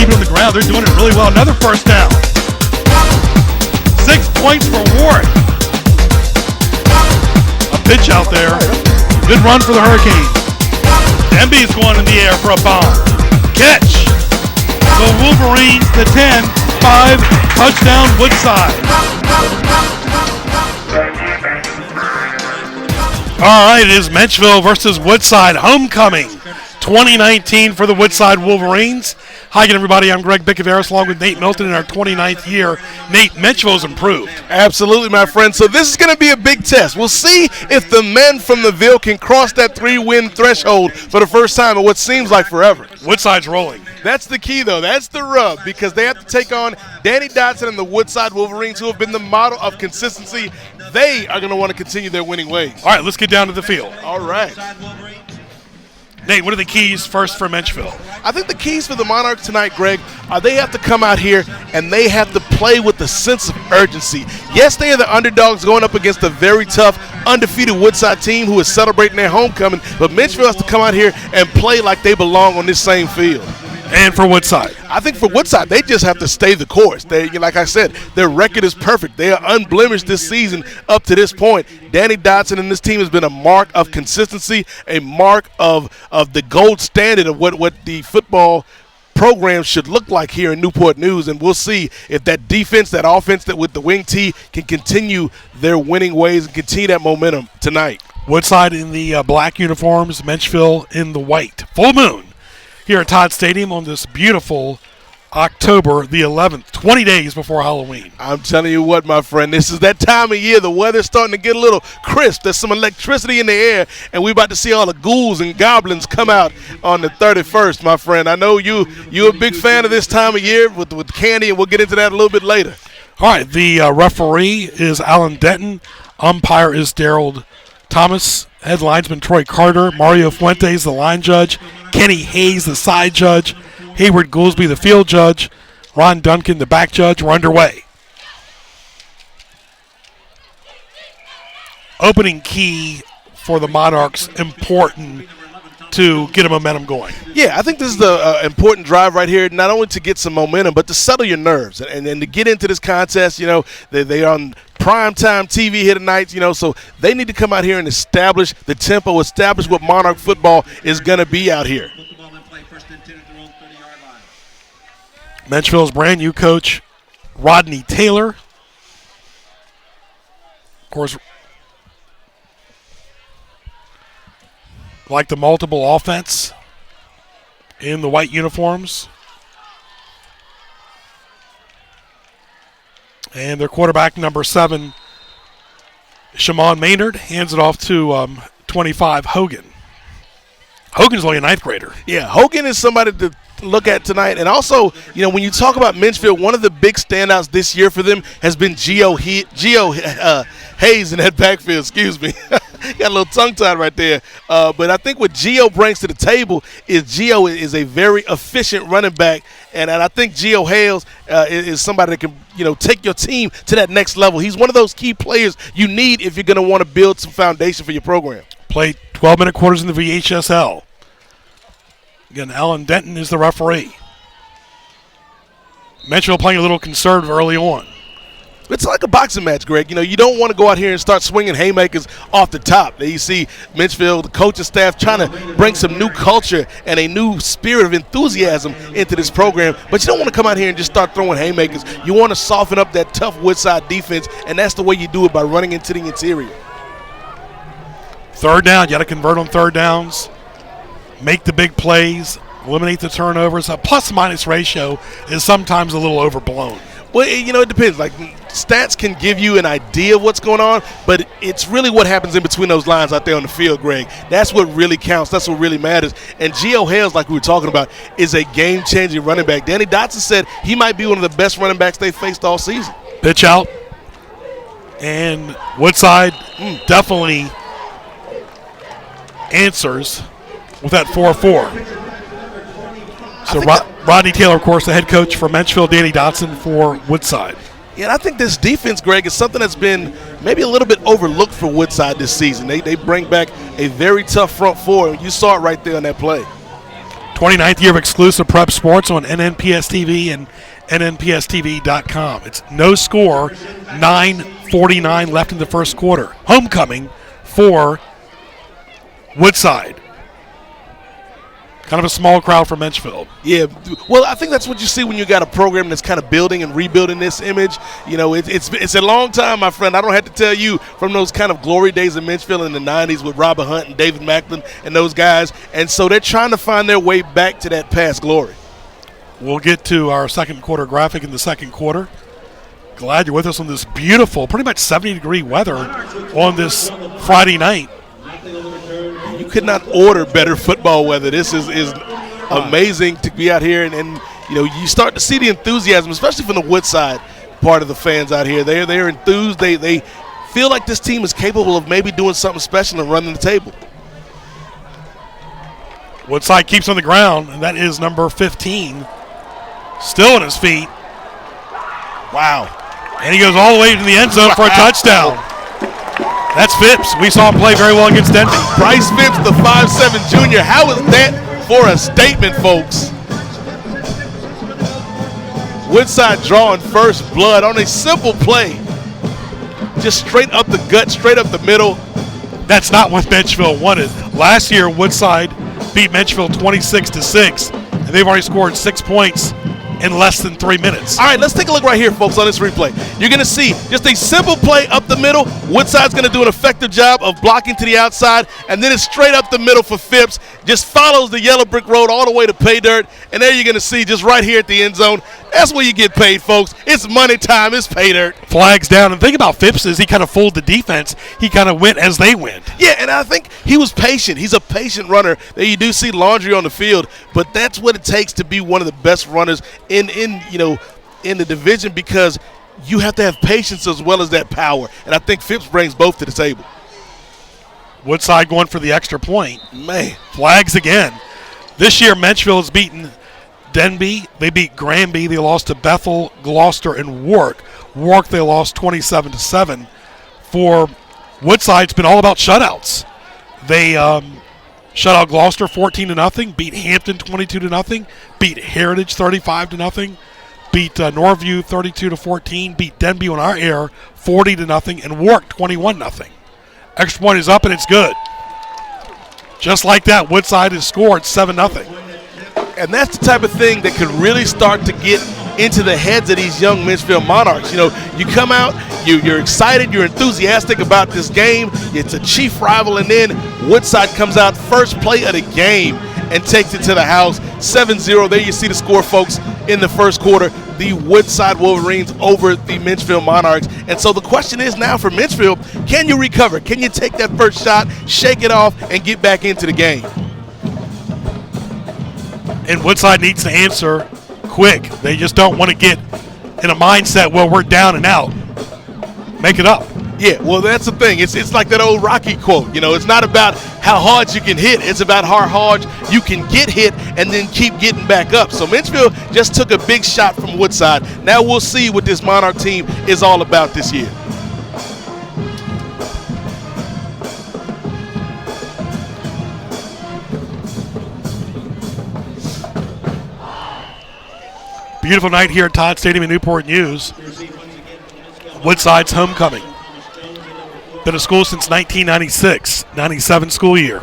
keep it on the ground. They're doing it really well. Another first down. 6 points for Warren. A pitch out there. Good run for the Hurricanes. MB is going in the air for a bomb. Catch. The Wolverines, the 10, 5, touchdown Woodside. All right, it is Menchville versus Woodside. Homecoming 2019 for the Woodside Wolverines. Hi again, everybody. I'm Greg Bickaveris along with Nate Milton in our 29th year. Nate, Menchville's improved. Absolutely, my friend. So this is going to be a big test. We'll see if the men from the Ville can cross that 3-win threshold for the first time in what seems like forever. Woodside's rolling. That's the key, though. That's the rub, because they have to take on Danny Dotson and the Woodside Wolverines, who have been the model of consistency. They are going to want to continue their winning ways. All right, let's get down to the field. All right. Nate, what are the keys first for Menchville? I think the keys for the Monarchs tonight, Greg, are they have to come out here and they have to play with a sense of urgency. Yes, they are the underdogs going up against a very tough, undefeated Woodside team who is celebrating their homecoming, but Menchville has to come out here and play like they belong on this same field. And for Woodside? I think for Woodside, they just have to stay the course. They, like I said, their record is perfect. They are unblemished this season up to this point. Danny Dotson and this team has been a mark of consistency, a mark of the gold standard of what the football program should look like here in Newport News, and we'll see if that defense, that offense that with the wing tee can continue their winning ways and continue that momentum tonight. Woodside in the black uniforms, Menchville in the white. Full moon here at Todd Stadium on this beautiful October the 11th, 20 days before Halloween. I'm telling you what, my friend, this is that time of year. The weather's starting to get a little crisp. There's some electricity in the air, and we're about to see all the ghouls and goblins come out on the 31st, my friend. I know you're a big fan of this time of year with candy, and we'll get into that a little bit later. All right, the referee is Alan Denton. Umpire is Daryl Thomas. Head linesman Troy Carter. Mario Fuentes, the line judge. Kenny Hayes, the side judge. Hayward Goolsby, the field judge. Ron Duncan, the back judge. We're underway. Opening key for the Monarchs, important to get a momentum going. Yeah, I think this is the important drive right here, not only to get some momentum, but to settle your nerves and to get into this contest. You know, they are on primetime TV here tonight, so they need to come out here and establish the tempo, establish what Monarch football is going to be out here. Menchville's brand new coach, Rodney Taylor. Of course, like the multiple offense in the white uniforms. And their quarterback, number 7, Shamon Maynard, hands it off to 25, Hogan. Hogan's only a 9th grader. Yeah, Hogan is somebody to look at tonight. And also, when you talk about Menchville, one of the big standouts this year for them has been Gio Hayes in that backfield. Excuse me. Got a little tongue-tied right there. But I think what Gio brings to the table is Gio is a very efficient running back. And I think Gio Hayes is somebody that can, take your team to that next level. He's one of those key players you need if you're going to want to build some foundation for your program. Played 12-minute quarters in the VHSL. Again, Alan Denton is the referee. Menchville playing a little conservative early on. It's like a boxing match, Greg. You don't want to go out here and start swinging haymakers off the top. There you see Menchville, the coaching staff, trying to bring some new culture and a new spirit of enthusiasm into this program. But you don't want to come out here and just start throwing haymakers. You want to soften up that tough Woodside defense, and that's the way you do it, by running into the interior. Third down, you got to convert on third downs. Make the big plays, eliminate the turnovers. A plus-minus ratio is sometimes a little overblown. Well, it depends. Like, stats can give you an idea of what's going on, but it's really what happens in between those lines out there on the field, Greg. That's what really counts. That's what really matters. And Gio Hayes, like we were talking about, is a game-changing running back. Danny Dotson said he might be one of the best running backs they faced all season. Pitch out. And Woodside definitely answers with that 4-4. So Rodney Taylor, of course, the head coach for Menchville, Danny Dotson for Woodside. Yeah, and I think this defense, Greg, is something that's been maybe a little bit overlooked for Woodside this season. They bring back a very tough front four, and you saw it right there on that play. 29th year of exclusive prep sports on NNPS TV and NNPSTV.com. It's no score, 9:49 left in the first quarter. Homecoming for Woodside. Kind of a small crowd for Menchville. Yeah, well, I think that's what you see when you got a program that's kind of building and rebuilding this image. You know, it's a long time, my friend. I don't have to tell you, from those kind of glory days of Menchville in the 90s with Robert Hunt and David Macklin and those guys. And so they're trying to find their way back to that past glory. We'll get to our second quarter graphic in the second quarter. Glad you're with us on this beautiful, pretty much 70-degree weather on this Friday night. You could not order better football weather. This is amazing to be out here, and you know, you start to see the enthusiasm, especially from the Woodside part of the fans out here. They're enthused. They feel like this team is capable of maybe doing something special and running the table. Woodside keeps on the ground, and that is number 15, still on his feet. Wow. And he goes all the way to the end zone for a touchdown. That's Phipps. We saw him play very well against Denby. Bryce Phipps, the 5'7" junior. How is that for a statement, folks? Woodside drawing first blood on a simple play. Just straight up the gut, straight up the middle. That's not what Menchville wanted. Last year, Woodside beat Menchville 26-6, and they've already scored 6 points in less than 3 minutes. All right, let's take a look right here, folks, on this replay. You're going to see just a simple play up the middle. Woodside's going to do an effective job of blocking to the outside, and then it's straight up the middle for Phipps. Just follows the yellow brick road all the way to pay dirt, and there you're going to see just right here at the end zone. That's where you get paid, folks. It's money time. It's pay dirt. Flags down. And the thing about Phipps is he kind of fooled the defense. He kind of went as they went. Yeah, and I think he was patient. He's a patient runner. There you do see laundry on the field, but that's what it takes to be one of the best runners in the division, because you have to have patience as well as that power. And I think Phipps brings both to the table. Woodside going for the extra point. Man. Flags again. This year, Menchville has beaten Denby. They beat Granby. They lost to Bethel, Gloucester, and Warwick. Warwick, they lost 27-7. For Woodside, it's been all about shutouts. They shut out Gloucester 14-0, beat Hampton 22-0, beat Heritage 35-0, beat Norview 32-14, beat Denby on our air 40-0, and Warwick 21-0. Extra point is up, and it's good. Just like that, Woodside has scored 7-0. And that's the type of thing that could really start to get into the heads of these young Menchville Monarchs. You know, you come out, you're excited, you're enthusiastic about this game. It's a chief rival, and then Woodside comes out first play of the game and takes it to the house, 7-0. There you see the score, folks, in the first quarter. The Woodside Wolverines over the Menchville Monarchs. And so the question is now for Menchville, can you recover? Can you take that first shot, shake it off, and get back into the game? And Woodside needs to answer quick. They just don't want to get in a mindset, well, we're down and out. Make it up. Yeah, well, that's the thing. It's like that old Rocky quote. You know, it's not about how hard you can hit. It's about how hard you can get hit and then keep getting back up. So Menchville just took a big shot from Woodside. Now we'll see what this Monarch team is all about this year. Beautiful night here at Todd Stadium in Newport News. Woodside's homecoming. Been a school since 1996, 97 school year.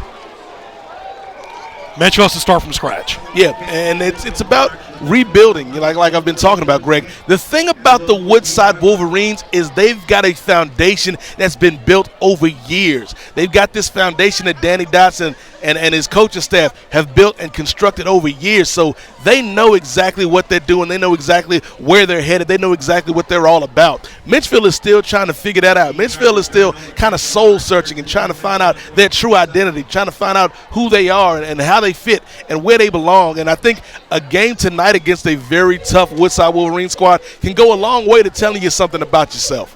Menchville has to start from scratch. Yeah, and it's about rebuilding, like I've been talking about, Greg. The thing about the Woodside Wolverines is they've got a foundation that's been built over years. They've got this foundation that Danny Dotson and his coaching staff have built and constructed over years. So they know exactly what they're doing. They know exactly where they're headed. They know exactly what they're all about. Menchville is still trying to figure that out. Menchville is still kind of soul searching and trying to find out their true identity, trying to find out who they are and how they fit and where they belong. And I think a game tonight against a very tough Woodside Wolverine squad can go a long way to telling you something about yourself.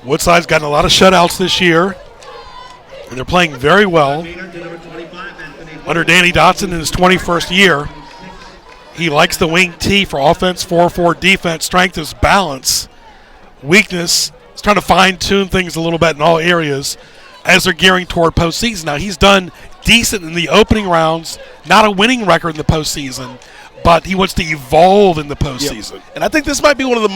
Woodside's gotten a lot of shutouts this year, and they're playing very well. Under Danny Dotson in his 21st year, he likes the wing T for offense, 4-4 defense. Strength is balance. Weakness He's trying to fine-tune things a little bit in all areas as they're gearing toward postseason. Now, he's done decent in the opening rounds, not a winning record in the postseason, but he wants to evolve in the postseason. Yep. And I think this might be one of the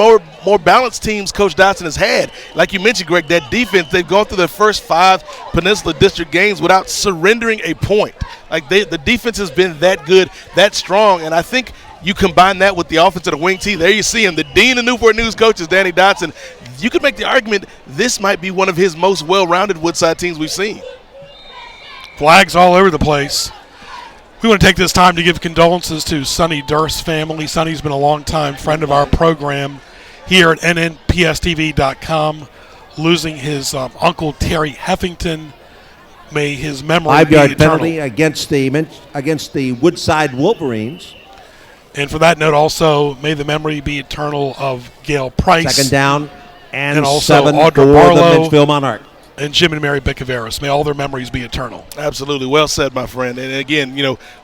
more balanced teams Coach Dotson has had. Like you mentioned, Greg, that defense, they've gone through their first 5 Peninsula District games without surrendering a point. Like the defense has been that good, that strong, and I think you combine that with the offense of the wing team. There you see him, the dean of Newport News coaches, Danny Dotson. You could make the argument this might be one of his most well-rounded Woodside teams we've seen. Flags all over the place. We want to take this time to give condolences to Sonny Durst's family. Sonny's been a longtime friend of our program here at NNPSTV.com, losing his uncle Terry Heffington. May his memory be eternal. 5-yard penalty against the Woodside Wolverines. And for that note, also, may the memory be eternal of Gail Price. 2nd down and also 7 Audra for Barlow the Menchville Monarch. And Jim and Mary Bicaveras. May all their memories be eternal. Absolutely. Well said, my friend. And again,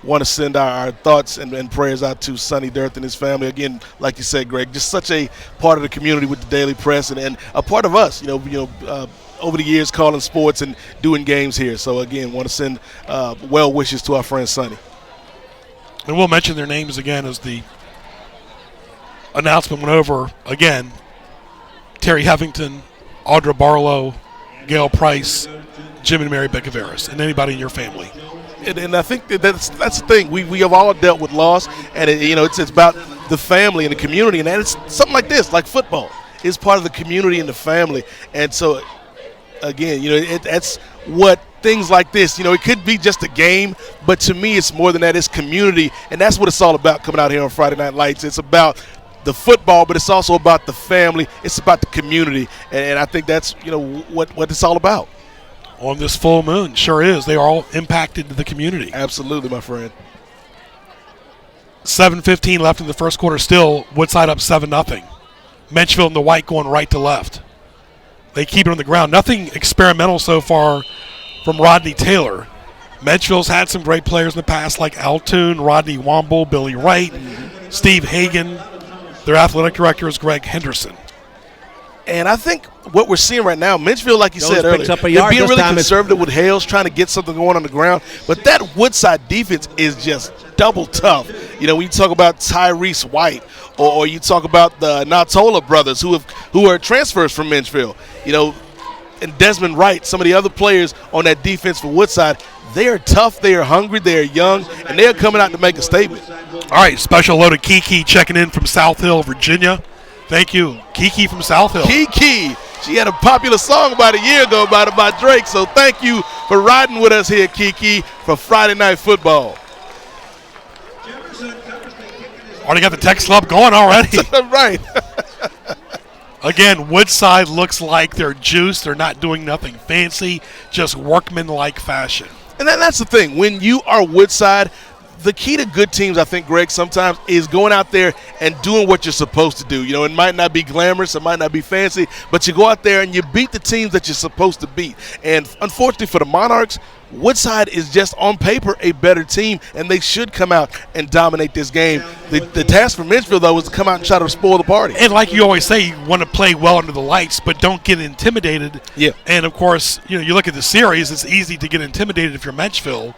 want to send our thoughts and prayers out to Sonny Durst and his family. Again, like you said, Greg, just such a part of the community with the Daily Press and a part of us, over the years calling sports and doing games here. So, again, want to send well wishes to our friend Sonny. And we'll mention their names again as the announcement went over. Again, Terry Heffington, Audra Barlow, Gail Price, Jim and Mary Bicaveras, and anybody in your family. And I think that's the thing. We have all dealt with loss, and it's about the family and the community, and it's something like this, like football, is part of the community and the family. And so, again, that's what things like this. It could be just a game, but to me, it's more than that. It's community, and that's what it's all about coming out here on Friday Night Lights. It's about the football, but it's also about the family. It's about the community, and I think that's what it's all about. On this full moon, sure is. They are all impacted to the community. Absolutely, my friend. 7:15 left in the first quarter. Still, Woodside up 7-0. Menchville and the white going right to left. They keep it on the ground. Nothing experimental so far from Rodney Taylor. Menchville's had some great players in the past like Altoon, Rodney Womble, Billy Wright, Steve Hagan. Their athletic director is Greg Henderson. And I think what we're seeing right now, Menchville, like you said earlier, they're being really conservative with Hales, trying to get something going on the ground. But that Woodside defense is just double tough. When you talk about Tyrese White or you talk about the Natola brothers who are transfers from Menchville, and Desmond Wright, some of the other players on that defense for Woodside, they are tough, they are hungry, they are young, and they are coming out to make a statement. All right, special load of Kiki checking in from South Hill, Virginia. Thank you, Kiki from South Hill. Kiki, she had a popular song about a year ago about Drake, so thank you for riding with us here, Kiki, for Friday Night Football. Already got the text club going already. Right. Again, Woodside looks like they're juiced. They're not doing nothing fancy, just workman-like fashion. And that's the thing. When you are Woodside, the key to good teams, I think, Greg, sometimes is going out there and doing what you're supposed to do. It might not be glamorous, it might not be fancy, but you go out there and you beat the teams that you're supposed to beat. And unfortunately for the Monarchs, Woodside is just on paper a better team, and they should come out and dominate this game. The task for Menchville, though, is to come out and try to spoil the party. And like you always say, you want to play well under the lights, but don't get intimidated. Yeah. And, of course, you look at the series, it's easy to get intimidated if you're Menchville.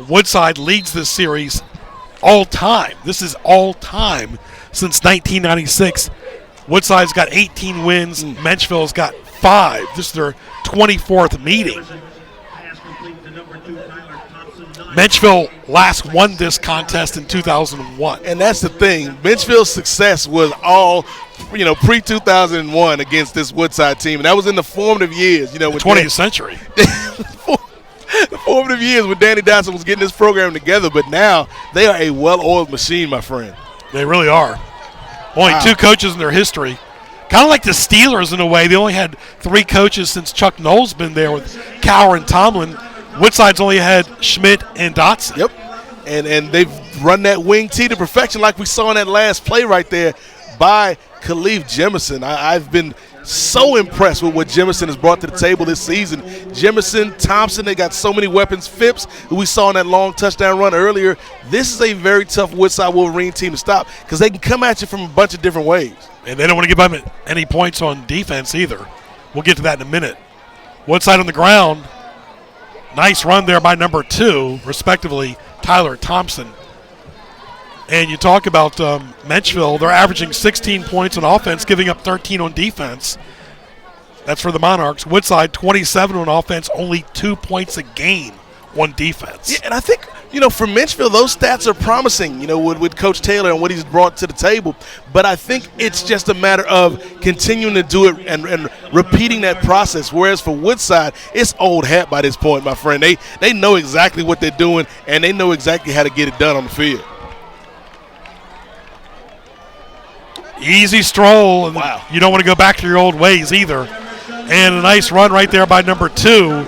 Woodside leads this series all time. This is all time since 1996. Woodside's got 18 wins. Menchville's got 5. This is their 24th meeting. Menchville last won this contest in 2001. And that's the thing. Menchville's success was all, pre-2001 against this Woodside team. And that was in the formative years, The 20th century. The formative years when Danny Dotson was getting this program together. But now they are a well-oiled machine, my friend. They really are. Only 2 coaches in their history. Kind of like the Steelers in a way. They only had 3 coaches since Chuck Noll's been there with Cower and Tomlin. Woodside's only had Schmidt and Dotson. Yep. And they've run that wing T to perfection like we saw in that last play right there by Khalif Jemison. I've been so impressed with what Jemison has brought to the table this season. Jemison, Thompson, they got so many weapons. Phipps, who we saw in that long touchdown run earlier. This is a very tough Woodside Wolverine team to stop because they can come at you from a bunch of different ways. And they don't want to give them any points on defense either. We'll get to that in a minute. Woodside on the ground. Nice run there by number 2, respectively, Tyler Thompson. And you talk about Menchville, they're averaging 16 points on offense, giving up 13 on defense. That's for the Monarchs. Woodside, 27 on offense, only 2 points a game on defense. Yeah, and I think, for Menchville, those stats are promising, with Coach Taylor and what he's brought to the table. But I think it's just a matter of continuing to do it and repeating that process. Whereas for Woodside, it's old hat by this point, my friend. They know exactly what they're doing, and they know exactly how to get it done on the field. Easy stroll, and wow. You don't want to go back to your old ways either. And a nice run right there by number 2,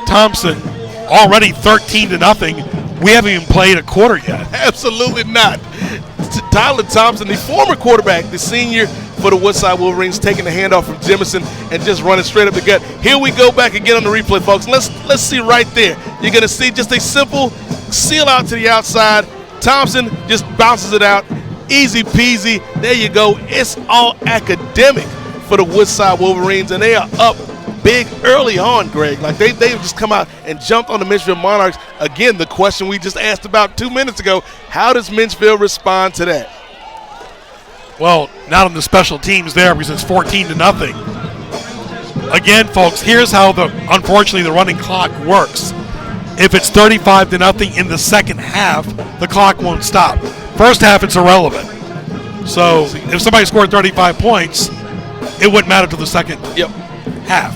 Thompson. Already 13-0. We haven't even played a quarter yet. Absolutely not. Tyler Thompson, the former quarterback, the senior for the Woodside Wolverines, taking the handoff from Jemison and just running straight up the gut. Here we go back again on the replay, folks. Let's see right there. You're going to see just a simple seal out to the outside. Thompson just bounces it out. Easy peasy. There you go. It's all academic for the Woodside Wolverines, and they are up big early on, Greg. Like they've just come out and jumped on the Menchville Monarchs. Again, the question we just asked about 2 minutes ago, how does Menchville respond to that? Well, not on the special teams there because it's 14-0. Again, folks, here's how unfortunately the running clock works. If it's 35-0 in the second half, the clock won't stop. First half, it's irrelevant. So if somebody scored 35 points, it wouldn't matter till the second half.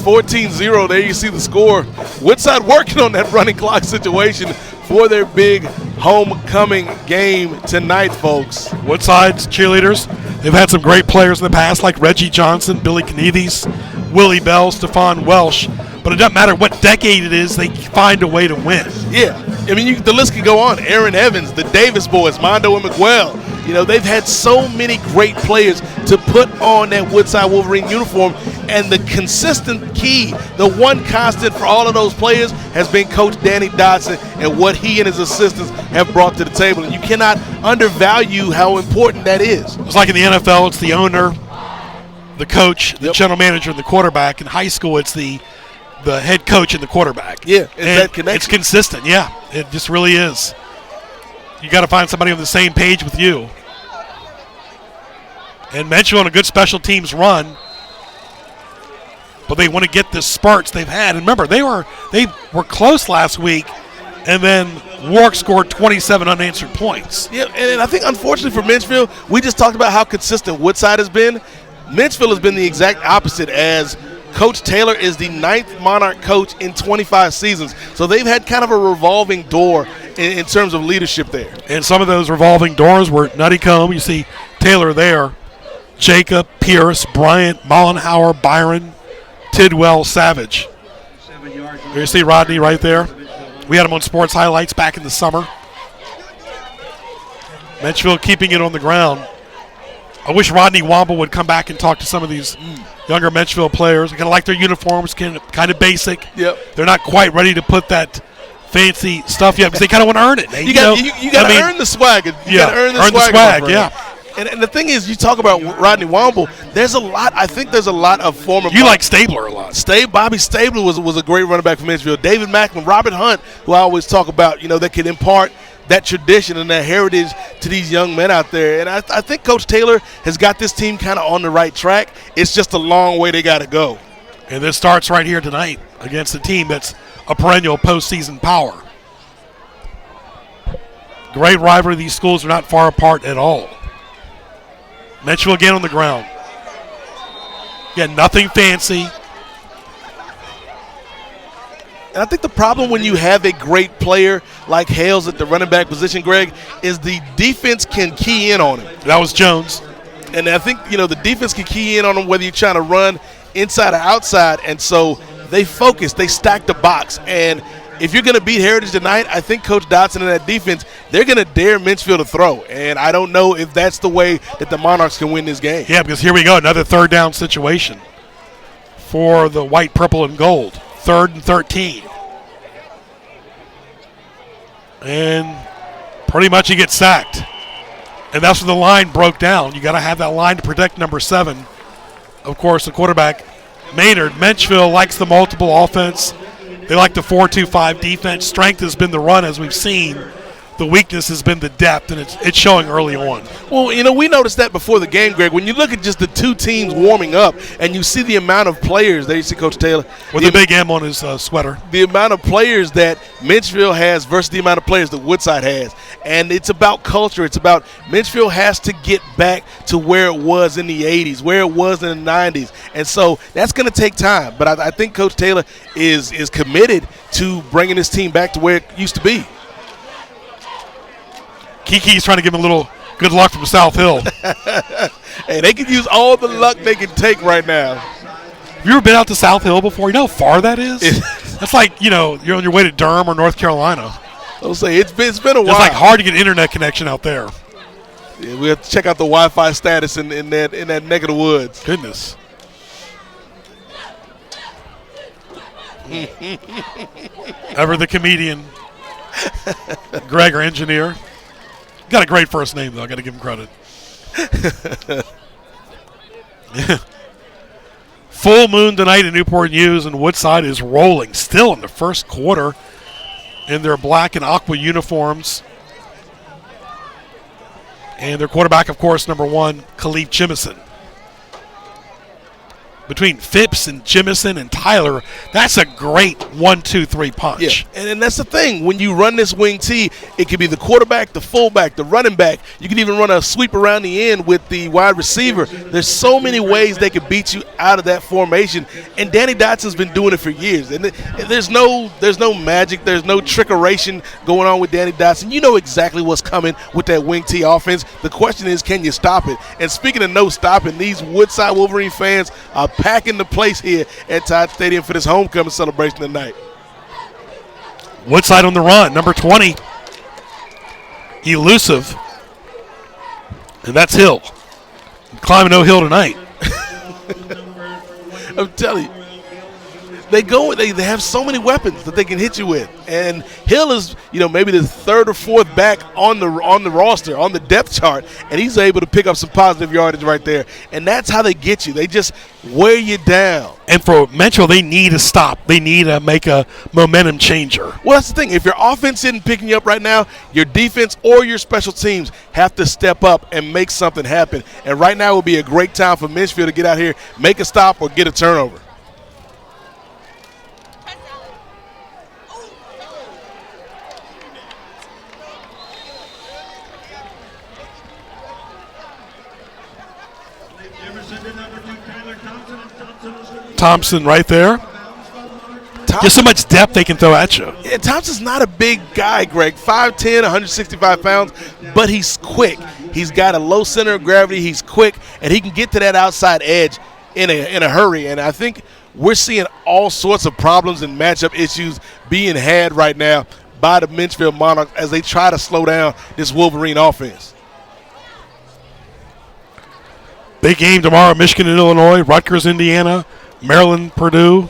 14-0, there you see the score. Woodside working on that running clock situation for their big homecoming game tonight, folks. Woodside's cheerleaders, they've had some great players in the past like Reggie Johnson, Billy Knieves, Willie Bell, Stephon Welsh. But it doesn't matter what decade it is, they find a way to win. Yeah, I mean, the list could go on. Aaron Evans, the Davis boys, Mondo and McWell. They've had so many great players to put on that Woodside Wolverine uniform, and the consistent key, the one constant for all of those players has been Coach Danny Dodson and what he and his assistants have brought to the table. And you cannot undervalue how important that is. It's like in the NFL, it's the owner, the coach, the general manager, and the quarterback. In high school, it's the head coach and the quarterback. Yeah, that connection. It's consistent, yeah. It just really is. You got to find somebody on the same page with you. And Menchville on a good special teams run, but they want to get the spurts they've had. And remember, they were close last week, and then Warwick scored 27 unanswered points. Yeah, and I think unfortunately for Menchville, we just talked about how consistent Woodside has been. Menchville has been the exact opposite, as Coach Taylor is the 9th Monarch coach in 25 seasons. So they've had kind of a revolving door in terms of leadership there. And some of those revolving doors were Nutty Combe. You see Taylor there. Jacob, Pierce, Bryant, Mollenhauer, Byron, Tidwell, Savage. There you see Rodney right there. We had him on Sports Highlights back in the summer. Menchville keeping it on the ground. I wish Rodney Womble would come back and talk to some of these younger Menchville players. I kind of like their uniforms, kind of basic. Yep. They're not quite ready to put that fancy stuff yet because they kind of want to earn it. You got to earn the swag. You got to earn the swag. Yeah. And the thing is, you talk about Rodney Womble, there's a lot. I think there's a lot of former. You like Stabler a lot. Bobby Stabler was a great running back for Menchville. David Macklin, Robert Hunt, who I always talk about, that can impart that tradition and that heritage to these young men out there. And I think Coach Taylor has got this team kind of on the right track. It's just a long way they got to go. And this starts right here tonight against a team that's a perennial postseason power. Great rivalry. These schools are not far apart at all. Menchville again on the ground. Again, nothing fancy. And I think the problem when you have a great player like Hales at the running back position, Greg, is the defense can key in on him. That was Jones. And I think, the defense can key in on him whether you're trying to run inside or outside. And so they focus, they stack the box. And if you're going to beat Heritage tonight, I think Coach Dotson and that defense, they're going to dare Menchville to throw. And I don't know if that's the way that the Monarchs can win this game. Yeah, because here we go, another third down situation for the white, purple, and gold. 3rd and 13. And pretty much he gets sacked. And that's when the line broke down. You got to have that line to protect number 7. Of course, the quarterback, Maynard. Menchville likes the multiple offense. They like the 4-2-5 defense. Strength has been the run, as we've seen. The weakness has been the depth, and it's showing early on. Well, we noticed that before the game, Greg. When you look at just the two teams warming up and you see the amount of players, there you see Coach Taylor. With a big M on his sweater. The amount of players that Menchville has versus the amount of players that Woodside has. And it's about culture. It's about Menchville has to get back to where it was in the 80s, where it was in the 90s. And so that's going to take time. But I think Coach Taylor is committed to bringing this team back to where it used to be. Kiki's trying to give him a little good luck from South Hill. Hey, they can use all the luck they can take right now. Have you ever been out to South Hill before? You know how far that is? That's like, you're on your way to Durham or North Carolina. I'll say it's been a while. It's like hard to get internet connection out there. Yeah, we have to check out the Wi-Fi status in that neck of the woods. Goodness. Ever the comedian. Greg, our engineer. Got a great first name, though. I got to give him credit. Full moon tonight in Newport News, and Woodside is rolling still in the first quarter in their black and aqua uniforms. And their quarterback, of course, number 1, Khalif Jimison. Between Phipps and Jimison and Tyler, that's a great 1-2-3 punch. Yeah, and that's the thing. When you run this wing T, it could be the quarterback, the fullback, the running back. You can even run a sweep around the end with the wide receiver. There's so many ways they could beat you out of that formation. And Danny Dotson's been doing it for years. And there's no magic. There's no trickeration going on with Danny Dotson. You know exactly what's coming with that wing T offense. The question is, can you stop it? And speaking of no stopping, these Woodside Wolverine fans are packing the place here at Todd Stadium for this homecoming celebration tonight. Woodside on the run, number 20. Elusive. And that's Hill. Climbing no hill tonight. I'm telling you. They have so many weapons that they can hit you with. And Hill is, maybe the 3rd or 4th back on the roster, on the depth chart, and he's able to pick up some positive yardage right there. And that's how they get you. They just wear you down. And for Menchville, they need to stop. They need to make a momentum changer. Well, that's the thing. If your offense isn't picking you up right now, your defense or your special teams have to step up and make something happen. And right now would be a great time for Menchville to get out here, make a stop, or get a turnover. Thompson right there. Just so much depth they can throw at you. Yeah, Thompson's not a big guy, Greg. 5'10", 165 pounds, but he's quick. He's got a low center of gravity. He's quick, and he can get to that outside edge in a hurry. And I think we're seeing all sorts of problems and matchup issues being had right now by the Menchville Monarchs as they try to slow down this Wolverine offense. Big game tomorrow, Michigan and Illinois, Rutgers, Indiana, Maryland, Purdue,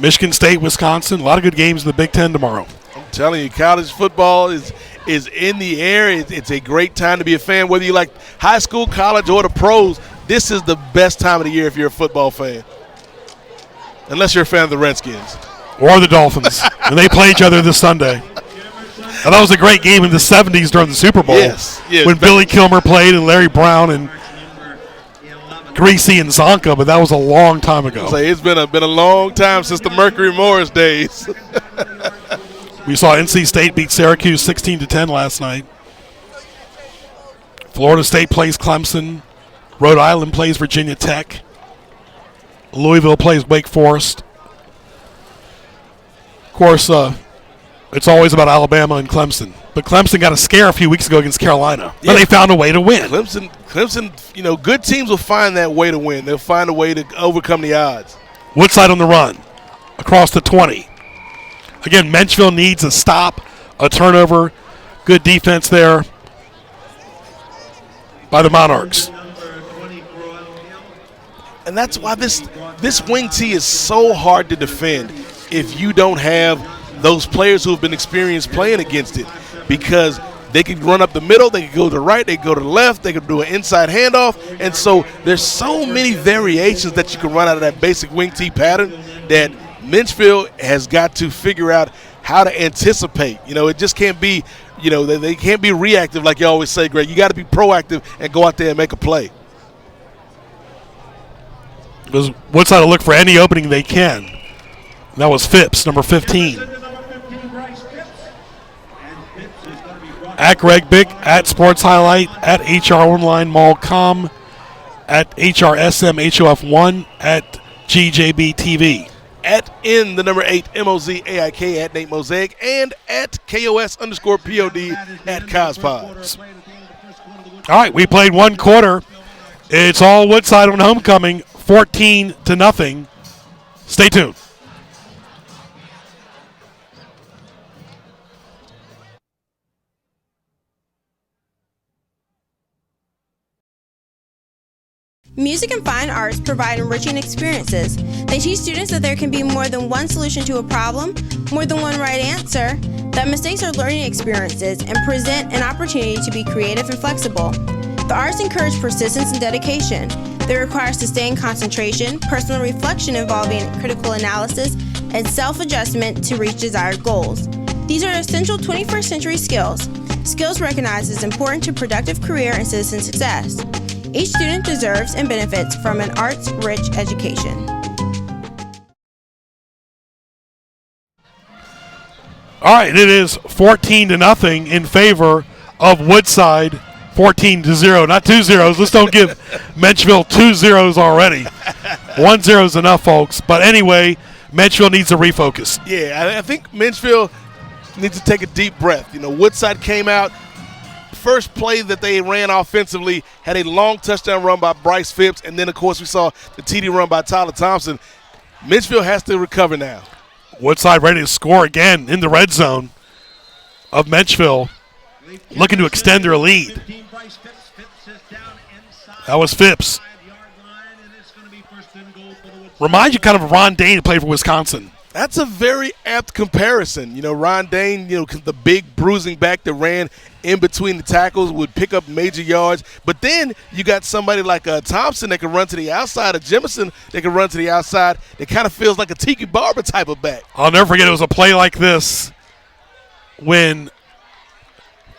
Michigan State, Wisconsin. A lot of good games in the Big Ten tomorrow. I'm telling you, college football is in the air. It's a great time to be a fan, whether you like high school, college, or the pros. This is the best time of the year if you're a football fan, unless you're a fan of the Redskins. Or the Dolphins. And they play each other this Sunday. And that was a great game in the 70s during the Super Bowl. Yes. When Billy Kilmer played and Larry Brown and Greasy and Zonka, but that was a long time ago. It's been a long time since the Mercury Morris days. We saw NC State beat Syracuse 16-10 last night. Florida State plays Clemson. Rhode Island plays Virginia Tech. Louisville plays Wake Forest. Of course, it's always about Alabama and Clemson. But Clemson got a scare a few weeks ago against Carolina. But they found a way to win. Clemson, good teams will find that way to win. They'll find a way to overcome the odds. Woodside on the run. Across the 20. Again, Menchville needs a stop, a turnover. Good defense there by the Monarchs. And that's why this wing tee is so hard to defend if you don't have those players who have been experienced playing against it, because they can run up the middle, they can go to the right, they can go to the left, they can do an inside handoff. And so there's so many variations that you can run out of that basic wing tee pattern that Menchville has got to figure out how to anticipate. It just can't be, they can't be reactive like you always say, Greg. You got to be proactive and go out there and make a play. Because Woodside will look for any opening they can. And that was Phipps, number 15. At Greg Bick, at Sports Highlight, at HR Online Mall.com, at HRSMHOF1, at GJB TV. At N, the number 8, MOZAIK, at Nate Mosaic, and at KOS_POD at Cospod. All right, we played one quarter. It's all Woodside on homecoming, 14-0. Stay tuned. Music and fine arts provide enriching experiences. They teach students that there can be more than one solution to a problem, more than one right answer, that mistakes are learning experiences, and present an opportunity to be creative and flexible. The arts encourage persistence and dedication. They require sustained concentration, personal reflection involving critical analysis, and self-adjustment to reach desired goals. These are essential 21st century skills. Skills recognized as important to productive career and citizen success. Each student deserves and benefits from an arts-rich education. All right, it is 14-0 in favor of Woodside. 14-0, not 2 zeros. Let's don't give Menchville 2 zeros already. 1 0 is enough, folks. But anyway, Menchville needs to refocus. Yeah, I think Menchville needs to take a deep breath. Woodside came out. First play that they ran offensively had a long touchdown run by Bryce Phipps, and then, of course, we saw the TD run by Tyler Thompson. Menchville has to recover now. Woodside ready to score again in the red zone of Menchville, looking to extend their lead. That was Phipps. Remind you kind of Ron Dane who played for Wisconsin. That's a very apt comparison. Ron Dane, the big bruising back that ran in between the tackles, would pick up major yards. But then you got somebody like Thompson that can run to the outside, or Jemison that can run to the outside. It kind of feels like a Tiki Barber type of back. I'll never forget, it was a play like this when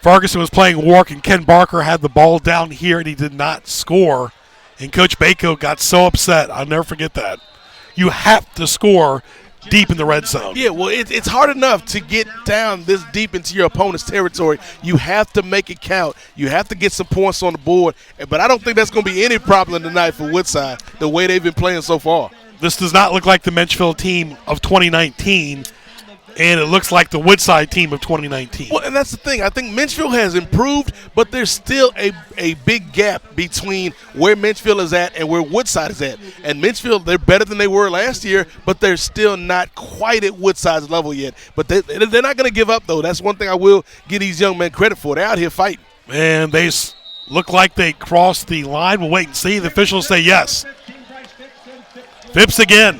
Ferguson was playing Warwick and Ken Barker had the ball down here and he did not score. And Coach Bako got so upset. I'll never forget that. You have to score deep in the red zone. Yeah, well, it's hard enough to get down this deep into your opponent's territory. You have to make it count. You have to get some points on the board. But I don't think that's going to be any problem tonight for Woodside, the way they've been playing so far. This does not look like the Menchville team of 2019, and it looks like the Woodside team of 2019. Well, and that's the thing. I think Menchville has improved, but there's still a big gap between where Menchville is at and where Woodside is at. And Menchville, they're better than they were last year, but they're still not quite at Woodside's level yet. But they're not going to give up, though. That's one thing I will give these young men credit for. They're out here fighting. And they look like they crossed the line. We'll wait and see. The officials say yes. Phipps again.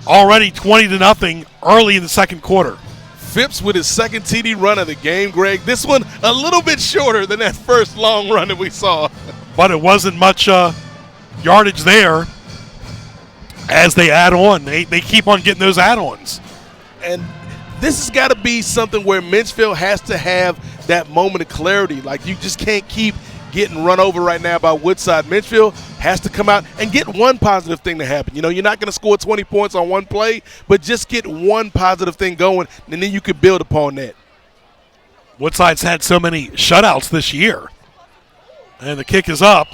Already 20-0 early in the second quarter. Phipps with his second TD run of the game, Greg. This one a little bit shorter than that first long run that we saw. But it wasn't much yardage there as they add on. They keep on getting those add-ons. And this has got to be something where Menchville has to have that moment of clarity. Like, you just can't keep getting run over right now by Woodside. Menchville has to come out and get one positive thing to happen. You're not going to score 20 points on one play, but just get one positive thing going, and then you can build upon that. Woodside's had so many shutouts this year. And the kick is up.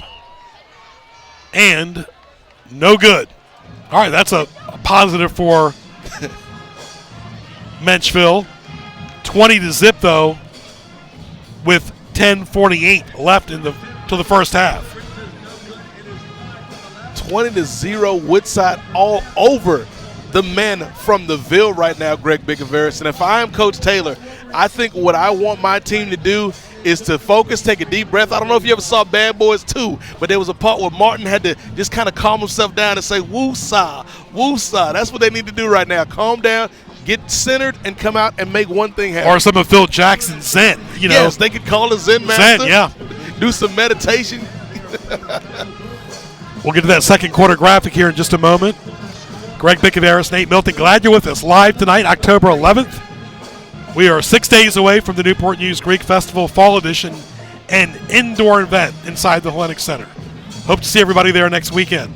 And no good. All right, that's a positive for Menchville. 20-0, though, with 10:48 left to the first half. 20-0, Woodside all over the man from the Ville right now, Greg Bickaveris. And if I am Coach Taylor, I think what I want my team to do is to focus, take a deep breath. I don't know if you ever saw Bad Boys 2, but there was a part where Martin had to just kind of calm himself down and say, woo-sa, woo-sa. That's what they need to do right now. Calm down, get centered, and come out and make one thing happen. Or some of Phil Jackson's Zen, you know. Yes, they could call it Zen Master. Zen, yeah. Do some meditation. We'll get to that second quarter graphic here in just a moment. Greg Bickaveris, Nate Milton, glad you're with us live tonight, October 11th. We are 6 days away from the Newport News Greek Festival Fall Edition, an indoor event inside the Hellenic Center. Hope to see everybody there next weekend.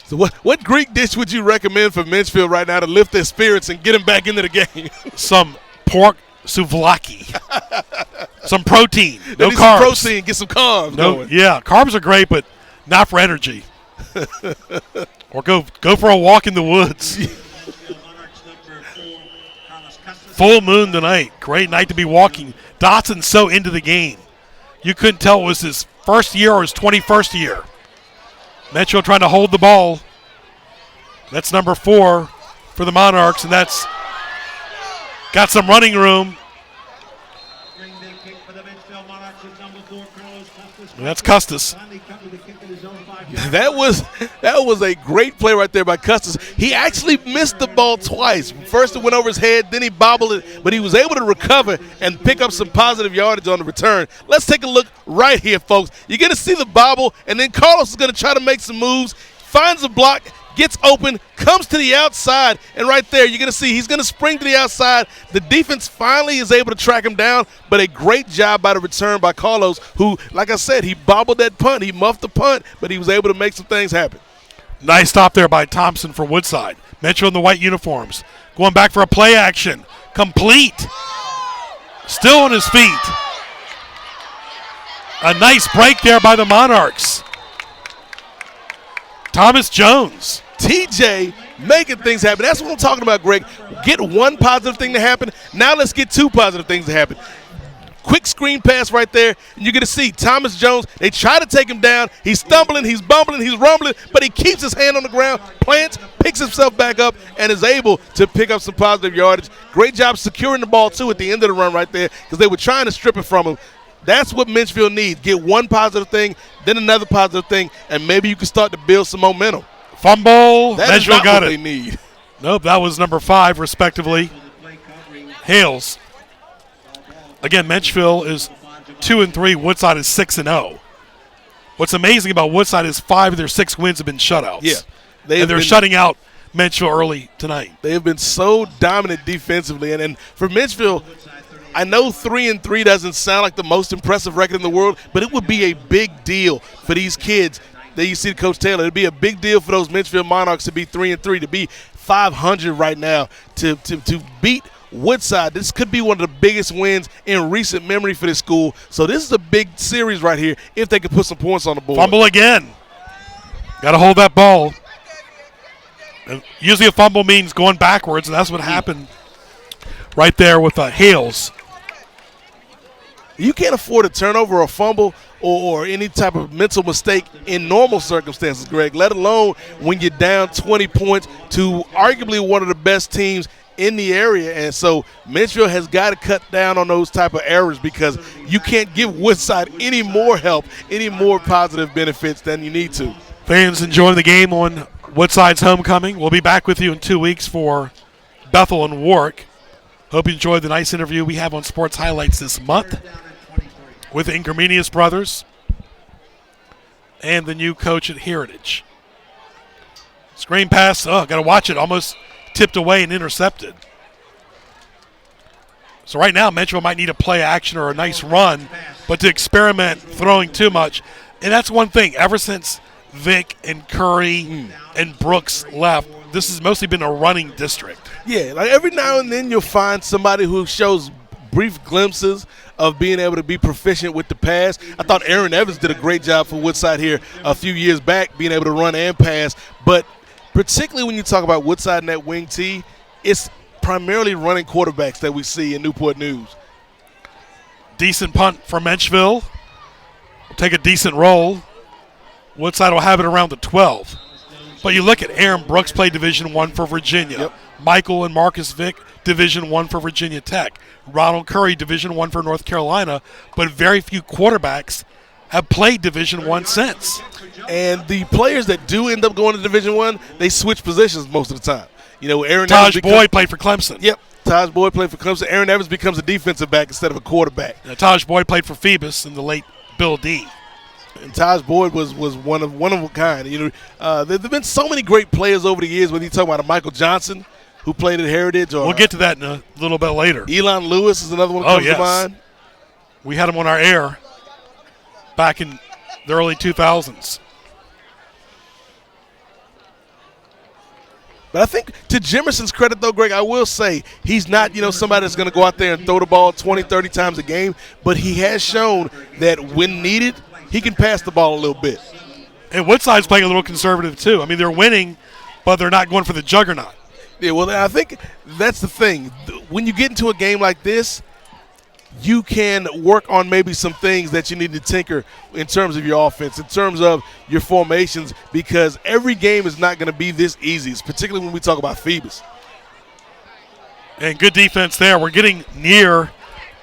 So what Greek dish would you recommend for Menchville right now to lift their spirits and get them back into the game? Some pork souvlaki. Some protein. They No need carbs. some protein, get some carbs going. Yeah, carbs are great, but not for energy. Or go for a walk in the woods. Full moon tonight. Great night to be walking. Dotson's so into the game. You couldn't tell it was his first year or his 21st year. Metro trying to hold the ball. That's number 4 for the Monarchs, and that's got some running room. And that's Custis. That was a great play right there by Custis. He actually missed the ball twice. First it went over his head, then he bobbled it, but he was able to recover and pick up some positive yardage on the return. Let's take a look right here, folks. You're going to see the bobble, and then Carlos is going to try to make some moves, finds a block, gets open, comes to the outside, and right there you're going to see he's going to spring to the outside. The defense finally is able to track him down, but a great job by the return by Carlos, who, like I said, he bobbled that punt. He muffed the punt, but he was able to make some things happen. Nice stop there by Thompson for Woodside. Metro in the white uniforms. Going back for a play action. Complete. Still on his feet. A nice break there by the Monarchs. Thomas Jones. TJ making things happen. That's what I'm talking about, Greg. Get one positive thing to happen. Now let's get 2 positive things to happen. Quick screen pass right there, and you're going to see Thomas Jones. They try to take him down. He's stumbling, he's bumbling, he's rumbling, but he keeps his hand on the ground, plants, picks himself back up, and is able to pick up some positive yardage. Great job securing the ball, too, at the end of the run right there because they were trying to strip it from him. That's what Menchville needs. Get one positive thing, then another positive thing, and maybe you can start to build some momentum. Fumble. That is Menchville not got what it. they need. Nope, that was number 5, respectively. Hales. Again, Menchville is 2-3. Woodside is 6-0. What's amazing about Woodside is 5 of their 6 wins have been shutouts. Yeah. They're shutting out Menchville early tonight. They have been so dominant defensively. And for Menchville, I know 3-3 doesn't sound like the most impressive record in the world, but it would be a big deal for these kids. There you see Coach Taylor. It would be a big deal for those Menchville Monarchs to be 3-3, to be 500 right now, to beat Woodside. This could be one of the biggest wins in recent memory for this school. So this is a big series right here if they can put some points on the board. Fumble again. Got to hold that ball. And usually a fumble means going backwards, and that's what happened right there with Hales. You can't afford a turnover or a fumble or any type of mental mistake in normal circumstances, Greg, let alone when you're down 20 points to arguably one of the best teams in the area. And so Menchville has got to cut down on those type of errors because you can't give Woodside any more help, any more positive benefits than you need to. Fans enjoying the game on Woodside's homecoming. We'll be back with you in 2 weeks for Bethel and Warwick. Hope you enjoyed the nice interview we have on Sports Highlights this month with the Ingromenius brothers and the new coach at Heritage. Screen pass, got to watch it, almost tipped away and intercepted. So right now, Menchville might need a play action or a nice run, but to experiment throwing too much. And that's one thing. Ever since Vic and Curry and Brooks left, this has mostly been a running district. Yeah, like every now and then you'll find somebody who shows brief glimpses of being able to be proficient with the pass. I thought Aaron Evans did a great job for Woodside here a few years back, being able to run and pass. But particularly when you talk about Woodside and that wing T, it's primarily running quarterbacks that we see in Newport News. Decent punt for Menchville. Take a decent roll. Woodside will have it around the 12. But you look at Aaron Brooks played Division I for Virginia. Yep. Michael and Marcus Vick, Division I for Virginia Tech. Ronald Curry, Division I for North Carolina. But very few quarterbacks have played Division I since. And the players that do end up going to Division I, they switch positions most of the time. Aaron Taj Boyd played for Clemson. Yep. Taj Boyd played for Clemson. Aaron Evans becomes a defensive back instead of a quarterback. Taj Boyd played for Phoebus in the late Bill D. And Taj Boyd was one of a kind. There've been so many great players over the years. When you talk about a Michael Johnson, who played at Heritage, or we'll get to that in a little bit later. Elon Lewis is another one that comes to mind. We had him on our air back in the early 2000s. But I think to Jimerson's credit, though, Greg, I will say he's not, somebody that's going to go out there and throw the ball 20, 30 times a game. But he has shown that when needed, he can pass the ball a little bit. And Woodside's playing a little conservative, too. I mean, they're winning, but they're not going for the juggernaut. Yeah, well, I think that's the thing. When you get into a game like this, you can work on maybe some things that you need to tinker in terms of your offense, in terms of your formations, because every game is not going to be this easy, particularly when we talk about Phoebus. And good defense there. We're getting near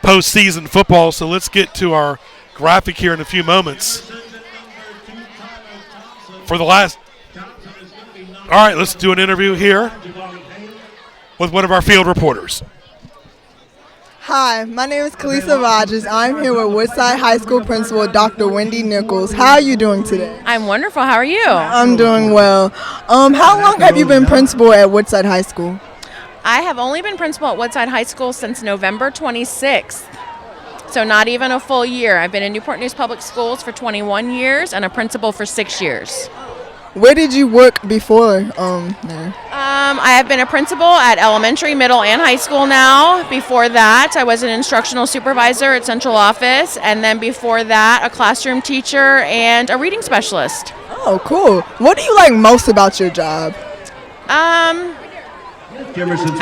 postseason football, so let's get to our graphic here in a few moments. All right, let's do an interview here with one of our field reporters. Hi, my name is Kalisa Rogers. I'm here with Woodside High School Principal Dr. Wendy Nichols. How are you doing today? I'm wonderful. How are you? I'm doing well. How long have you been principal at Woodside High School? I have only been principal at Woodside High School since November 26th, so not even a full year. I've been in Newport News Public Schools for 21 years and a principal for 6 years. Where did you work before there? I have been a principal at elementary, middle, and high school now. Before that, I was an instructional supervisor at central office, and then before that, a classroom teacher and a reading specialist. Oh, cool. What do you like most about your job? I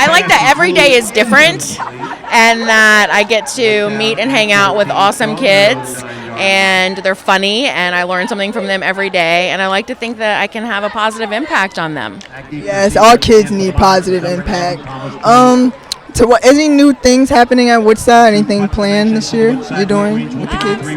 like that every day is different and that I get to meet and hang out with awesome kids, and they're funny, and I learn something from them every day, and I like to think that I can have a positive impact on them. Yes, all kids need positive impact. So what, any new things happening at Woodside? Anything planned this year you're doing with the kids?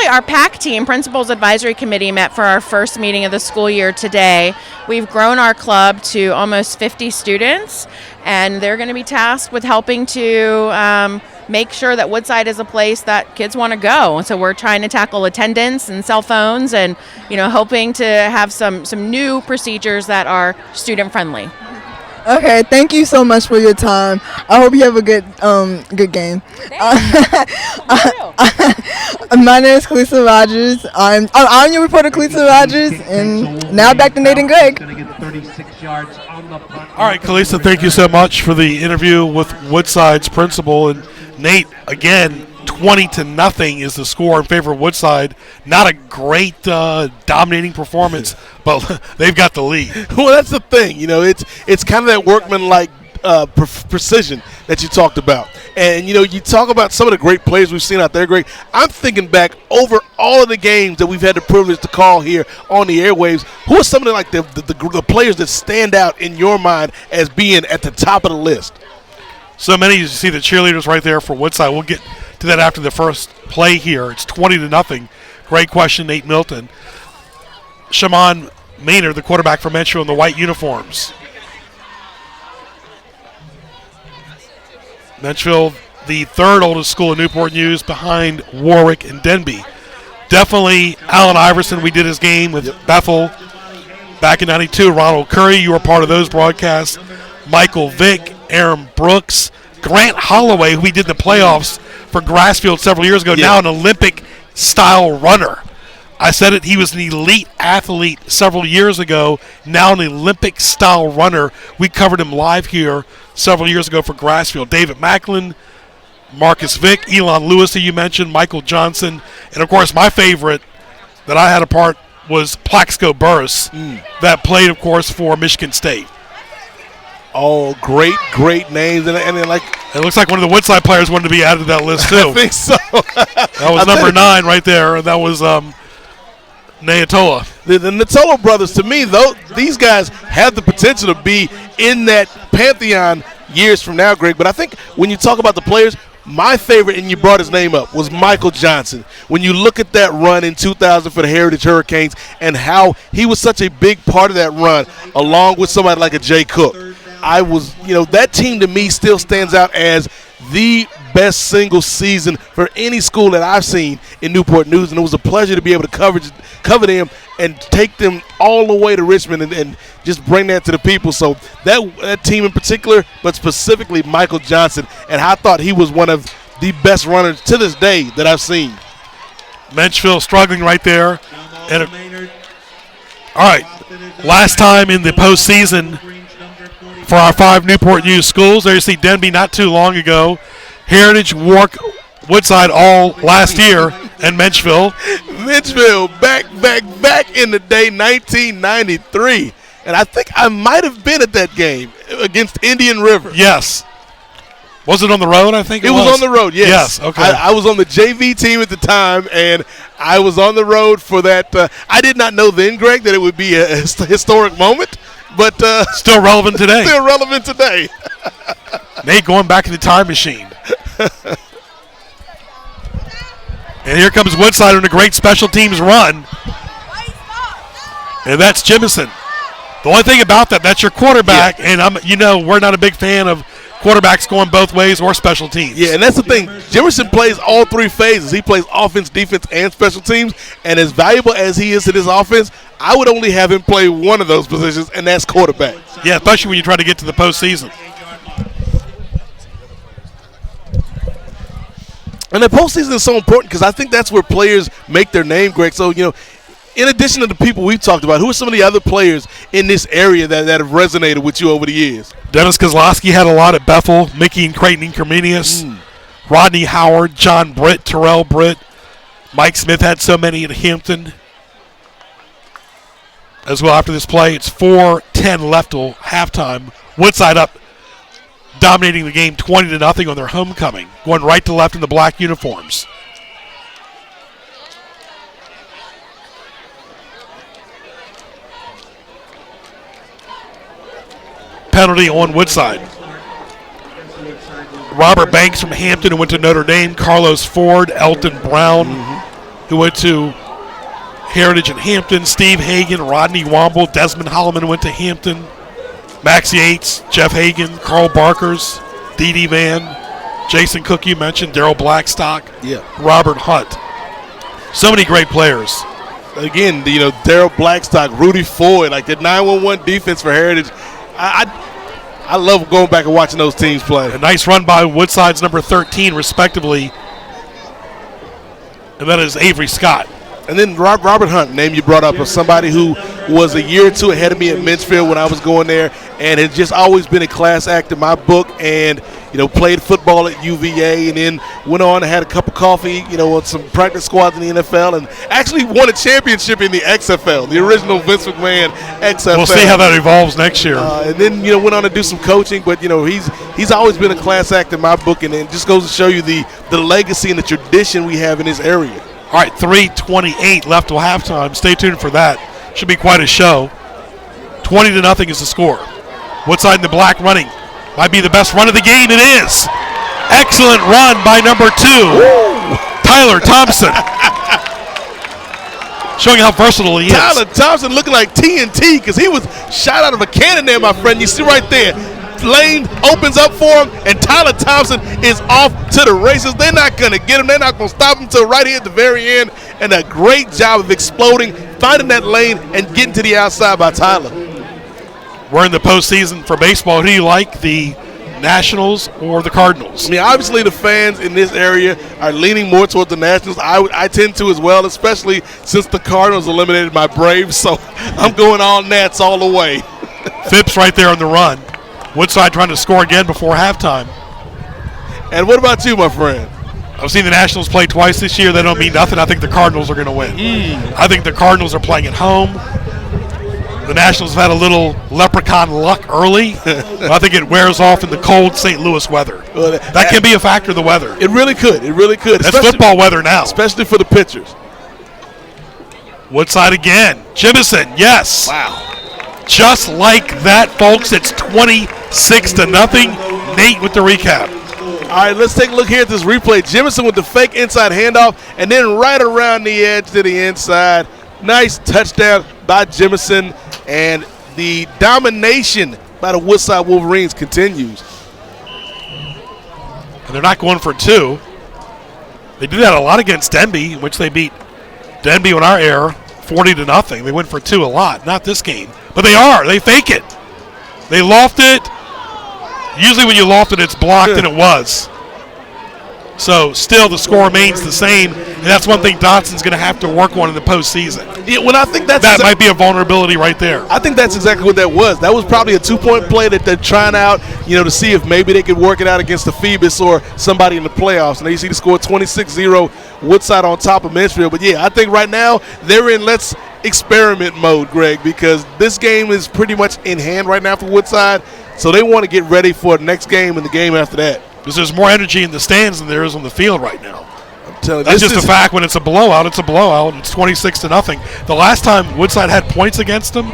Our PAC team, Principals Advisory Committee, met for our first meeting of the school year today. We've grown our club to almost 50 students, and they're going to be tasked with helping to make sure that Woodside is a place that kids want to go. So we're trying to tackle attendance and cell phones, and hoping to have some new procedures that are student friendly. Okay, thank you so much for your time. I hope you have a good game. My name is Kalisa Rogers. I'm your reporter, Kalisa Rogers, and now back to Nate and Greg. All right, Kalisa, thank you so much for the interview with Woodside's principal. And Nate, again, 20-0 is the score in favor of Woodside. Not a great dominating performance, but they've got the lead. Well, that's the thing. It's kind of that workman-like precision that you talked about. And, you talk about some of the great players we've seen out there, Greg. I'm thinking back over all of the games that we've had the privilege to call here on the airwaves. Who are some of the players that stand out in your mind as being at the top of the list? So many. You see the cheerleaders right there for Woodside. We'll get to that after the first play here. It's 20-0. Great question, Nate Milton. Shaman Maynard, the quarterback for Menchville, in the white uniforms. Menchville, the third oldest school in Newport News, behind Warwick and Denby. Definitely Allen Iverson. We did his game with Bethel back in '92. Ronald Curry, you were part of those broadcasts. Michael Vick, Aaron Brooks, Grant Holloway, who we did in the playoffs for Grassfield several years ago, now an Olympic-style runner. I said it, he was an elite athlete several years ago, now an Olympic-style runner. We covered him live here several years ago for Grassfield. David Macklin, Marcus Vick, Elon Lewis, who you mentioned, Michael Johnson, and, of course, my favorite that I had a part was Plaxico Burris, that played, of course, for Michigan State. Oh, great names. And then, it looks like one of the Woodside players wanted to be added to that list, too. I think so. That was number 9 right there, and that was Neatoa. The Natolo brothers, to me, though, these guys have the potential to be in that pantheon years from now, Greg. But I think when you talk about the players, my favorite, and you brought his name up, was Michael Johnson. When you look at that run in 2000 for the Heritage Hurricanes and how he was such a big part of that run, along with somebody like a Jay Cook, that team to me still stands out as the best single season for any school that I've seen in Newport News, and it was a pleasure to be able to cover them and take them all the way to Richmond and just bring that to the people. So that team in particular, but specifically Michael Johnson, and I thought he was one of the best runners to this day that I've seen. Menchville struggling right there. All right, last time in the postseason for our 5 Newport News schools. There you see Denby not too long ago. Heritage, Warwick, Woodside all last year, and Menchville. Menchville back in the day, 1993. And I think I might have been at that game against Indian River. Yes. Was it on the road, I think it was on the road, yes. Yes, okay. I was on the JV team at the time, and I was on the road for that. I did not know then, Greg, that it would be a historic moment, but still relevant today. Still relevant today. Nate going back in the time machine. And here comes Woodside on a great special teams run. And that's Jimison. The only thing about that's your quarterback, and we're not a big fan of quarterbacks going both ways or special teams. Yeah, and that's the thing. Jimison plays all 3 phases. He plays offense, defense, and special teams. And as valuable as he is to this offense, I would only have him play one of those positions, and that's quarterback. Yeah, especially when you try to get to the postseason. And the postseason is so important because I think that's where players make their name, Greg. So, in addition to the people we've talked about, who are some of the other players in this area that have resonated with you over the years? Dennis Kozlowski had a lot at Bethel. Mickey and Creighton Incarmenius. Rodney Howard, John Britt, Terrell Britt. Mike Smith had so many at Hampton. As well, after this play, it's 4:10 left till halftime. Woodside up, dominating the game 20-0 on their homecoming, going right to left in the black uniforms. Penalty on Woodside. Robert Banks from Hampton, who went to Notre Dame. Carlos Ford, Elton Brown, who went to Heritage and Hampton. Steve Hagan, Rodney Womble, Desmond Holloman went to Hampton. Max Yates, Jeff Hagan, Carl Barkers, Dee Van, Jason Cook, you mentioned, Daryl Blackstock, Robert Hunt. So many great players. Again, Daryl Blackstock, Rudy Ford, like the 9-1-1 defense for Heritage. I love going back and watching those teams play. A nice run by Woodside's number 13, respectively. And that is Avery Scott. And then Robert Hunt, name you brought up, of somebody who was a year or two ahead of me at Menchville when I was going there, and has just always been a class act in my book, and played football at UVA, and then went on and had a cup of coffee, on some practice squads in the NFL, and actually won a championship in the XFL, the original Vince McMahon XFL. We'll see how that evolves next year. And then went on to do some coaching, but he's always been a class act in my book, and it just goes to show you the legacy and the tradition we have in this area. All right, 3:28 left till halftime. Stay tuned for that. Should be quite a show. 20-0 is the score. Woodside in the black running. Might be the best run of the game. It is. Excellent run by number 2, Tyler Thompson. Showing how versatile he is. Tyler Thompson looking like TNT because he was shot out of a cannon there, my friend. You see right there. Lane opens up for him, and Tyler Thompson is off to the races. They're not going to get him. They're not going to stop him until right here at the very end. And a great job of exploding, finding that lane, and getting to the outside by Tyler. We're in the postseason for baseball. Who do you like, the Nationals or the Cardinals? I mean, obviously the fans in this area are leaning more towards the Nationals. I tend to as well, especially since the Cardinals eliminated my Braves. So I'm going all Nats all the way. Phipps right there on the run. Woodside trying to score again before halftime. And what about you, my friend? I've seen the Nationals play twice this year. They don't mean nothing. I think the Cardinals are going to win. I think the Cardinals are playing at home. The Nationals have had a little leprechaun luck early. But I think it wears off in the cold St. Louis weather. Well, that can be a factor, the weather. It really could. It really could. That's football weather now. Especially for the pitchers. Woodside again. Jimison, yes. Wow. Just like that, folks. It's 26-0. Nate with the recap. All right, let's take a look here at this replay. Jimison with the fake inside handoff, and then right around the edge to the inside. Nice touchdown by Jimison, and the domination by the Woodside Wolverines continues. And they're not going for two. They did that a lot against Denby, in which they beat Denby on our air 40-0. They went for two a lot. Not this game. But they are. They fake it. They loft it. Usually when you loft it, it's blocked, and it was. So still the score remains the same, and that's one thing Dotson's going to have to work on in the postseason. Yeah, well, I think that might be a vulnerability right there. I think that's exactly what that was. That was probably a 2-point play that they're trying out, to see if maybe they could work it out against the Phoebus or somebody in the playoffs. And you see the score 26-0, Woodside on top of Menchville. But, yeah, I think right now they're in let's experiment mode, Greg, because this game is pretty much in hand right now for Woodside. So they want to get ready for the next game and the game after that. Because there's more energy in the stands than there is on the field right now. I'm telling you, that's just a fact. When it's a blowout, it's a blowout. It's 26-0. The last time Woodside had points against them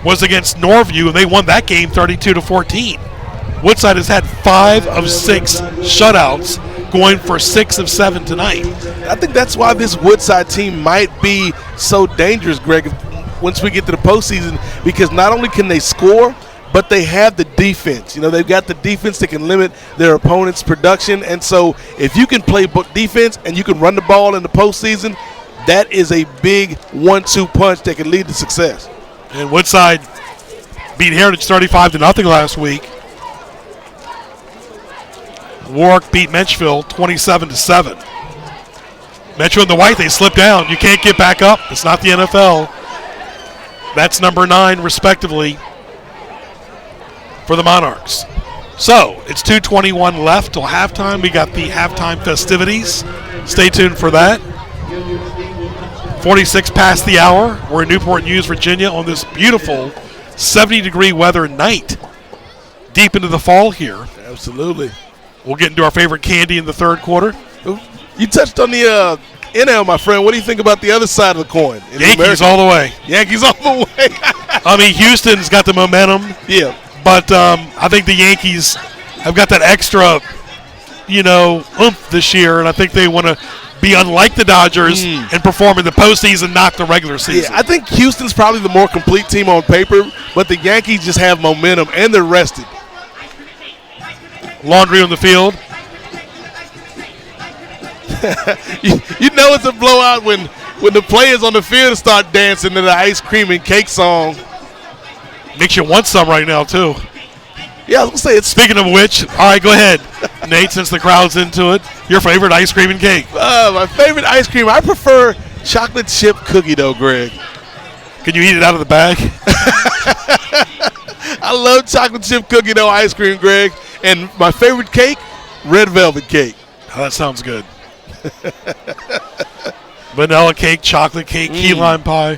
was against Norview, and they won that game 32-14. Woodside has had 5 of 6 shutouts, going for 6 of 7 tonight. I think that's why this Woodside team might be so dangerous, Greg, once we get to the postseason, because not only can they score, but they have the defense. They've got the defense that can limit their opponent's production. And so if you can play defense and you can run the ball in the postseason, that is a big 1-2 punch that can lead to success. And Woodside beat Heritage 35-0 last week. Warwick beat Menchville 27-7. Menchville in the white, they slipped down. You can't get back up. It's not the NFL. That's number 9, respectively, for the Monarchs. So it's 2:21 left till halftime. We got the halftime festivities. Stay tuned for that. 46 past the hour. We're in Newport News, Virginia on this beautiful 70-degree weather night. Deep into the fall here. Absolutely. We'll get into our favorite candy in the third quarter. You touched on the NL, my friend. What do you think about the other side of the coin? Yankees all the way. Yankees all the way. I mean, Houston's got the momentum. Yeah. But I think the Yankees have got that extra, oomph this year, and I think they want to be unlike the Dodgers and perform in the postseason, not the regular season. Yeah, I think Houston's probably the more complete team on paper, but the Yankees just have momentum, and they're rested. Laundry on the field. you know it's a blowout when the players on the field start dancing to the ice cream and cake song. Makes you want some right now, too. Yeah, I was going to say it's... Speaking of which, all right, go ahead, Nate, since the crowd's into it. Your favorite ice cream and cake? My favorite ice cream, I prefer chocolate chip cookie dough, Greg. Can you eat it out of the bag? I love chocolate chip cookie dough ice cream, Greg. And my favorite cake, red velvet cake. Oh, that sounds good. Vanilla cake, chocolate cake, key lime pie.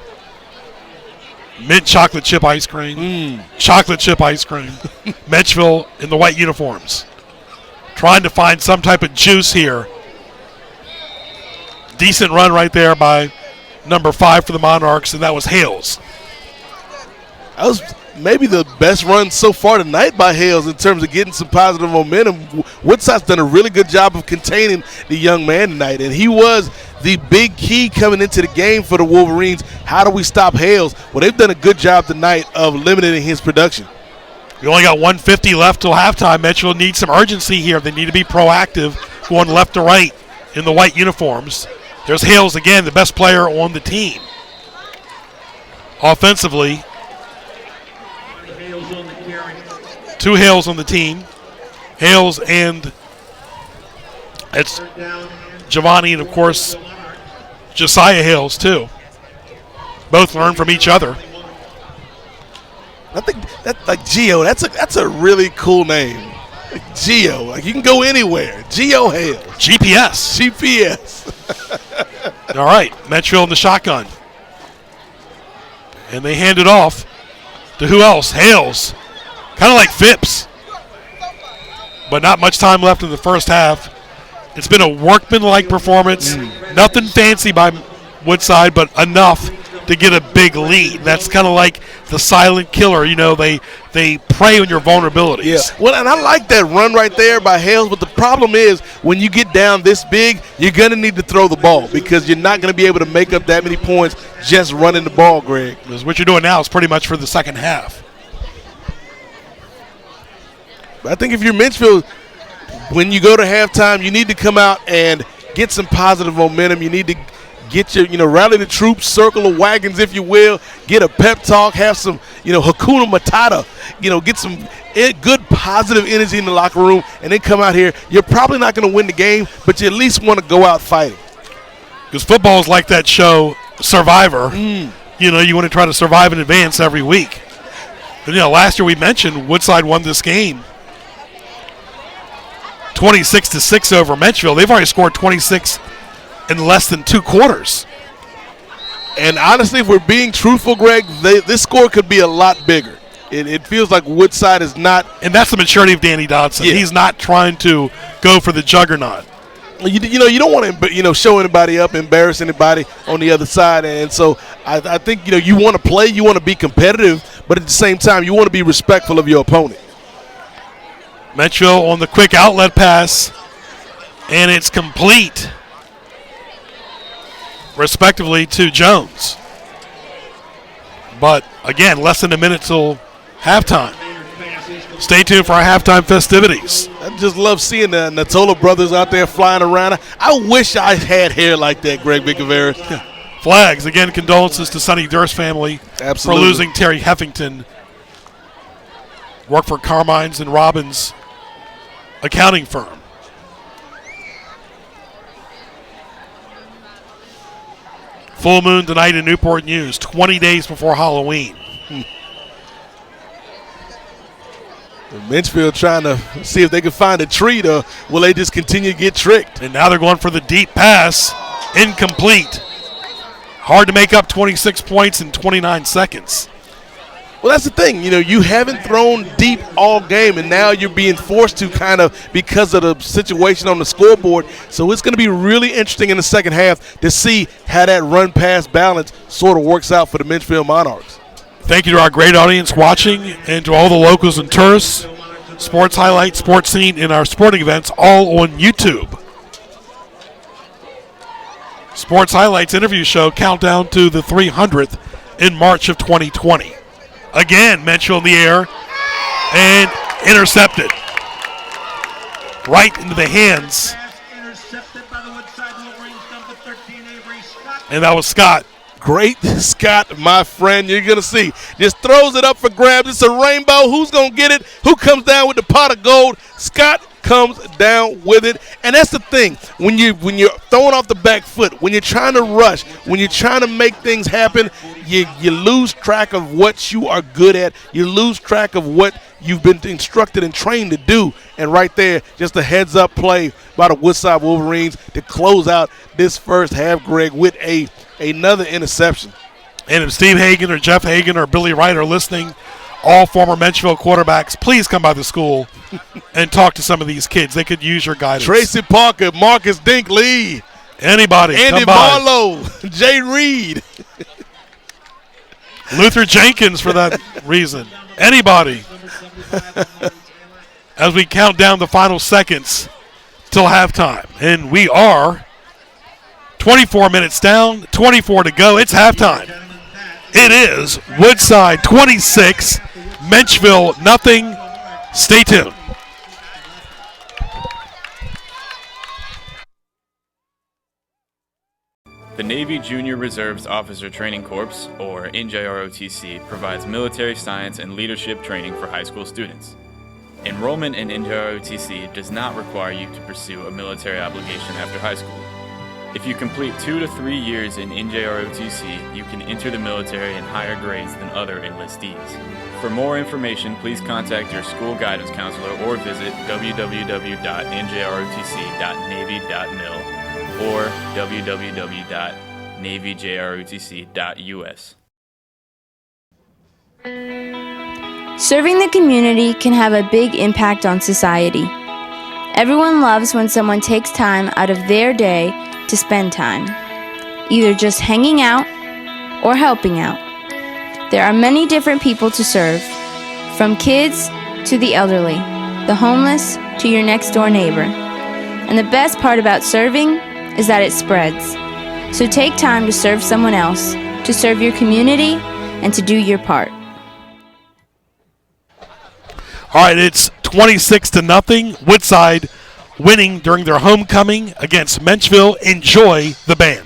Mint chocolate chip ice cream. Chocolate chip ice cream. Menchville in the white uniforms. Trying to find some type of juice here. Decent run right there by number 5 for the Monarchs, and that was Hales. That was maybe the best run so far tonight by Hales in terms of getting some positive momentum. Woodside's done a really good job of containing the young man tonight, and he was the big key coming into the game for the Wolverines. How do we stop Hales? Well, they've done a good job tonight of limiting his production. We only got 1:50 left till halftime. Menchville needs some urgency here. They need to be proactive, going left to right in the white uniforms. There's Hales again, the best player on the team. Offensively, 2 Hales on the team. Hales and it's Giovanni and, of course, Josiah Hales, too. Both learn from each other. I think that, like Gio, that's a really cool name. Like Gio, like you can go anywhere. Gio Hales. GPS. All right, Menchville in the shotgun. And they hand it off to who else? Hales. Kind of like Phipps. But not much time left in the first half. It's been a workmanlike performance. Nothing fancy by Woodside, but enough to get a big lead. That's kind of like the silent killer. You know, they prey on your vulnerabilities. Yeah. Well, and I like that run right there by Hales, but the problem is when you get down this big, you're going to need to throw the ball because you're not going to be able to make up that many points just running the ball, Greg. Because what you're doing now is pretty much for the second half. But I think if you're Menchville, when you go to halftime, you need to come out and get some positive momentum. You need to get your, rally the troops, circle the wagons, if you will, get a pep talk, have some, Hakuna Matata, get some good positive energy in the locker room, and then come out here. You're probably not going to win the game, but you at least want to go out fighting. Because football is like that show, Survivor. You want to try to survive in advance every week. And, last year we mentioned Woodside won this game 26-6 over Menchville. They've already scored 26 in less than 2 quarters. And honestly, if we're being truthful, Greg, this score could be a lot bigger. It feels like Woodside is not. And that's the maturity of Danny Dodson. Yeah. He's not trying to go for the juggernaut. You don't want to show anybody up, embarrass anybody on the other side. And so I think you want to play, you want to be competitive, but at the same time you want to be respectful of your opponent. Menchville on the quick outlet pass, and it's complete, respectively, to Jones. But, again, less than a minute till halftime. Stay tuned for our halftime festivities. I just love seeing the Natola brothers out there flying around. I wish I had hair like that, Greg Bicaveras. Yeah. Flags. Again, condolences to Sonny Durst family for losing Terry Heffington. Worked for Carmine's and Robbins accounting firm. Full moon tonight in Newport News, 20 days before Halloween. Menchville trying to see if they can find a treat, or will they just continue to get tricked? And now they're going for the deep pass. Incomplete. Hard to make up 26 points in 29 seconds. Well, that's the thing. You haven't thrown deep all game, and now you're being forced to kind of because of the situation on the scoreboard. So it's going to be really interesting in the second half to see how that run-pass balance sort of works out for the Menchville Monarchs. Thank you to our great audience watching and to all the locals and tourists. Sports highlights, sports scene, and our sporting events all on YouTube. Sports highlights interview show countdown to the 300th in March of 2020. Again, Menchville in the air and intercepted. Right into the hands. And that was Scott. Great Scott, my friend. You're going to see. Just throws it up for grabs. It's a rainbow. Who's going to get it? Who comes down with the pot of gold? Scott comes down with it. And that's the thing. When you're throwing off the back foot, when you're trying to rush, when you're trying to make things happen, you lose track of what you are good at. You lose track of what you've been instructed and trained to do. And right there, just a heads-up play by the Woodside Wolverines to close out this first half, Greg, with another interception. And if Steve Hagan or Jeff Hagan or Billy Wright are listening, all former Menchville quarterbacks, please come by the school and talk to some of these kids. They could use your guidance. Tracy Parker, Marcus Dinkley, anybody, Andy Marlowe, Jay Reed, Luther Jenkins for that reason. Anybody. As we count down the final seconds till halftime. And we are 24 minutes down, 24 to go. It's halftime. It is Woodside 26, Menchville nothing. Stay tuned. The Navy Junior Reserves Officer Training Corps, or NJROTC, provides military science and leadership training for high school students. Enrollment in NJROTC does not require you to pursue a military obligation after high school. If you complete 2 to 3 years in NJROTC, you can enter the military in higher grades than other enlistees. For more information, please contact your school guidance counselor or visit www.njrotc.navy.mil or www.navyjrotc.us. Serving the community can have a big impact on society. Everyone loves when someone takes time out of their day to spend time, either just hanging out, or helping out. There are many different people to serve, from kids to the elderly, the homeless to your next door neighbor. And the best part about serving is that it spreads. So take time to serve someone else, to serve your community, and to do your part. All right, it's 26-0. Woodside winning during their homecoming against Menchville. Enjoy the band.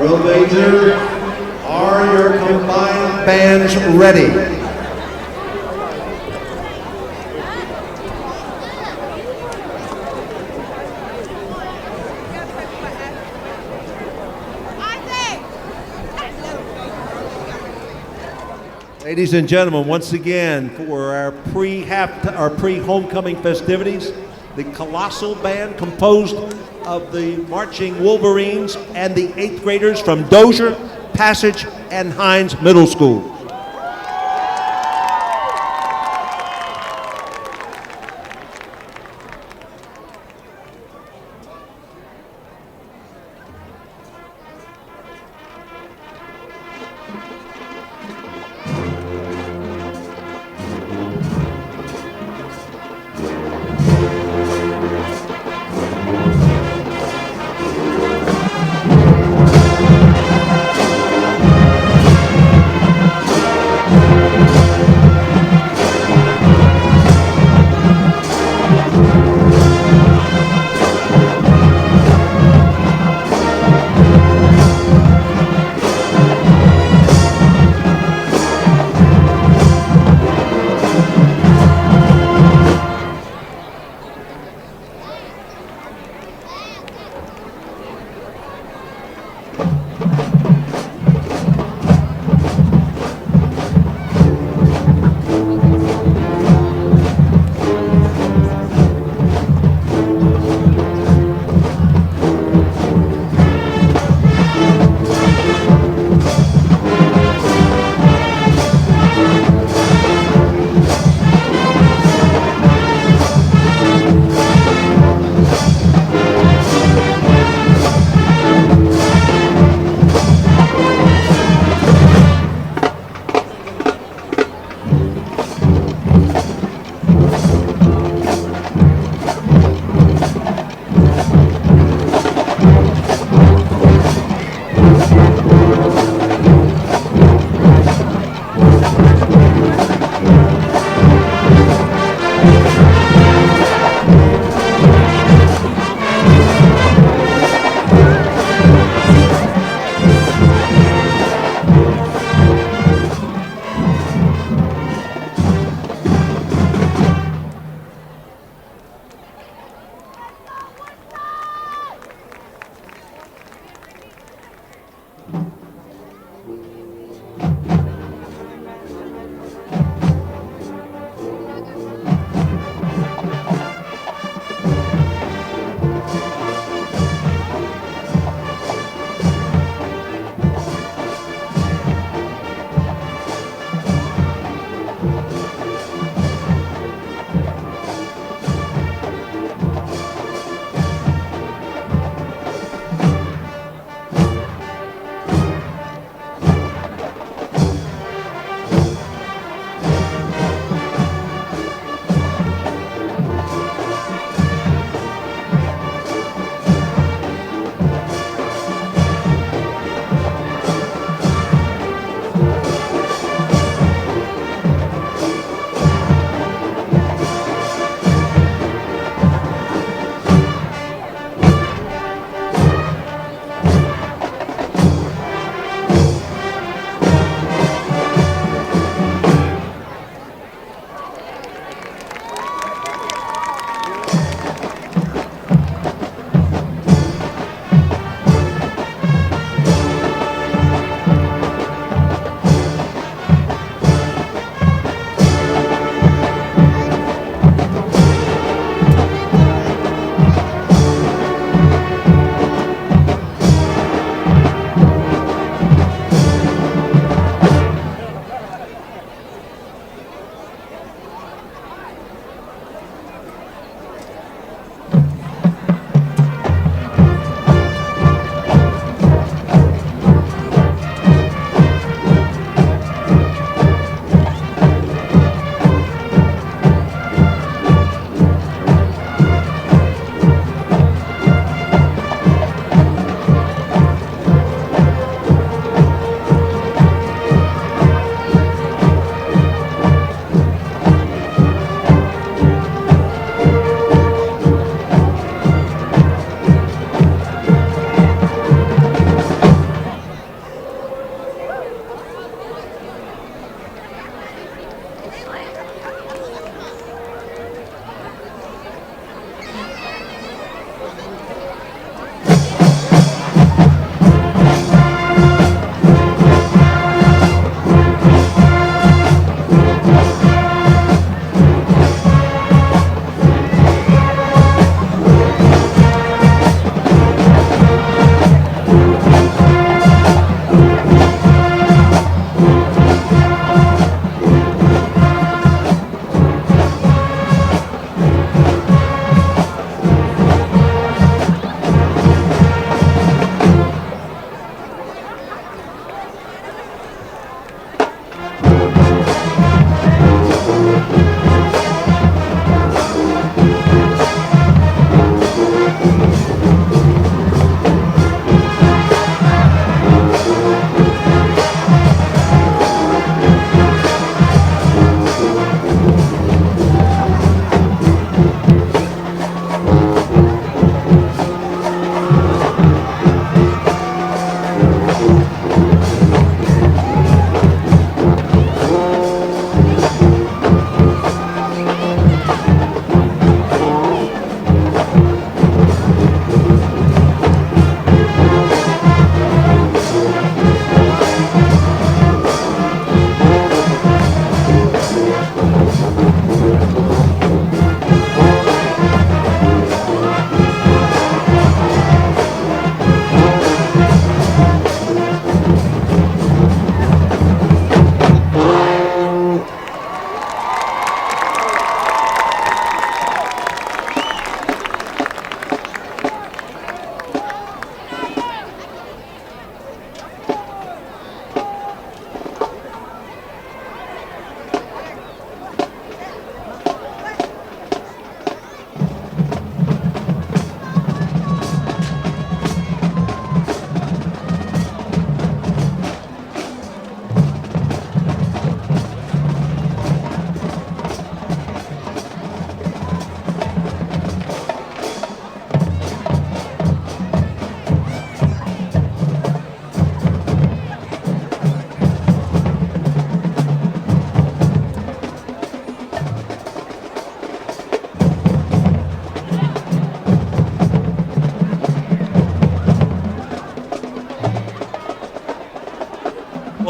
Drill Major, are your combined bands ready? Ladies and gentlemen, once again, for our pre-homecoming festivities, the Colossal Band composed of the marching Wolverines and the 8th graders from Dozier, Passage, and Hines Middle School.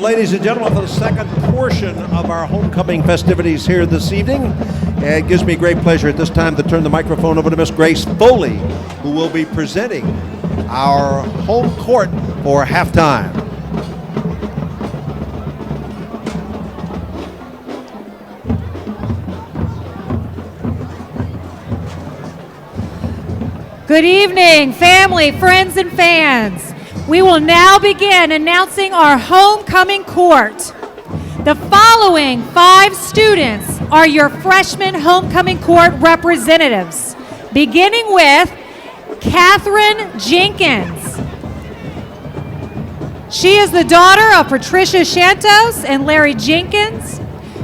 ladies and gentlemen, for the second portion of our homecoming festivities here this evening, it gives me great pleasure at this time to turn the microphone over to Miss Grace Foley, who will be presenting our home court for halftime. Good evening, family, friends, and fans. We will now begin announcing our homecoming court. The following 5 students are your freshman homecoming court representatives, beginning with Catherine Jenkins. She is the daughter of Patricia Shantos and Larry Jenkins.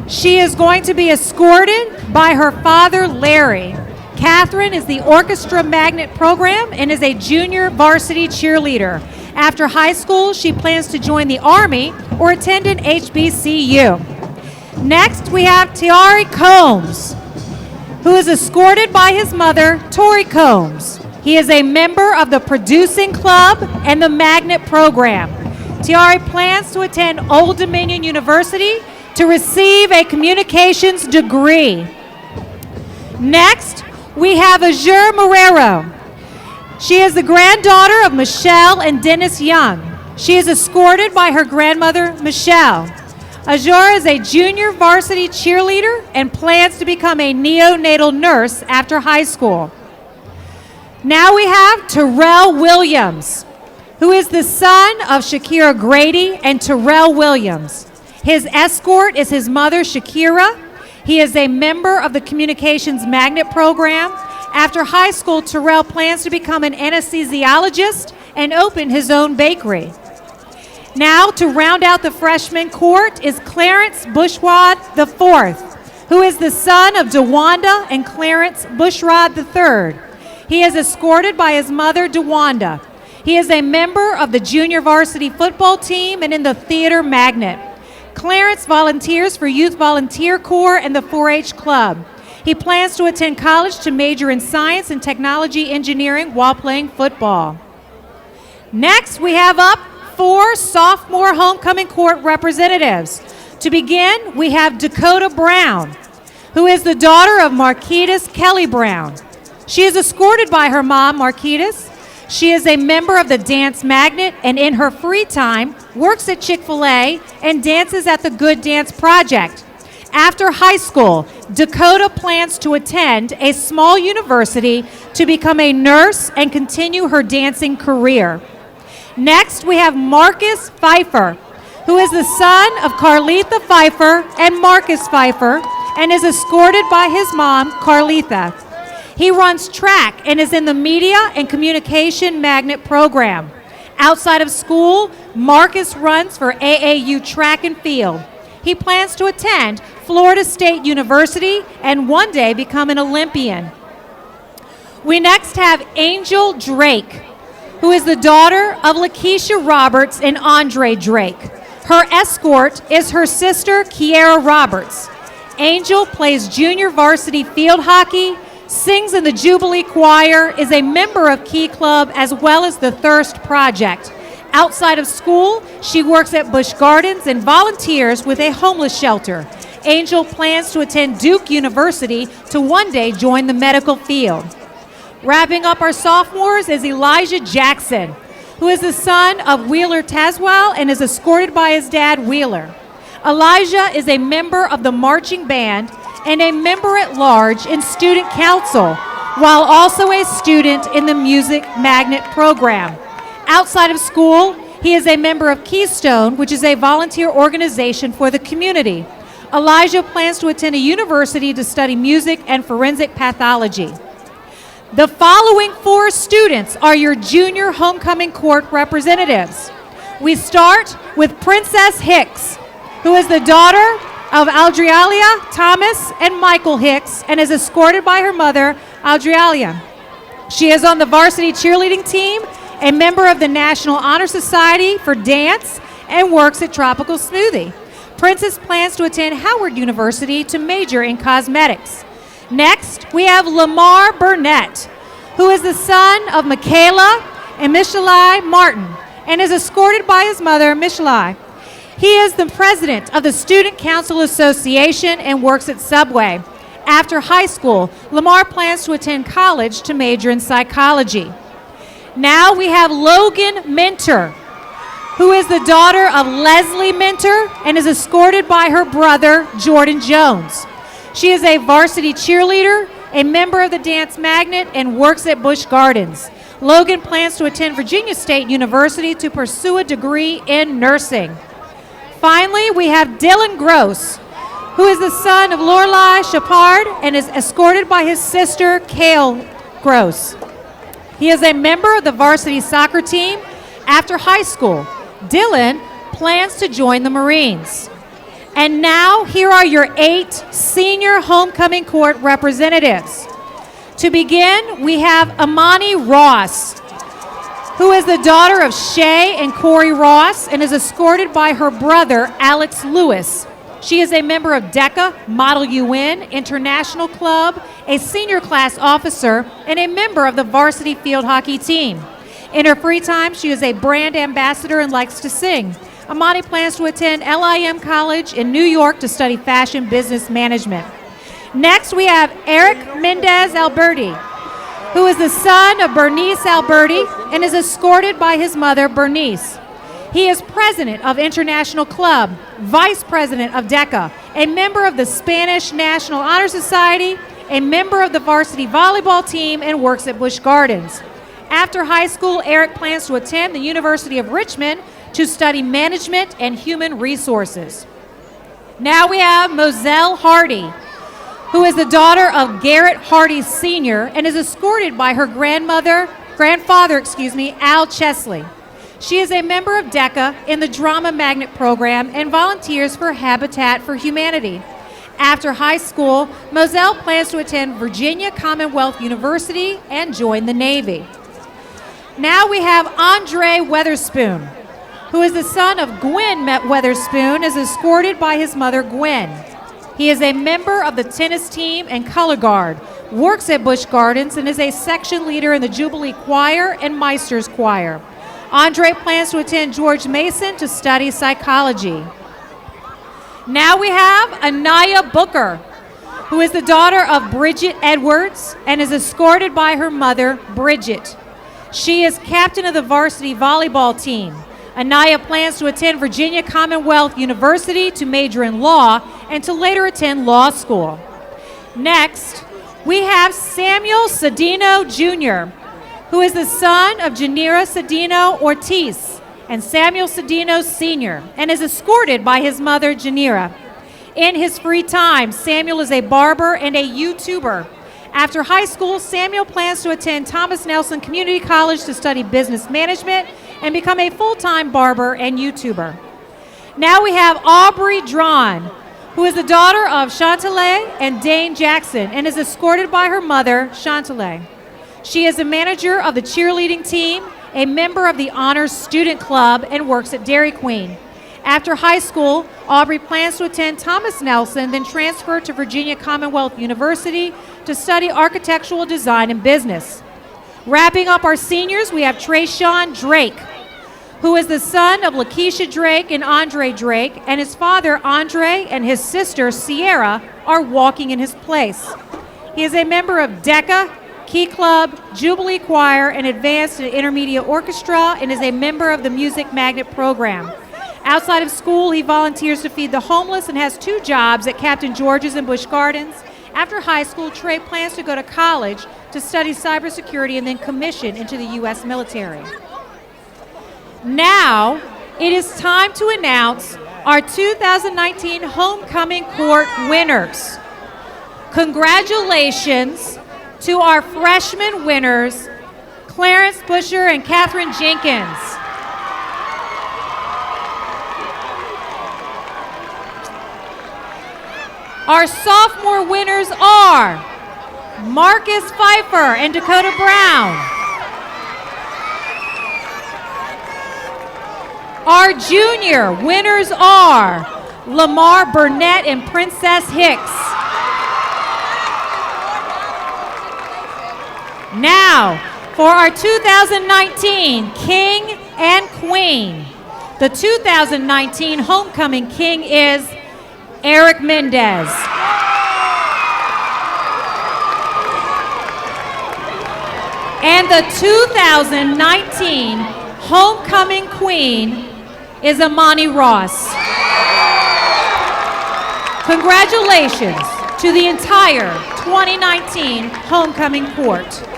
She is going to be escorted by her father, Larry. Catherine is the Orchestra Magnet program and is a junior varsity cheerleader. After high school, she plans to join the Army or attend an HBCU. Next, we have Tiari Combs, who is escorted by his mother, Tori Combs. He is a member of the Producing Club and the Magnet program. Tiari plans to attend Old Dominion University to receive a communications degree. Next, we have Azure Marrero. She is the granddaughter of Michelle and Dennis Young. She is escorted by her grandmother, Michelle. Azure is a junior varsity cheerleader and plans to become a neonatal nurse after high school. Now we have Terrell Williams, who is the son of Shakira Grady and Terrell Williams. His escort is his mother, Shakira. He is a member of the Communications Magnet program. After high school, Terrell plans to become an anesthesiologist and open his own bakery. Now, to round out the freshman court is Clarence Bushrod IV, who is the son of DeWanda and Clarence Bushrod III. He is escorted by his mother, DeWanda. He is a member of the junior varsity football team and in the Theater Magnet. Clarence volunteers for Youth Volunteer Corps and the 4-H Club. He plans to attend college to major in science and technology engineering while playing football. Next, we have up 4 sophomore homecoming court representatives. To begin, we have Dakota Brown, who is the daughter of Marquitas Kelly Brown. She is escorted by her mom, Marquitas. She is a member of the Dance Magnet and in her free time works at Chick-fil-A and dances at the Good Dance Project. After high school, Dakota plans to attend a small university to become a nurse and continue her dancing career. Next, we have Marcus Pfeiffer, who is the son of Carletha Pfeiffer and Marcus Pfeiffer and is escorted by his mom, Carletha. He runs track and is in the Media and Communication Magnet program. Outside of school, Marcus runs for AAU track and field. He plans to attend Florida State University and one day become an Olympian. We next have Angel Drake, who is the daughter of Lakeisha Roberts and Andre Drake. Her escort is her sister, Kiara Roberts. Angel plays junior varsity field hockey, sings in the Jubilee Choir, is a member of Key Club as well as the Thirst Project. Outside of school, she works at Busch Gardens and volunteers with a homeless shelter. Angel plans to attend Duke University to one day join the medical field. Wrapping up our sophomores is Elijah Jackson, who is the son of Wheeler Tazwell and is escorted by his dad, Wheeler. Elijah is a member of the marching band and a member at large in student council, while also a student in the Music Magnet program. Outside of school, he is a member of Keystone, which is a volunteer organization for the community. Elijah plans to attend a university to study music and forensic pathology. The following 4 students are your junior homecoming court representatives. We start with Princess Hicks, who is the daughter of Aldrialia Thomas and Michael Hicks and is escorted by her mother, Aldrialia. She is on the varsity cheerleading team, a member of the National Honor Society for Dance, and works at Tropical Smoothie. Princess plans to attend Howard University to major in cosmetics. Next, we have Lamar Burnett, who is the son of Michaela and Michelai Martin and is escorted by his mother, Michelai. He is the president of the Student Council Association and works at Subway. After high school, Lamar plans to attend college to major in psychology. Now we have Logan Minter, who is the daughter of Leslie Minter and is escorted by her brother, Jordan Jones. She is a varsity cheerleader, a member of the Dance Magnet, and works at Busch Gardens. Logan plans to attend Virginia State University to pursue a degree in nursing. Finally, we have Dylan Gross, who is the son of Lorelei Shepard and is escorted by his sister, Kale Gross. He is a member of the varsity soccer team. After high school, Dylan plans to join the Marines. And now, here are your 8 senior homecoming court representatives. To begin, we have Amani Ross, who is the daughter of Shay and Corey Ross and is escorted by her brother, Alex Lewis. She is a member of DECA, Model UN, International Club, a senior class officer, and a member of the varsity field hockey team. In her free time, she is a brand ambassador and likes to sing. Amani plans to attend LIM College in New York to study fashion business management. Next, we have Eric Mendez Alberti, who is the son of Bernice Alberti and is escorted by his mother, Bernice. He is president of International Club, vice president of DECA, a member of the Spanish National Honor Society, a member of the varsity volleyball team, and works at Busch Gardens. After high school, Eric plans to attend the University of Richmond to study management and human resources. Now we have Moselle Hardy, who is the daughter of Garrett Hardy Sr. and is escorted by her grandfather, Al Chesley. She is a member of DECA in the Drama Magnet program and volunteers for Habitat for Humanity. After high school, Moselle plans to attend Virginia Commonwealth University and join the Navy. Now we have Andre Weatherspoon, who is the son of Gwen Weatherspoon, is escorted by his mother, Gwen. He is a member of the tennis team and color guard, works at Busch Gardens, and is a section leader in the Jubilee Choir and Meister's Choir. Andre plans to attend George Mason to study psychology. Now we have Anaya Booker, who is the daughter of Bridget Edwards and is escorted by her mother, Bridget. She is captain of the varsity volleyball team. Anaya plans to attend Virginia Commonwealth University to major in law and to later attend law school. Next, we have Samuel Cedino Jr., who is the son of Janira Cedino Ortiz and Samuel Cedino Sr., and is escorted by his mother, Janira. In his free time, Samuel is a barber and a YouTuber. After high school, Samuel plans to attend Thomas Nelson Community College to study business management and become a full-time barber and YouTuber. Now we have Aubrey Drawn, who is the daughter of Chantalee and Dane Jackson and is escorted by her mother, Chantalee. She is a manager of the cheerleading team, a member of the Honors Student Club, and works at Dairy Queen. After high school, Aubrey plans to attend Thomas Nelson, then transfer to Virginia Commonwealth University to study architectural design and business. Wrapping up our seniors, we have Trayshawn Drake, who is the son of Lakeisha Drake and Andre Drake, and his father, Andre, and his sister, Sierra, are walking in his place. He is a member of DECA, Key Club, Jubilee Choir, and Advanced and Intermediate Orchestra, and is a member of the Music Magnet program. Outside of school, he volunteers to feed the homeless and has 2 jobs at Captain George's in Busch Gardens. After high school, Trey plans to go to college to study cybersecurity and then commission into the U.S. military. Now, it is time to announce our 2019 Homecoming Court winners. Congratulations to our freshman winners, Clarence Busher and Catherine Jenkins. Our sophomore winners are Marcus Pfeiffer and Dakota Brown. Our junior winners are Lamar Burnett and Princess Hicks. Now, for our 2019 King and Queen, The 2019 Homecoming King is Eric Mendez. And the 2019 Homecoming Queen is Amani Ross. Congratulations to the entire 2019 Homecoming Court.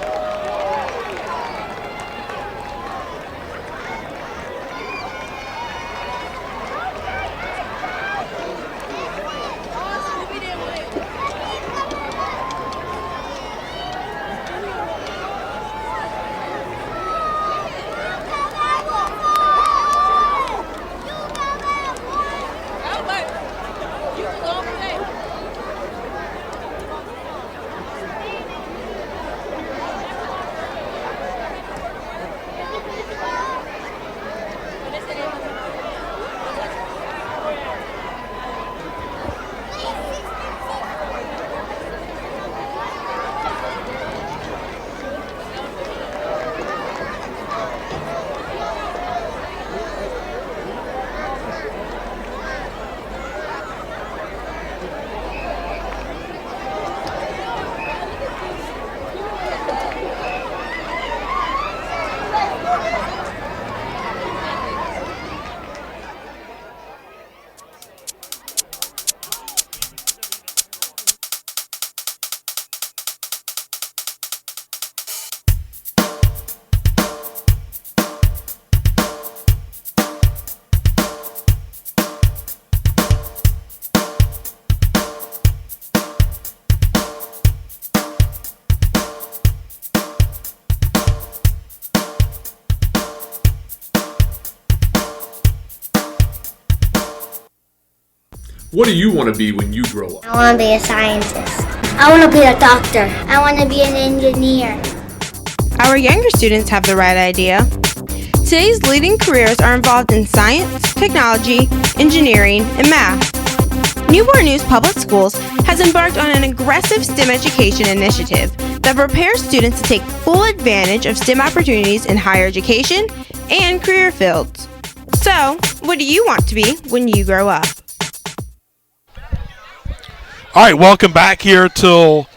What do you want to be when you grow up? I want to be a scientist. I want to be a doctor. I want to be an engineer. Our younger students have the right idea. Today's leading careers are involved in science, technology, engineering, and math. Newport News Public Schools has embarked on an aggressive STEM education initiative that prepares students to take full advantage of STEM opportunities in higher education and career fields. So, what do you want to be when you grow up? All right, welcome back here till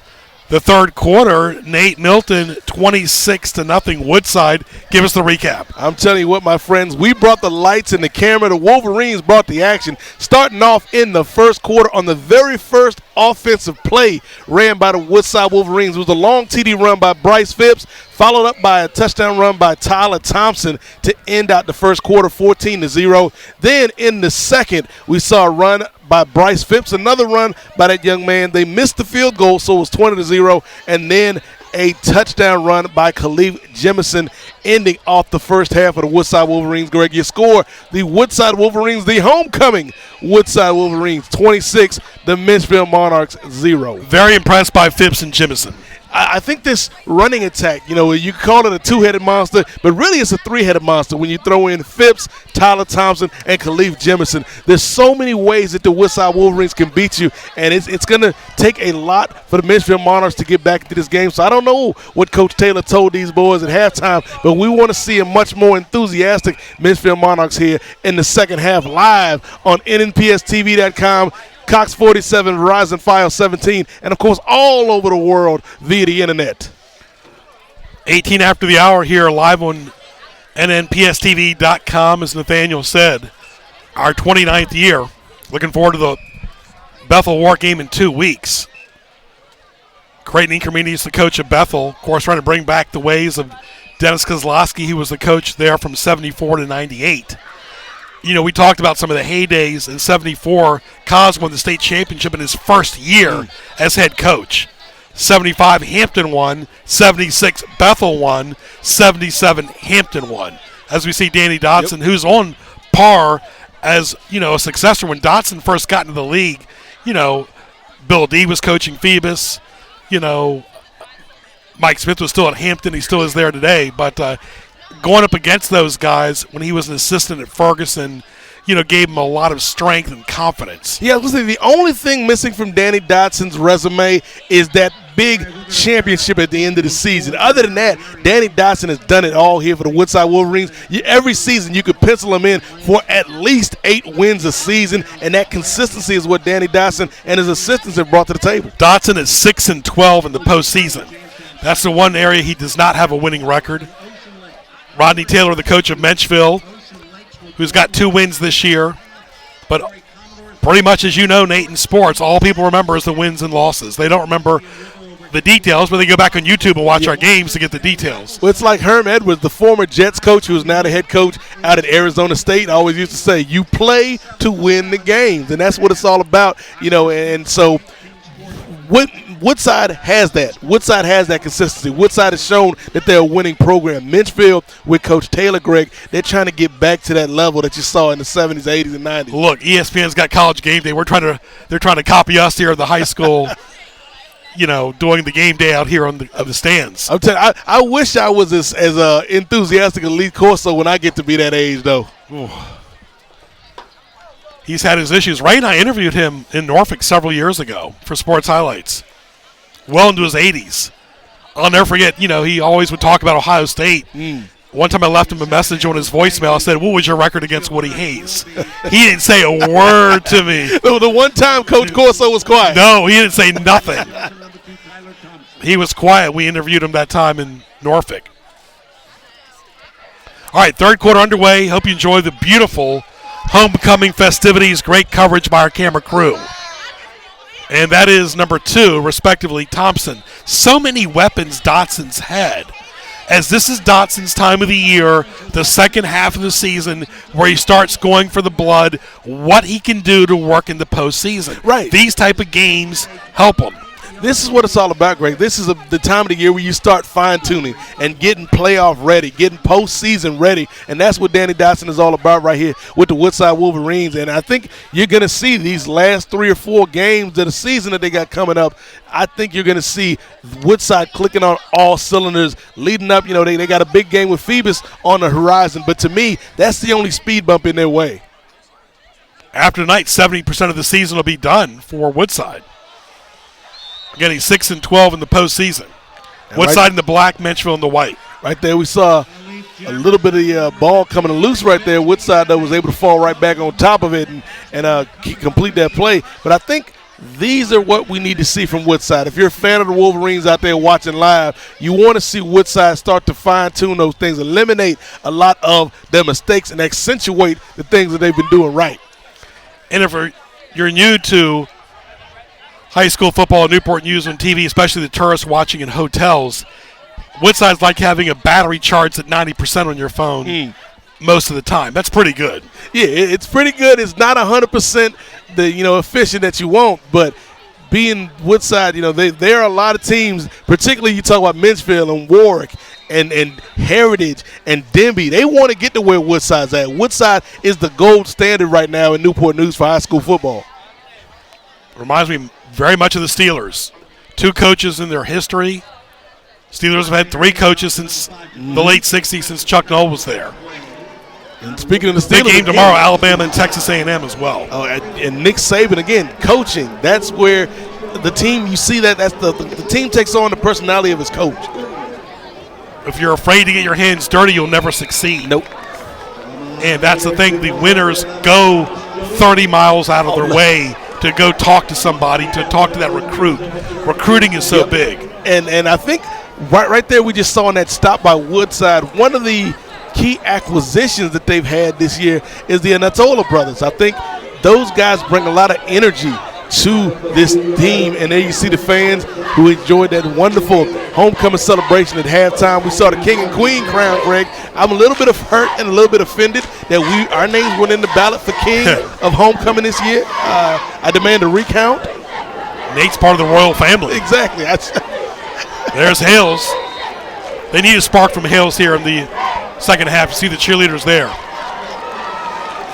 the third quarter. Nate Milton, 26-0 Woodside. Give us the recap. I'm telling you what, my friends, we brought the lights and the camera. The Wolverines brought the action. Starting off in the first quarter on the very first offensive play ran by the Woodside Wolverines. It was a long TD run by Bryce Phipps, followed up by a touchdown run by Tyler Thompson to end out the first quarter 14-0. Then in the second, we saw a run by Bryce Phipps, another run by that young man. They missed the field goal, so it was 20-0, and then a touchdown run by Khalif Jemison, ending off the first half of the Woodside Wolverines. Greg, your score, the Woodside Wolverines, the homecoming Woodside Wolverines, 26, the Menchville Monarchs, 0. Very impressed by Phipps and Jemison. I think this running attack, you call it a two-headed monster, but really it's a three-headed monster when you throw in Phipps, Tyler Thompson, and Khalif Jemison. There's so many ways that the Woodside Wolverines can beat you, and it's going to take a lot for the Menchville Monarchs to get back into this game. So I don't know what Coach Taylor told these boys at halftime, but we want to see a much more enthusiastic Menchville Monarchs here in the second half, live on NNPSTV.com. Cox 47, Verizon File 17, and of course all over the world via the internet. 18 after the hour here, live on NNPSTV.com, as Nathaniel said. Our 29th year. Looking forward to the Bethel War game in 2 weeks. Creighton Inkermini is the coach of Bethel. Of course, trying to bring back the ways of Dennis Kozlowski, who was the coach there from 74 to 98. We talked about some of the heydays in 74. Kaz won the state championship in his first year as head coach. 75, Hampton won. 76, Bethel won. 77, Hampton won. As we see Danny Dotson, who's on par as, a successor. When Dotson first got into the league, Bill D was coaching Phoebus. Mike Smith was still at Hampton. He still is there today. But going up against those guys when he was an assistant at Ferguson, gave him a lot of strength and confidence. Yeah, I was going to say, the only thing missing from Danny Dotson's resume is that big championship at the end of the season. Other than that, Danny Dotson has done it all here for the Woodside Wolverines. Every season you could pencil him in for at least 8 wins a season, and that consistency is what Danny Dotson and his assistants have brought to the table. Dotson is 6-12 in the postseason. That's the one area he does not have a winning record. Rodney Taylor, the coach of Menchville, who's got 2 wins this year. But pretty much, as you know, Nate, in sports, all people remember is the wins and losses. They don't remember the details, but they go back on YouTube and watch our games to get the details. Well, it's like Herm Edwards, the former Jets coach who is now the head coach out at Arizona State, always used to say, you play to win the games, and that's what it's all about, and so Woodside has that. Woodside has that consistency. Woodside has shown that they're a winning program. Menchville with Coach Taylor, Greg, they're trying to get back to that level that you saw in the 70s, 80s, and 90s. Look, ESPN's got College Game Day. They're trying to copy us here at the high school, doing the game day out here on the stands. I'm telling you, I wish I was as enthusiastic as Lee Corso when I get to be that age, though. Ooh. He's had his issues. Ray and I interviewed him in Norfolk several years ago for Sports Highlights, well into his 80s. I'll never forget, he always would talk about Ohio State. One time I left him a message on his voicemail. I said, what was your record against Woody Hayes? He didn't say a word to me. The one time Coach Corso was quiet. No, he didn't say nothing. He was quiet. We interviewed him that time in Norfolk. All right, third quarter underway. Hope you enjoy the beautiful homecoming festivities. Great coverage by our camera crew. And that is number 2, respectively, Thompson. So many weapons Dotson's had. As this is Dotson's time of the year, the second half of the season, where he starts going for the blood, what he can do to work in the postseason. Right. These type of games help him. This is what it's all about, Greg. This is the time of the year where you start fine-tuning and getting playoff ready, getting postseason ready, and that's what Danny Dotson is all about right here with the Woodside Wolverines. And I think you're going to see these last 3 or 4 games of the season that they got coming up. I think you're going to see Woodside clicking on all cylinders, leading up. They got a big game with Phoebus on the horizon, but to me, that's the only speed bump in their way. After tonight, 70% of the season will be done for Woodside. Again, he's 6-12 in the postseason. Woodside in the black, Menchville in the white. Right there, we saw a little bit of the ball coming loose right there. Woodside, though, was able to fall right back on top of it and complete that play. But I think these are what we need to see from Woodside. If you're a fan of the Wolverines out there watching live, you want to see Woodside start to fine-tune those things, eliminate a lot of their mistakes, and accentuate the things that they've been doing right. And if you're new to high school football, Newport News on TV, especially the tourists watching in hotels, Woodside's like having a battery charged at 90% on your phone most of the time. That's pretty good. Yeah, it's pretty good. It's not 100% the efficient that you want, but being Woodside, there are a lot of teams, particularly you talk about Menchville and Warwick and Heritage and Denby. They want to get to where Woodside's at. Woodside is the gold standard right now in Newport News for high school football. Reminds me very much of the Steelers. 2 coaches in their history. Steelers have had 3 coaches since the late 60s, since Chuck Noll was there. And speaking of the Steelers, big game tomorrow, Alabama and Texas A&M as well. Oh, and Nick Saban, again, coaching. That's where the team, you see that's the team takes on the personality of his coach. If you're afraid to get your hands dirty, you'll never succeed. Nope. And that's the thing. The winners go 30 miles out of their way to go talk to somebody, to talk to that recruit. Recruiting is so big. And I think right there we just saw in that stop by Woodside, one of the key acquisitions that they've had this year is the Anatola brothers. I think those guys bring a lot of energy to this team, and there you see the fans who enjoyed that wonderful homecoming celebration at halftime. We saw the king and queen crown, Greg. I'm a little bit hurt and a little bit offended that our names went in the ballot for king of homecoming this year. I demand a recount. Nate's part of the royal family. Exactly. There's Hales. They need a spark from Hales here in the second half. You see the cheerleaders there.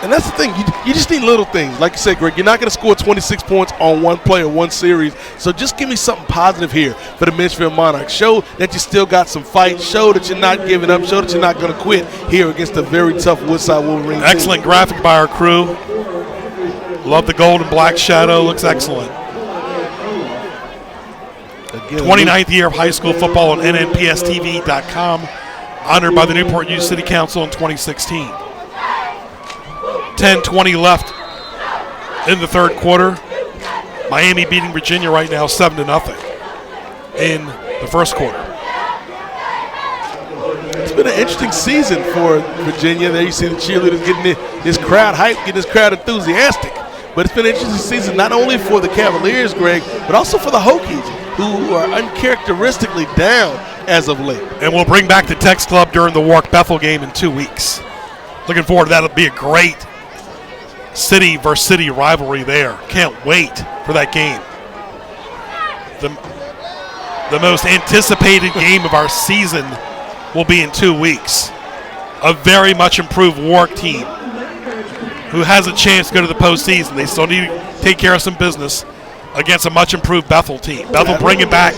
And that's the thing. You just need little things. Like you said, Greg, you're not going to score 26 points on one play or one series. So just give me something positive here for the Menchville Monarchs. Show that you still got some fight. Show that you're not giving up. Show that you're not going to quit here against a very tough Woodside Wolverines. Excellent graphic by our crew. Love the gold and black shadow. Looks excellent. again. 29th year of high school football on NNPSTV.com. Honored by the Newport News City Council in 2016. 10:20 left in the third quarter. Miami beating Virginia right now 7-0 in the first quarter. It's been an interesting season for Virginia. There you see the cheerleaders getting this crowd hyped, getting this crowd enthusiastic. But it's been an interesting season not only for the Cavaliers, Greg, but also for the Hokies, who are uncharacteristically down as of late. And we'll bring back the Tex Club during the Warwick-Bethel game in 2 weeks. Looking forward to that. It'll be a great city versus city rivalry there. Can't wait for that game. The most anticipated game of our season will be in 2 weeks. A very much improved Warwick team who has a chance to go to the postseason. They still need to take care of some business against a much improved Bethel team. Bethel bringing back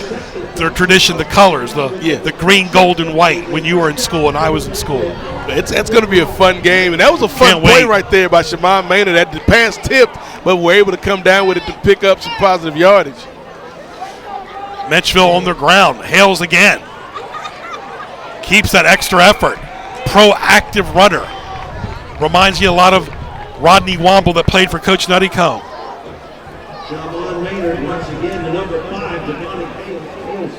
their tradition, the colors, the green, gold, and white when you were in school and I was in school. It's going to be a fun game, and that was a fun play right there by Shamon Maynard. That the pass tipped, but we're able to come down with it to pick up some positive yardage. Menchville on the ground. Hales again. Keeps that extra effort. Proactive runner. Reminds you a lot of Rodney Womble that played for Coach Nuttycombe.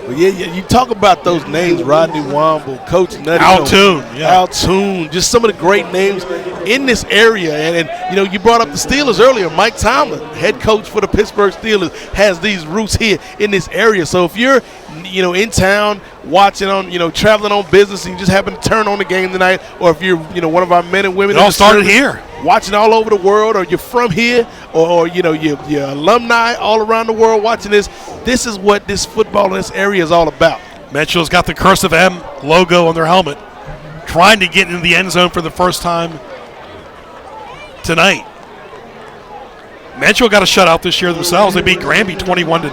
Well, yeah, you talk about those names, Rodney Womble, Coach Nuttycombe. Altoon, just some of the great names in this area. And you know, you brought up the Steelers earlier. Mike Tomlin, head coach for the Pittsburgh Steelers, has these roots here in this area. So if you're, you know, in town watching on, you know, traveling on business and you just happen to turn on the game tonight, or if you're, you know, one of our men and women. It all started here. Watching all over the world, or you're from here, or you know, you're alumni all around the world watching this. This is what this football in this area is all about. Menchville's got the Cursive M logo on their helmet, trying to get into the end zone for the first time tonight. Menchville got a shutout this year themselves. They beat Granby 21-0.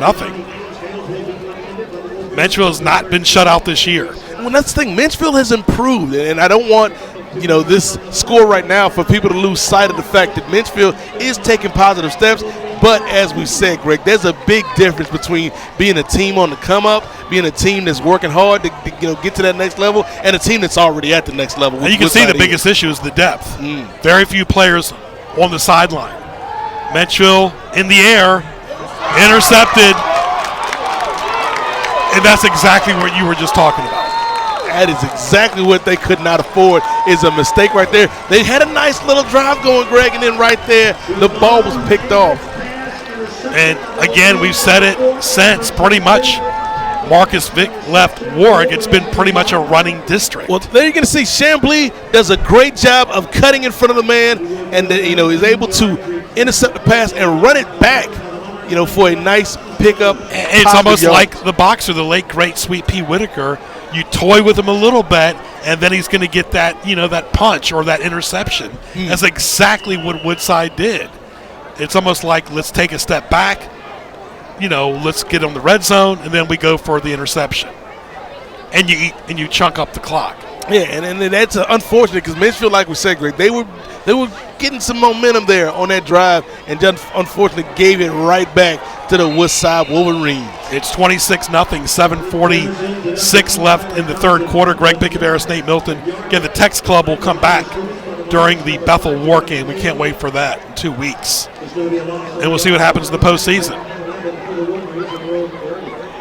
Menchville has not been shut out this year. Well, that's the thing. Menchville has improved, and I don't want, you know, this score right now for people to lose sight of the fact that Menchville is taking positive steps. But as we said, Greg, there's a big difference between being a team on the come up, being a team that's working hard to you know, get to that next level, and a team that's already at the next level. And you can see the biggest issue is the depth. Very few players on the sideline. Menchville in the air, intercepted, and that's exactly what you were just talking about. That is exactly what they could not afford, is a mistake right there. They had a nice little drive going, Greg, and then right there, the ball was picked off. And again, we've said it since pretty much Marcus Vick left Warwick. It's been pretty much a running district. Well, there you're going to see Chambly does a great job of cutting in front of the man, and you know, is able to intercept the pass and run it back, you know, for a nice pickup. It's almost like the boxer, the late great Sweet Pea Whitaker. You toy with him a little bit, and then he's going to get that, you know, that punch or that interception. That's exactly what Woodside did. It's almost like, let's take a step back, you know, let's get on the red zone, and then we go for the interception. And you eat and you chunk up the clock. Yeah, and that's unfortunate because Menchville, like we said, Greg, they were getting some momentum there on that drive, and just unfortunately gave it right back to the Woodside Wolverines. It's 26-0, 7:46 left in the third quarter. Greg Picavaris, Nate Milton. Again, the Tex Club will come back during the Bethel War game. We can't wait for that in 2 weeks. And we'll see what happens in the postseason.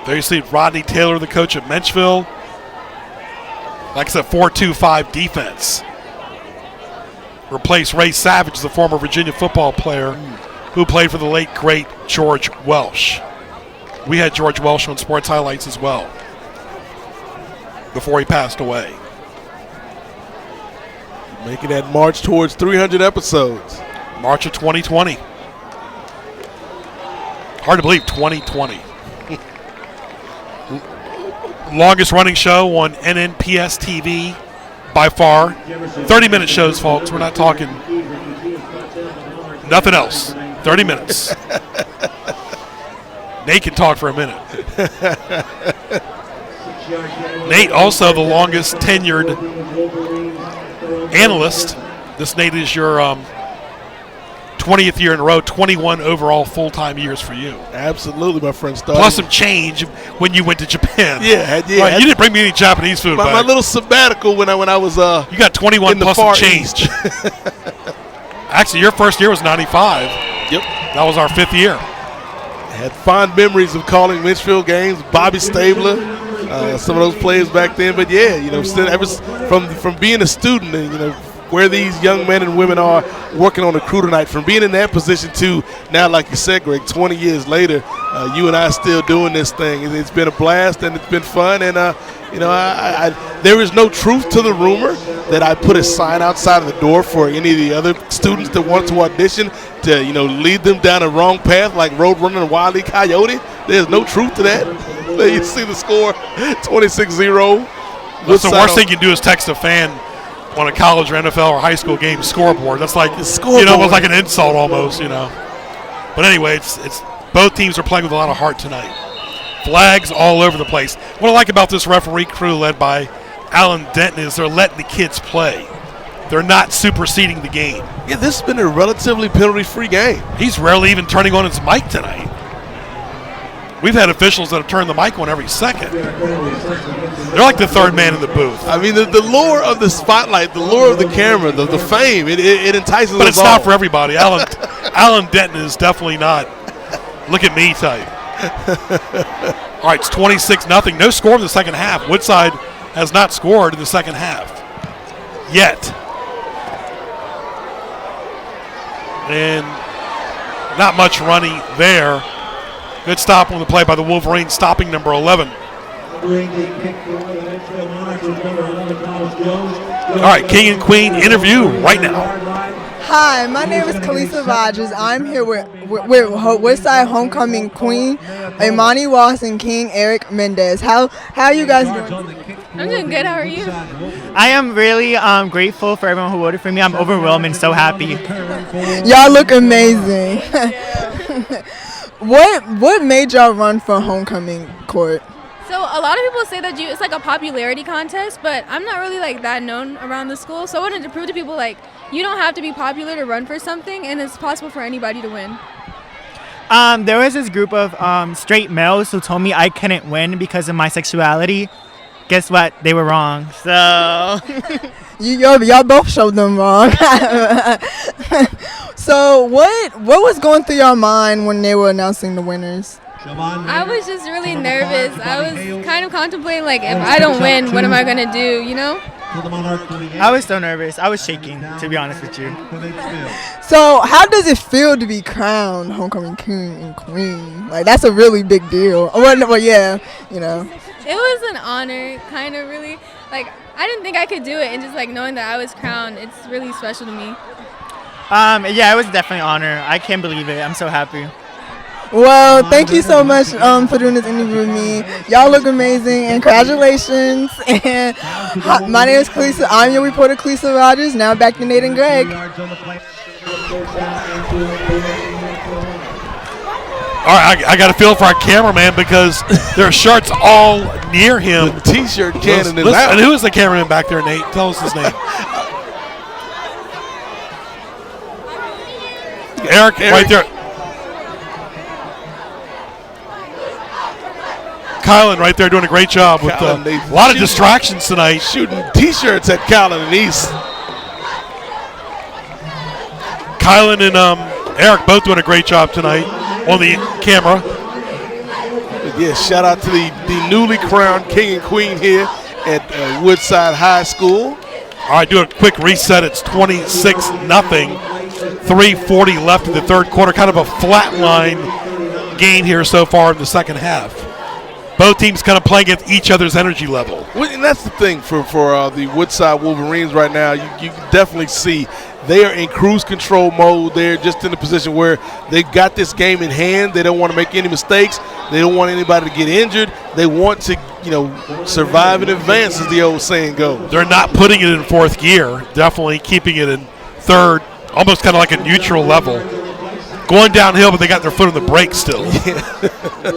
There you see Rodney Taylor, the coach at Menchville. Like I said, 4-2-5 defense. Replaced Ray Savage, the former Virginia football player who played for the late, great George Welsh. We had George Welsh on Sports Highlights as well before he passed away. Making that march towards 300 episodes. March of 2020. Hard to believe, 2020. Longest running show on NNPS TV by far. 30-minute shows, folks. We're not talking nothing else. 30 minutes. Nate can talk for a minute. Nate, also the longest tenured analyst. This, Nate, is your 20th year in a row, 21 overall full-time years for you. Absolutely, my friend. Plus some change when you went to Japan. Yeah. Right, you didn't bring me any Japanese food My back. little sabbatical when I was you got 21 in the plus far some change. Actually, your first year was 95. Yep. That was our 5th year. Had fond memories of calling Menchville games. Bobby Stabler, some of those players back then. But yeah, still ever from being a student and where these young men and women are working on a crew tonight, from being in that position to now, like you said, Greg, 20 years later, you and I are still doing this thing. It's been a blast and it's been fun. And there is no truth to the rumor that I put a sign outside of the door for any of the other students that want to audition to lead them down the wrong path like Roadrunner and Wile E. Coyote. There's no truth to that. You see the score, 26-0. That's the worst thing you can do is text a fan on a college or NFL or high school game scoreboard. That's like it's like an insult almost, But anyway, it's both teams are playing with a lot of heart tonight. Flags all over the place. What I like about this referee crew led by Alan Denton is they're letting the kids play. They're not superseding the game. Yeah, this has been a relatively penalty-free game. He's rarely even turning on his mic tonight. We've had officials that have turned the mic on every second. They're like the third man in the booth. I mean, the lure of the spotlight, the lure of the camera, the fame, it entices us all. But it's not for everybody. Alan Denton is definitely not look at me type. All right, it's 26-0. No score in the second half. Woodside has not scored in the second half yet. And not much running there. Good stop on the play by the Wolverines, stopping number 11. All right, King and Queen interview right now. Hi, my name is Kalisa Rogers. I'm here with Woodside Homecoming Queen, Imani Ross, and King Eric Mendez. How are you guys doing? I'm doing good. How are you? I am really grateful for everyone who voted for me. I'm overwhelmed and so happy. Y'all look amazing. What made y'all run for homecoming court? So a lot of people say that it's like a popularity contest, but I'm not really like that known around the school. So I wanted to prove to people like you don't have to be popular to run for something, and it's possible for anybody to win. There was this group of straight males who told me I couldn't win because of my sexuality. Guess what? They were wrong. So y'all both showed them wrong. So what was going through your mind when they were announcing the winners? I was just really nervous. I was kind of contemplating like if I don't win, what am I gonna do? I was so nervous. I was shaking, to be honest with you. So how does it feel to be crowned homecoming king and queen? Like that's a really big deal. Well, yeah, It was an honor, kind of really. Like I didn't think I could do it, and just like knowing that I was crowned, it's really special to me. Yeah, it was definitely an honor. I can't believe it. I'm so happy. Well, thank you so much for doing this interview with me. Y'all look amazing, and congratulations. And my name is Kalisa. I'm your reporter, Kalisa Rogers. Now back to Nate and Greg. All right, I got a feel for our cameraman because there are shirts all near him. The T-shirt cannon is out. And who is the cameraman back there, Nate? Tell us his name. Eric, right there. Kylan right there doing a great job with a lot of distractions tonight. Shooting T-shirts at Kylan and East. Kylan and Eric both doing a great job tonight on the camera. Yeah, shout out to the newly crowned king and queen here at Woodside High School. All right, do a quick reset. It's 26-0. 3:40 left in the third quarter. Kind of a flat line game here so far in the second half. Both teams kind of playing at each other's energy level. Well, and that's the thing for the Woodside Wolverines right now. You can definitely see they are in cruise control mode. They're just in a position where they've got this game in hand. They don't want to make any mistakes. They don't want anybody to get injured. They want to, survive and advance, as the old saying goes. They're not putting it in fourth gear. Definitely keeping it in third, almost kind of like a neutral level. Going downhill, but they got their foot on the brake still.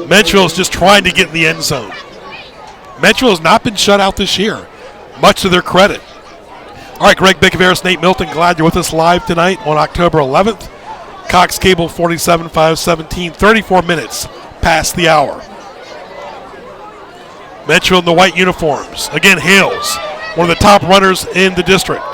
Menchville is just trying to get in the end zone. Menchville has not been shut out this year, much to their credit. All right, Greg Bickaveris, Nate Milton, glad you're with us live tonight on October 11th. Cox Cable 47-5-17, 34 minutes past the hour. Menchville in the white uniforms. Again, Hales, one of the top runners in the district.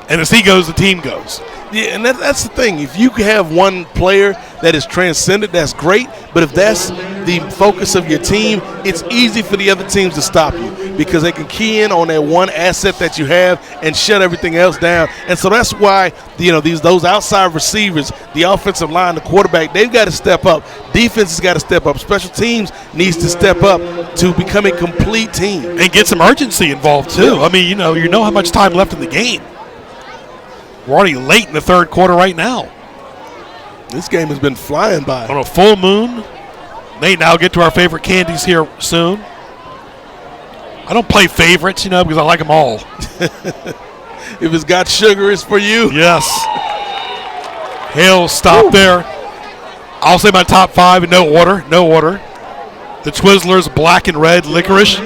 And as he goes, the team goes. Yeah, and that's the thing. If you have one player that is transcendent, that's great. But if that's the focus of your team, it's easy for the other teams to stop you because they can key in on that one asset that you have and shut everything else down. And so that's why those outside receivers, the offensive line, the quarterback, they've got to step up. Defense has got to step up. Special teams needs to step up to become a complete team and get some urgency involved too. I mean, you know how much time left in the game. We're already late in the third quarter right now. This game has been flying by. On a full moon. May now get to our favorite candies here soon. I don't play favorites, because I like them all. If it's got sugar, it's for you. Yes. Hale, stop there. I'll say my top 5 in no order. The Twizzlers, black and red licorice.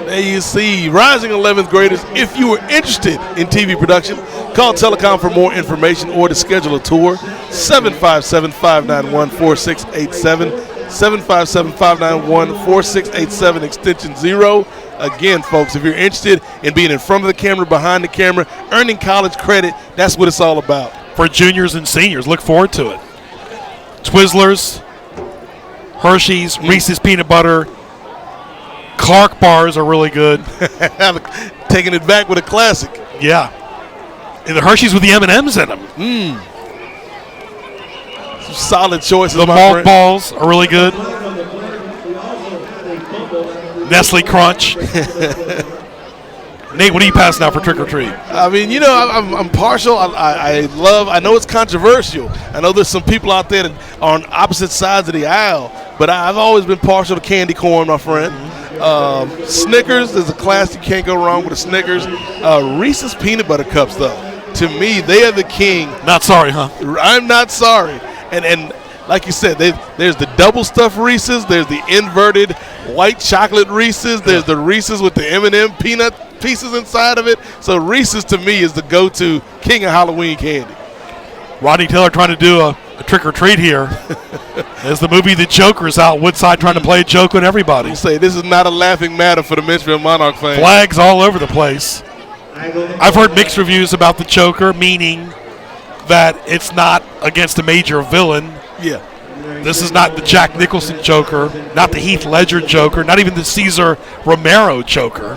There you see, rising 11th graders. If you were interested in TV production, call Telecom for more information or to schedule a tour. 757-591-4687. 757-591-4687, extension 0. Again, folks, if you're interested in being in front of the camera, behind the camera, earning college credit, that's what it's all about. For juniors and seniors, look forward to it. Twizzlers, Hershey's, Reese's Peanut Butter, Clark bars are really good. Taking it back with a classic. Yeah. And the Hershey's with the M&Ms in them. Some solid choices. The malt balls are really good. Nestle Crunch. Nate, what are you passing out for trick or treat? I mean, I'm partial. I know it's controversial. I know there's some people out there that are on opposite sides of the aisle, but I've always been partial to candy corn, my friend. Snickers is a classic. You can't go wrong with a Snickers. Reese's Peanut Butter Cups, though, to me, they are the king. Not sorry, huh? I'm not sorry. And like you said, there's the double stuffed Reese's. There's the inverted white chocolate Reese's. There's the Reese's with the M&M peanut pieces inside of it. So Reese's, to me, is the go-to king of Halloween candy. Rodney Taylor trying to do a trick or treat here. As the movie The Joker's out, Woodside trying to play a joke on everybody. I'll say this is not a laughing matter for the Menchville Monarch fans. Flags all over the place. I've heard mixed reviews about the Joker, meaning that it's not against a major villain. Yeah. This is not the Jack Nicholson Joker, not the Heath Ledger Joker, not even the Cesar Romero Joker.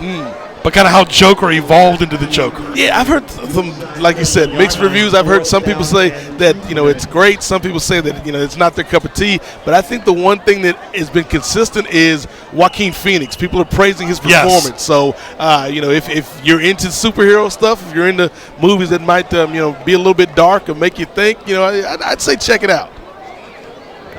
But kind of how Joker evolved into the Joker. Yeah, I've heard some, like you said, mixed reviews. I've heard some people say that, it's great. Some people say that, it's not their cup of tea. But I think the one thing that has been consistent is Joaquin Phoenix. People are praising his performance. Yes. So, if you're into superhero stuff, if you're into movies that might, be a little bit dark or make you think, I'd say check it out.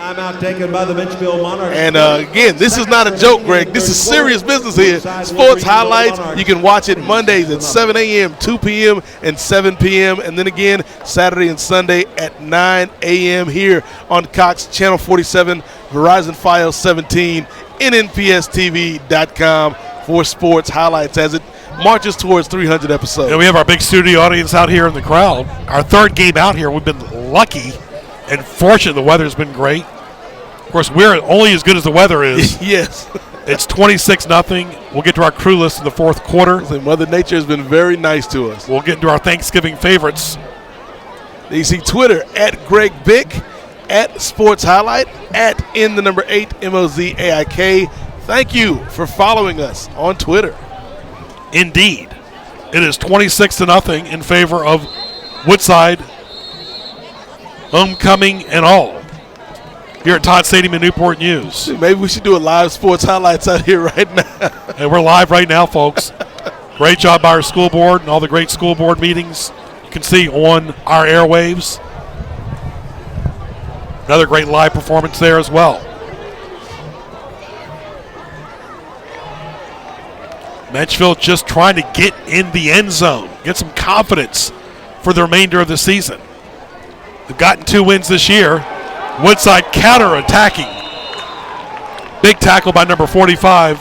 Timeout taken by the Menchville Monarchs. And again, this is not a joke, Greg. This is serious business here. Sports highlights. You can watch it Mondays at 7 a.m., 2 p.m., and 7 p.m. And then again, Saturday and Sunday at 9 a.m. here on Cox Channel 47, Verizon Fios 17, NNPSTV.com for sports highlights as it marches towards 300 episodes. And we have our big studio audience out here in the crowd. Our third game out here. We've been lucky and fortunate. The weather's been great. Of course, we're only as good as the weather is. Yes. It's 26-0. We'll get to our crew list in the fourth quarter. Mother Nature has been very nice to us. We'll get into our Thanksgiving favorites. You see Twitter at Greg Bick, at Sports Highlight, at @8 MOZAIK. Thank you for following us on Twitter. Indeed. It is 26-0 in favor of Woodside, homecoming and all, here at Todd Stadium in Newport News. Maybe we should do a live sports highlights out here right now. And we're live right now, folks. Great job by our school board and all the great school board meetings you can see on our airwaves. Another great live performance there as well. Menchville just trying to get in the end zone, get some confidence for the remainder of the season. They've gotten 2 wins this year. Woodside counter-attacking. Big tackle by number 45,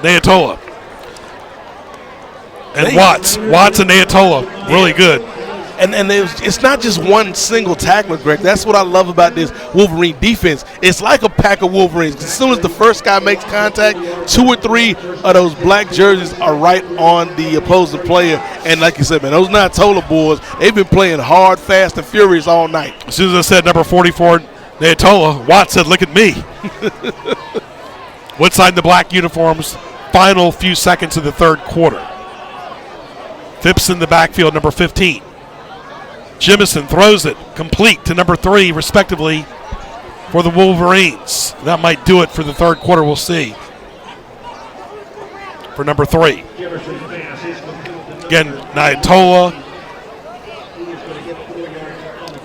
Neatola. And Watts and Ayatollah, really good. And it's not just one single tackler, Greg. That's what I love about this Wolverine defense. It's like a pack of Wolverines. As soon as the first guy makes contact, 2 or 3 of those black jerseys are right on the opposing player. And like you said, man, those Ayatollah boys, they've been playing hard, fast, and furious all night. As soon as I said number 44, Ayatollah, Watts said, look at me. Woodside in the black uniforms, final few seconds of the third quarter. Phipps in the backfield, number 15. Jimison throws it complete to number 3, respectively, for the Wolverines. That might do it for the third quarter. We'll see. For number 3. Again, Ayatollah,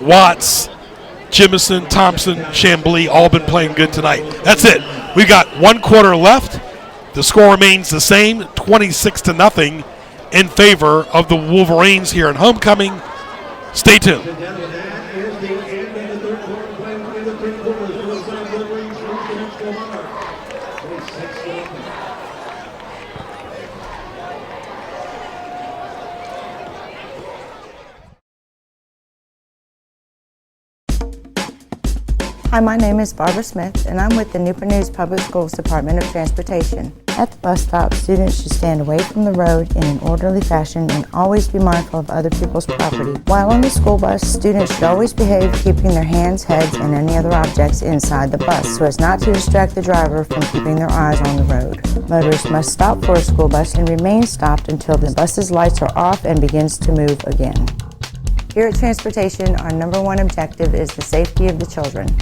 Watts, Jimison, Thompson, Chambly, all been playing good tonight. That's it. We got 1 quarter left. The score remains the same, 26-0 in favor of the Wolverines here in homecoming. Stay tuned. Hi, my name is Barbara Smith, and I'm with the Newport News Public Schools Department of Transportation. At the bus stop, students should stand away from the road in an orderly fashion and always be mindful of other people's property. While on the school bus, students should always behave, keeping their hands, heads, and any other objects inside the bus so as not to distract the driver from keeping their eyes on the road. Motorists must stop for a school bus and remain stopped until the bus's lights are off and begins to move again. Here at Transportation, our #1 objective is the safety of the children.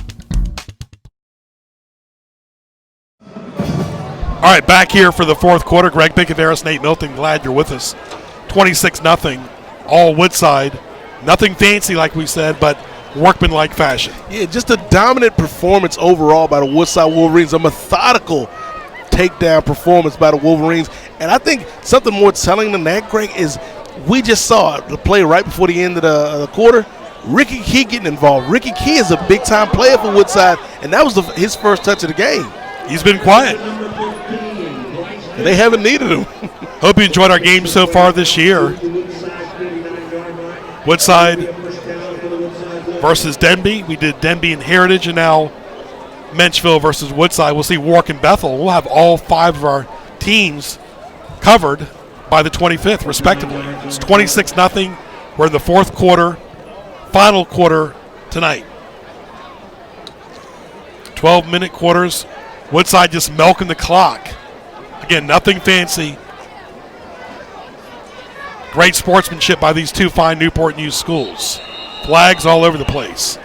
All right, back here for the fourth quarter. Greg Picaderas, Nate Milton, glad you're with us. 26-0, all Woodside. Nothing fancy, like we said, but workmanlike fashion. Yeah, just a dominant performance overall by the Woodside Wolverines. A methodical takedown performance by the Wolverines. And I think something more telling than that, Greg, is we just saw the play right before the end of the quarter. Ricky Key getting involved. Ricky Key is a big-time player for Woodside, and that was his first touch of the game. He's been quiet. And they haven't needed him. Hope you enjoyed our game so far this year. Woodside versus Denby. We did Denby and Heritage, and now Menchville versus Woodside. We'll see Warwick and Bethel. We'll have all 5 of our teams covered by the 25th, respectively. It's 26-0. We're in the fourth quarter, final quarter tonight. 12-minute quarters. Woodside just milking the clock. Again, nothing fancy. Great sportsmanship by these 2 fine Newport News schools. Flags all over the place.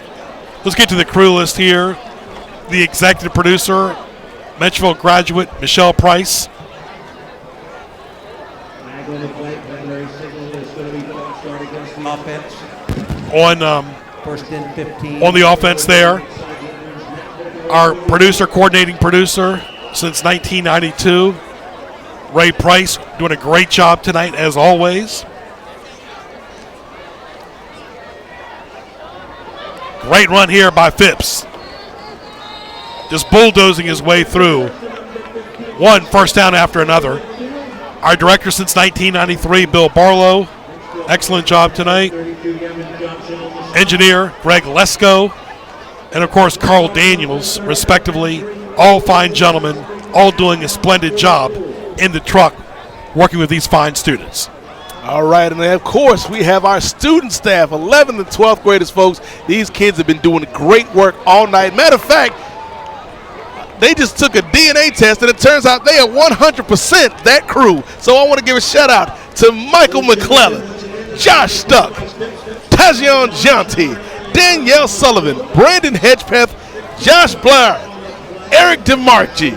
Let's get to the crew list here. The executive producer, Menchville graduate Michelle Price. Offense. First and 15. On the offense there. Our producer, coordinating producer since 1992, Ray Price, doing a great job tonight as always. Great run here by Phipps. Just bulldozing his way through. 1 first down after another. Our director since 1993, Bill Barlow. Excellent job tonight. Engineer, Greg Lesko. And, of course, Carl Daniels, respectively. All fine gentlemen, all doing a splendid job in the truck working with these fine students. All right, and then, of course, we have our student staff, 11th and 12th graders, folks. These kids have been doing great work all night. Matter of fact, they just took a DNA test, and it turns out they are 100% that crew. So I want to give a shout-out to Michael McClellan, Josh Stuck, Tajion Jonti, Danielle Sullivan, Brandon Hedgepeth, Josh Blair, Eric DeMarchi,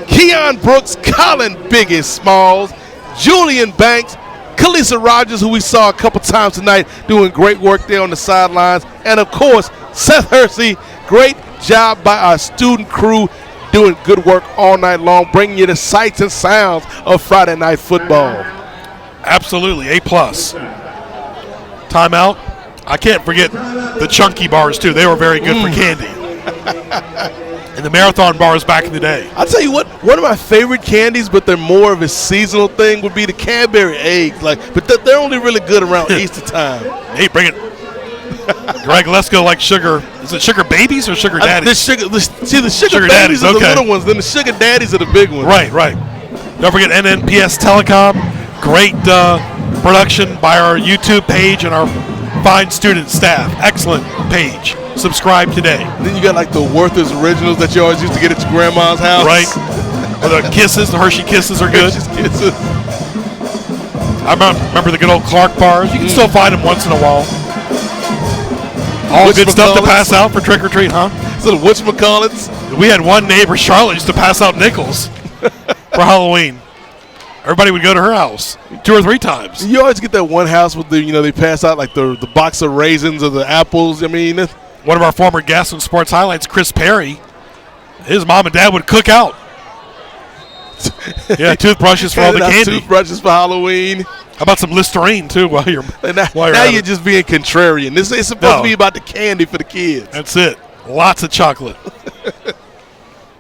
Keon Brooks, Colin Biggest Smalls, Julian Banks, Kalisa Rogers, who we saw a couple times tonight doing great work there on the sidelines, and of course Seth Hersey. Great job by our student crew doing good work all night long, bringing you the sights and sounds of Friday night football. Absolutely, A+. Timeout. I can't forget the chunky bars too. They were very good for candy. And the marathon bars back in the day. I'll tell you what, one of my favorite candies, but they're more of a seasonal thing, would be the Cadbury eggs. But they're only really good around Easter time. Hey, bring it. Greg, let's go like sugar. Is it sugar babies or sugar daddies? The sugar babies are the little ones. Then the sugar daddies are the big ones. Right. Don't forget NNPS Telecom. Great production by our YouTube page and our fine student staff. Excellent page. Subscribe today. Then you got like the Werther's Originals that you always used to get at your grandma's house. Right. Or the Kisses, the Hershey Kisses are good. Hershey's Kisses. I remember the good old Clark bars. You can still find them once in a while. All good stuff to pass out for trick or treat, huh? So the whatchamacallits. We had one neighbor, Charlotte, used to pass out nickels for Halloween. Everybody would go to her house 2 or 3 times. You always get that one house with they pass out like the box of raisins or the apples. I mean, one of our former guests on Sports Highlights, Chris Perry, his mom and dad would cook out. Yeah, toothbrushes for all the candy. Toothbrushes for Halloween. How about some Listerine too while you're now you're just being contrarian. This is supposed to be about the candy for the kids. That's it. Lots of chocolate.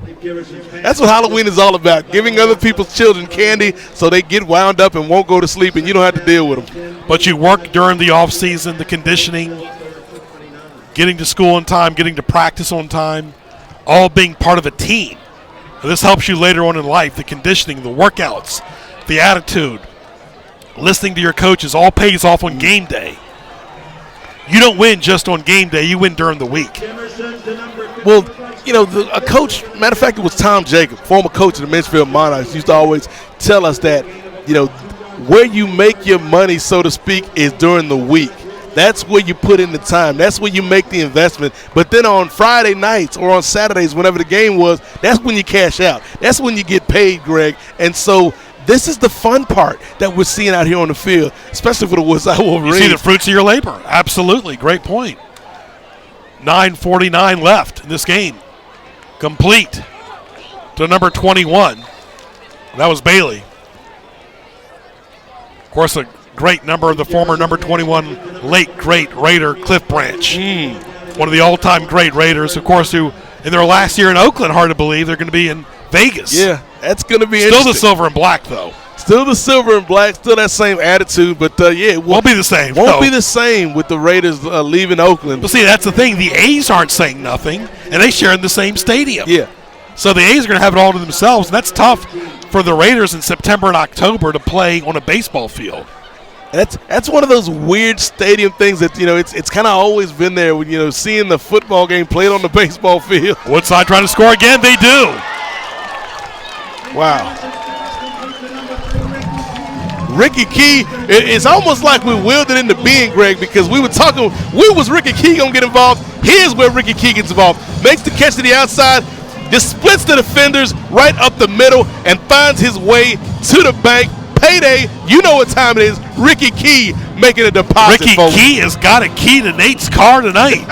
That's what Halloween is all about. Giving other people's children candy so they get wound up and won't go to sleep and you don't have to deal with them. But you work during the off season, the conditioning, getting to school on time, getting to practice on time, all being part of a team. And this helps you later on in life. The conditioning, the workouts, the attitude, listening to your coaches all pays off on game day. You don't win just on game day. You win during the week. Well, a coach, matter of fact, it was Tom Jacob, former coach of the Menchville Monarchs, used to always tell us that, where you make your money, so to speak, is during the week. That's where you put in the time. That's where you make the investment. But then on Friday nights or on Saturdays, whenever the game was, that's when you cash out. That's when you get paid, Greg. And so this is the fun part that we're seeing out here on the field, especially for the Woodside Wolverines. You see the fruits of your labor. Absolutely. Great point. 9:49 left in this game. Complete to number 21. That was Bailey. Of course, a great number of the former number 21 late great Raider Cliff Branch. One of the all-time great Raiders, of course, who in their last year in Oakland, hard to believe, they're going to be in Vegas. Yeah, that's going to be still interesting. The silver and black, though. Still the silver and black, still that same attitude, but it won't be the same. Won't be the same with the Raiders leaving Oakland. But see, that's the thing. The A's aren't saying nothing, and they share in the same stadium. Yeah. So the A's are going to have it all to themselves, and that's tough for the Raiders in September and October to play on a baseball field. That's one of those weird stadium things that it's kind of always been there when seeing the football game played on the baseball field. Woodside trying to score again. They do. Wow. Ricky Key, it's almost like we willed it into being, Greg, because we were talking, was Ricky Key going to get involved? Here's where Ricky Key gets involved. Makes the catch to the outside, just splits the defenders right up the middle and finds his way to the bank. Payday, you know what time it is. Ricky Key making a deposit. Ricky Key has got a key to Nate's car tonight.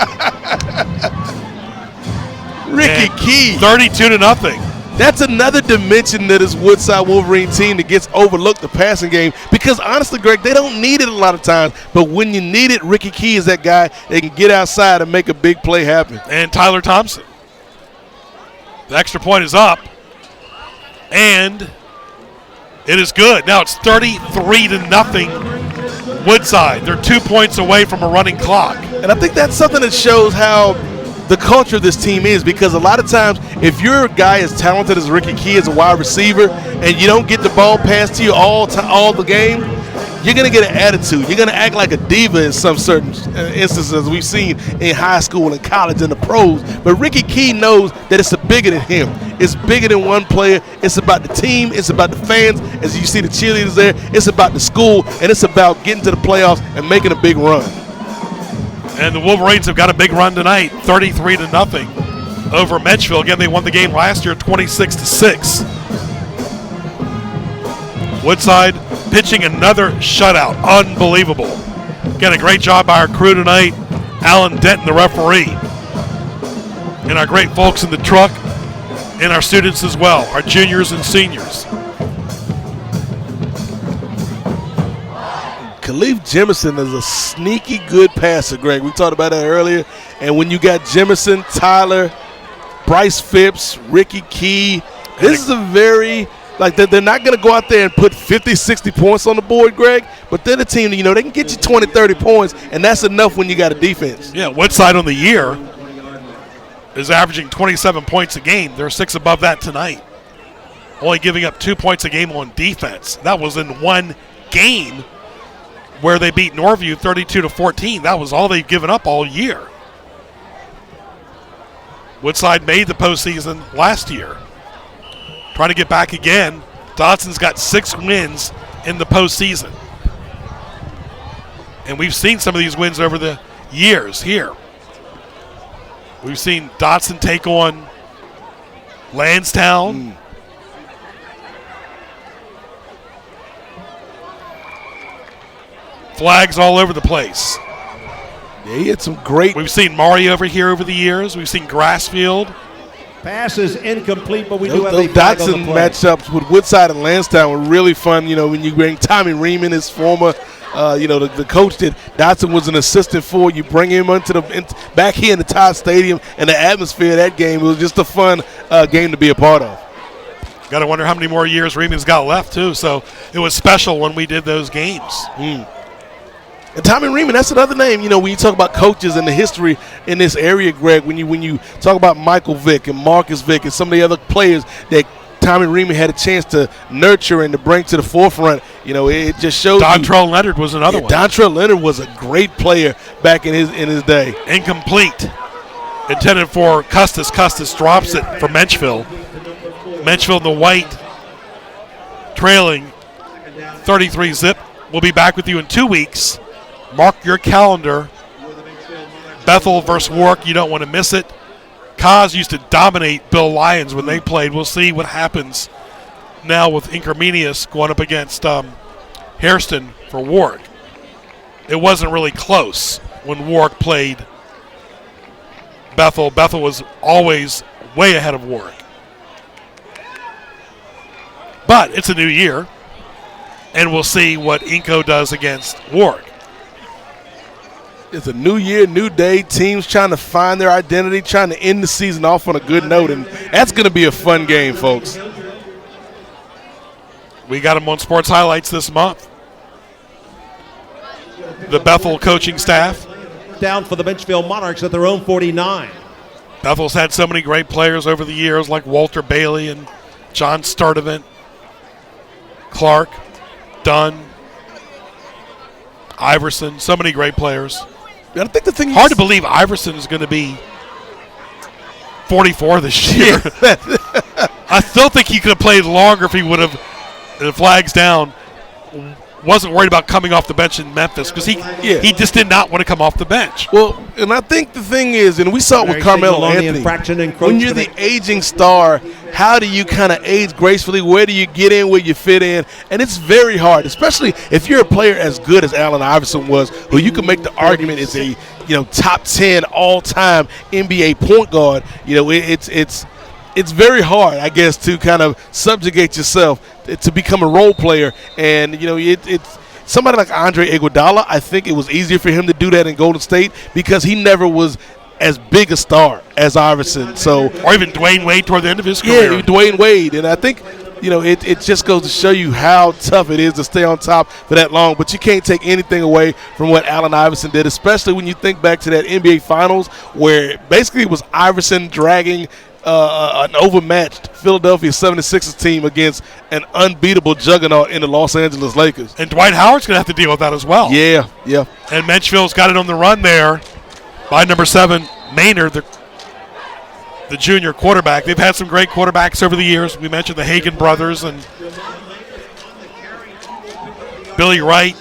Ricky Key. 32-0. That's another dimension that is Woodside Wolverine team that gets overlooked, the passing game, because honestly, Greg, they don't need it a lot of times. But when you need it, Ricky Key is that guy that can get outside and make a big play happen. And Tyler Thompson. The extra point is up. And it is good. Now it's 33-0 Woodside. They're 2 points away from a running clock. And I think that's something that shows how the culture of this team is, because a lot of times if you're a guy as talented as Ricky Key as a wide receiver and you don't get the ball passed to you all the game, you're going to get an attitude. You're going to act like a diva in some certain instances we've seen in high school and college and the pros. But Ricky Key knows that it's bigger than him. It's bigger than one player. It's about the team. It's about the fans. As you see the cheerleaders there, it's about the school, and it's about getting to the playoffs and making a big run. And the Wolverines have got a big run tonight, 33-0 over Menchville. Again, they won the game last year, 26-6. Woodside pitching another shutout. Unbelievable. Again, a great job by our crew tonight. Alan Denton, the referee. And our great folks in the truck. And our students as well, our juniors and seniors. Khalif Jemison is a sneaky good passer, Greg. We talked about that earlier. And when you got Jemison, Tyler, Bryce Phipps, Ricky Key. This is a very they're not going to go out there and put 50, 60 points on the board, Greg, but they're the team, they can get you 20, 30 points, and that's enough when you got a defense. Yeah, Woodside on the year is averaging 27 points a game. They're 6 above that tonight. Only giving up 2 points a game on defense. That was in one game where they beat Norview 32-14. That was all they've given up all year. Woodside made the postseason last year. Trying to get back again. Dodson's got 6 wins in the postseason. And we've seen some of these wins over the years here. We've seen Dodson take on Lansdowne. Flags all over the place. Yeah, he had some great. We've seen Maury over here over the years. We've seen Grassfield. Pass is incomplete, but we do have those a flag on the Dotson play. matchups with Woodside and Lansdowne were really fun. When you bring Tommy Reeman, his former, the coach that Dotson was an assistant for. You bring him back here in the Todd Stadium, and the atmosphere of that game, it was just a fun game to be a part of. Got to wonder how many more years Reeman's got left, too. So it was special when we did those games. And Tommy Reeman, that's another name, when you talk about coaches and the history in this area, Greg, when you talk about Michael Vick and Marcus Vick and some of the other players that Tommy Reeman had a chance to nurture and to bring to the forefront, it just shows Dontrell Leonard was another one. Dontrell Leonard was a great player back in his day. Incomplete. Intended for Custis. Custis drops it for Menchville. Menchville in the white, trailing 33-zip. We'll be back with you in 2 weeks. Mark your calendar. Bethel versus Warwick. You don't want to miss it. Kaz used to dominate Bill Lyons when they played. We'll see what happens now with Incarmenius going up against Hairston for Warwick. It wasn't really close when Warwick played Bethel. Bethel was always way ahead of Warwick. But it's a new year, and we'll see what Inco does against Warwick. It's a new year, new day. Teams trying to find their identity, trying to end the season off on a good note, and that's going to be a fun game, folks. We got them on Sports Highlights this month. The Bethel coaching staff. Down for the Menchville Monarchs at their own 49. Bethel's had so many great players over the years like Walter Bailey and John Sturdivant, Clark, Dunn, Iverson, so many great players. I think the thing hard to believe Iverson is going to be 44 this year. I still think he could have played longer if he would have, the flags down, wasn't worried about coming off the bench in Memphis because he just did not want to come off the bench. Well, and I think the thing is, and we saw it with Carmelo Anthony, when you're the aging star, how do you kind of age gracefully? Where do you get in, where you fit in? And it's very hard, especially if you're a player as good as Allen Iverson was, who you can make the argument is a top 10 all-time NBA point guard. It's very hard, I guess, to kind of subjugate yourself to become a role player. And, it's somebody like Andre Iguodala, I think it was easier for him to do that in Golden State because he never was as big a star as Iverson. Or even Dwayne Wade toward the end of his career. Yeah, Dwayne Wade. And I think, it just goes to show you how tough it is to stay on top for that long. But you can't take anything away from what Allen Iverson did, especially when you think back to that NBA Finals where basically it was Iverson dragging an overmatched Philadelphia 76ers team against an unbeatable juggernaut in the Los Angeles Lakers. And Dwight Howard's going to have to deal with that as well. Yeah. And Menchville's got it on the run there by number 7, Maynard, the junior quarterback. They've had some great quarterbacks over the years. We mentioned the Hagen brothers and Billy Wright,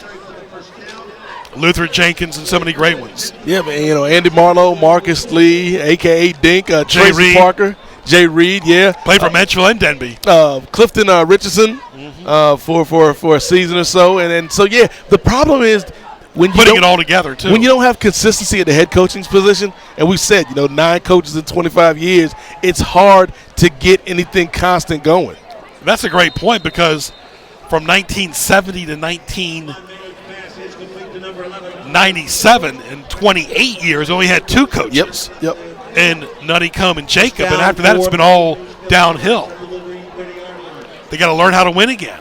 Luther Jenkins, and so many great ones. Yeah, man, Andy Marlowe, Marcus Lee, a.k.a. Dink, Tracy Reed. Parker, Jay Reed, Played for Menchville and Denby. Clifton Richardson for a season or so. And so, the problem is when you putting it all together, too. When you don't have consistency at the head coaching position, and we've said, 9 coaches in 25 years, it's hard to get anything constant going. That's a great point because from 1970 to 1997, in 28 years, only had 2 coaches. Yep. and Nuttycombe and Jacob, and Down after that it's four. been all downhill. They got to learn how to win again.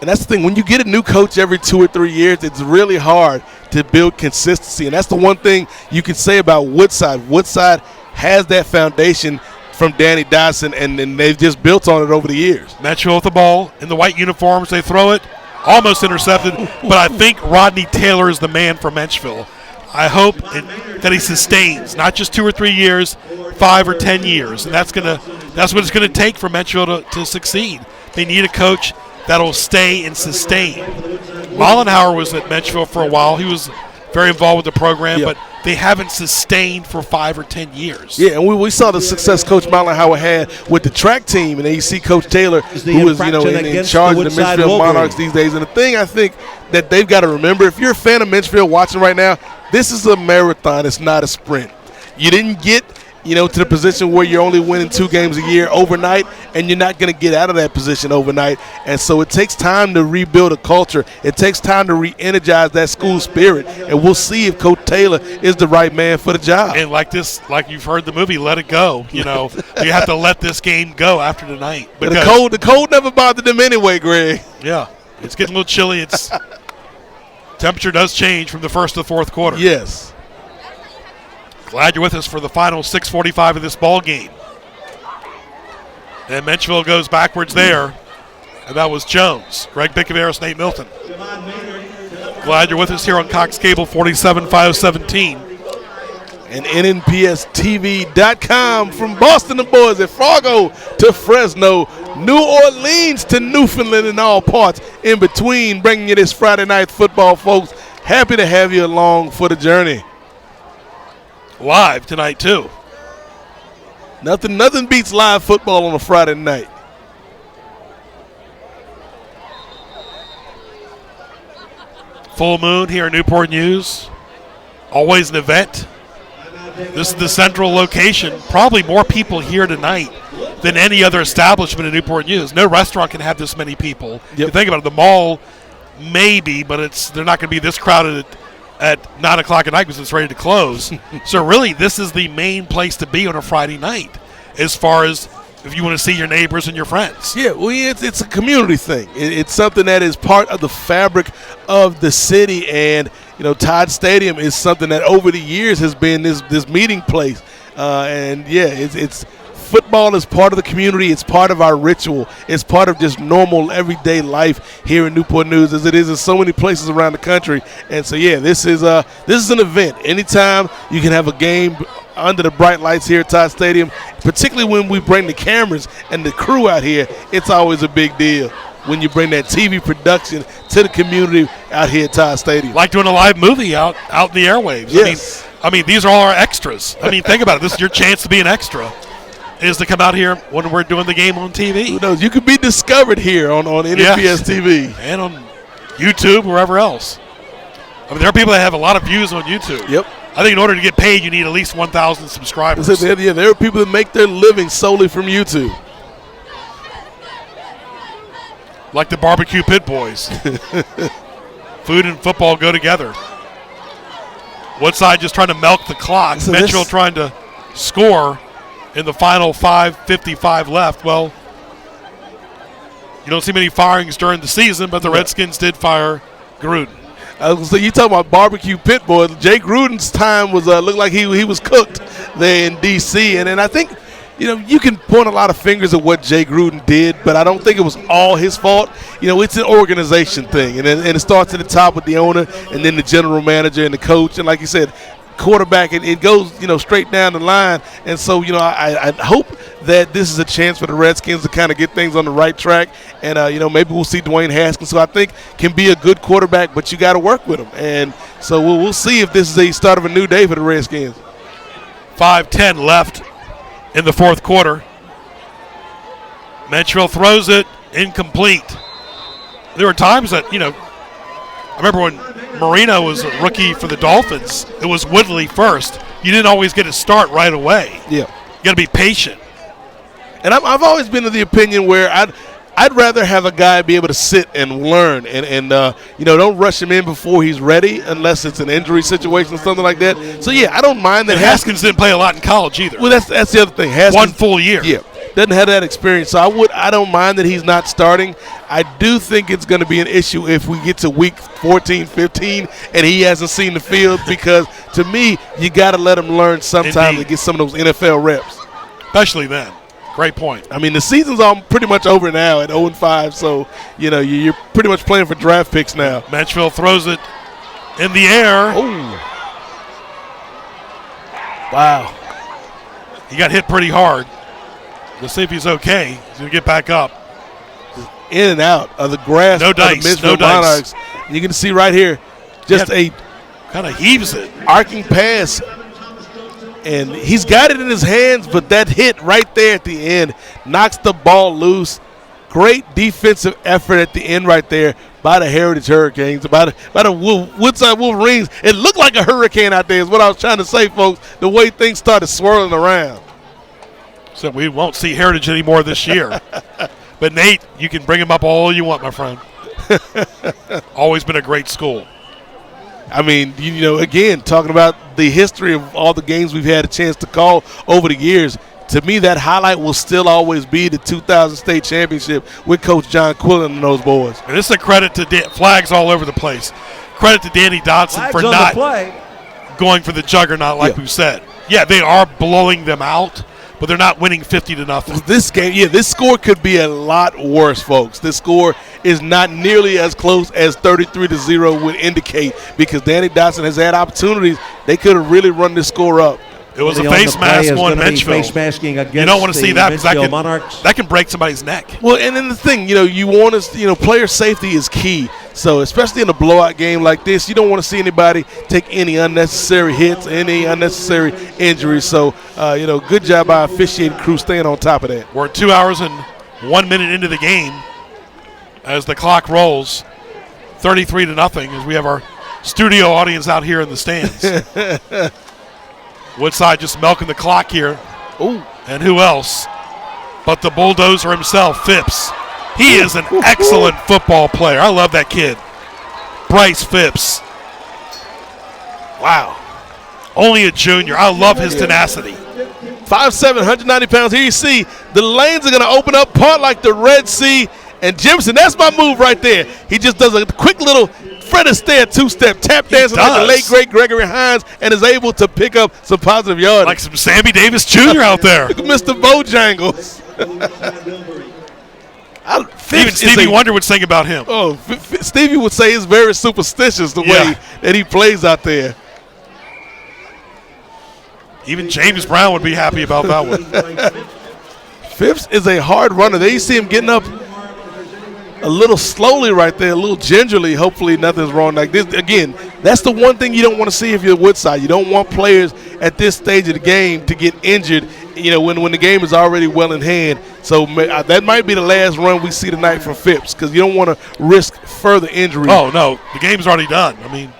And that's the thing. When you get a new coach every 2 or 3 years, it's really hard to build consistency. And that's the one thing you can say about Woodside. Woodside has that foundation from Danny Dodson, and they've just built on it over the years. Menchville with the ball in the white uniforms. They throw it. Almost intercepted. But I think Rodney Taylor is the man for Menchville. I hope that he sustains, not just 2 or 3 years, 5 or 10 years. And that's what it's going to take for Menchville to succeed. They need a coach that'll stay and sustain. Mollenhauer was at Menchville for a while. He was very involved with the program, but they haven't sustained for 5 or 10 years. Yeah, and we saw the success Coach Mollenhauer had with the track team, and then you see Coach Taylor, who is in charge of the Menchville Monarchs these days. And the thing I think that they've got to remember, if you're a fan of Menchville watching right now, this is a marathon. It's not a sprint. You didn't get to the position where you're only winning 2 games a year overnight, and you're not going to get out of that position overnight. And so it takes time to rebuild a culture. It takes time to re-energize that school spirit, and we'll see if Coach Taylor is the right man for the job. And like you've heard the movie, Let It Go. You have to let this game go after tonight. The cold never bothered them anyway, Greg. Yeah, it's getting a little chilly. Temperature does change from the first to the fourth quarter. Yes. Glad you're with us for the final 6:45 of this ball game. And Menchville goes backwards there. And that was Jones. Greg Bickaveris, Nate Milton. Glad you're with us here on Cox Cable 47517. And NNPSTV.com from Boston to Boise, Fargo to Fresno, New Orleans to Newfoundland, and all parts in between, bringing you this Friday night football, folks. Happy to have you along for the journey. Live tonight, too. Nothing beats live football on a Friday night. Full moon here in Newport News. Always an event. This is the central location. Probably more people here tonight than any other establishment in Newport News. No restaurant can have this many people. You think about it, the mall maybe, but they're not going to be this crowded at 9 o'clock at night because it's ready to close. So really, this is the main place to be on a Friday night as far as if you want to see your neighbors and your friends. Yeah, well, it's a community thing. It's something that is part of the fabric of the city, and Todd Stadium is something that over the years has been this meeting place. It's football is part of the community. It's part of our ritual. It's part of just normal everyday life here in Newport News, as it is in so many places around the country. And so, this is an event. Anytime you can have a game under the bright lights here at Todd Stadium, particularly when we bring the cameras and the crew out here, it's always a big deal when you bring that TV production to the community out here at Todd Stadium. Like doing a live movie out in the airwaves. Yes. I mean, these are all our extras. Think about it. This is your chance to be an extra, is to come out here when we're doing the game on TV. Who knows? You could be discovered here on NNPS TV. And on YouTube, wherever else. There are people that have a lot of views on YouTube. Yep. I think in order to get paid, you need at least 1,000 subscribers. There are people that make their living solely from YouTube. Like the Barbecue Pit Boys. Food and football go together. Woodside just trying to milk the clock. Menchville trying to score in the final 5:55 left. Well, you don't see many firings during the season, but the Redskins did fire Gruden. So you talking about Barbecue Pit Boys. Jay Gruden's time was looked like he was cooked there in D.C. And I think you can point a lot of fingers at what Jay Gruden did, but I don't think it was all his fault. It's an organization thing, and it starts at the top with the owner, and then the general manager and the coach, and like you said, quarterback. It goes straight down the line. And so I hope that this is a chance for the Redskins to kind of get things on the right track, and maybe we'll see Dwayne Haskins, who I think can be a good quarterback, but you got to work with him. And so we'll see if this is a start of a new day for the Redskins. 5:10 left in the fourth quarter. Menchville throws it incomplete. There were times that I remember when Marino was a rookie for the Dolphins, it was Woodley first. You didn't always get a start right away. Yeah. You got to be patient. And I've always been of the opinion where I'd rather have a guy be able to sit and learn and don't rush him in before he's ready unless it's an injury situation or something like that. So, yeah, I don't mind that. Haskins didn't play a lot in college either. Well, that's the other thing. Haskins, one full year. Yeah, doesn't have that experience. So I don't mind that he's not starting. I do think it's going to be an issue if we get to week 14, 15, and he hasn't seen the field because, to me, you got to let him learn sometime to get some of those NFL reps. Especially then. Great point. I mean, the season's all pretty much over now at 0-5, so, you're pretty much playing for draft picks now. Menchville throws it in the air. Oh. Wow. He got hit pretty hard. Let's see if he's okay. He's going to get back up. In and out of the grass. No dice. Of the Menchville Monarchs. You can see right here just kind of heaves it. Arcing pass. And he's got it in his hands, but that hit right there at the end knocks the ball loose. Great defensive effort at the end right there by the Heritage Hurricanes, by the Woodside Wolverines. It looked like a hurricane out there is what I was trying to say, folks, the way things started swirling around. So we won't see Heritage anymore this year. But, Nate, you can bring him up all you want, my friend. Always been a great school. I mean, again, talking about the history of all the games we've had a chance to call over the years, to me that highlight will still always be the 2000 state championship with Coach John Quillen and those boys. And this is a credit to flags all over the place. Credit to Danny Dotson for not going for the juggernaut like we've said. Yeah, they are blowing them out, but they're not winning 50-0. This game, this score could be a lot worse, folks. This score is not nearly as close as 33-0 would indicate because Danny Dotson has had opportunities. They could have really run this score up. It was a face mask on Menchville. Face masking against you don't want to see that because Monarchs. that can break somebody's neck. Well, and then the thing, you want to, player safety is key. So especially in a blowout game like this, you don't want to see anybody take any unnecessary hits, any unnecessary injuries. So, good job by officiating crew staying on top of that. We're 2 hours and 1 minute into the game as the clock rolls, 33-0 as we have our studio audience out here in the stands. Woodside just milking the clock here. Ooh. And who else but the bulldozer himself, Phipps. He is an excellent football player. I love that kid. Bryce Phipps. Wow. Only a junior. I love his tenacity. 5'7", 190 pounds. Here you see the lanes are going to open up, part like the Red Sea. And Jimson, that's my move right there. He just does a quick little Fred Astaire two-step tap dancing like the late, great Gregory Hines and is able to pick up some positive yardage. Like some Sammy Davis Jr. out there. Mr. Bojangles. Even Stevie Wonder would sing about him. Oh, Stevie would say it's very superstitious the way that he plays out there. Even James Brown would be happy about that one. Phipps is a hard runner. There you see him getting up a little slowly right there, a little gingerly. Hopefully nothing's wrong like this. Again, that's the one thing you don't want to see if you're Woodside. You don't want players at this stage of the game to get injured, when the game is already well in hand. So that might be the last run we see tonight from Phipps because you don't want to risk further injury. Oh, no. The game's already done. I mean,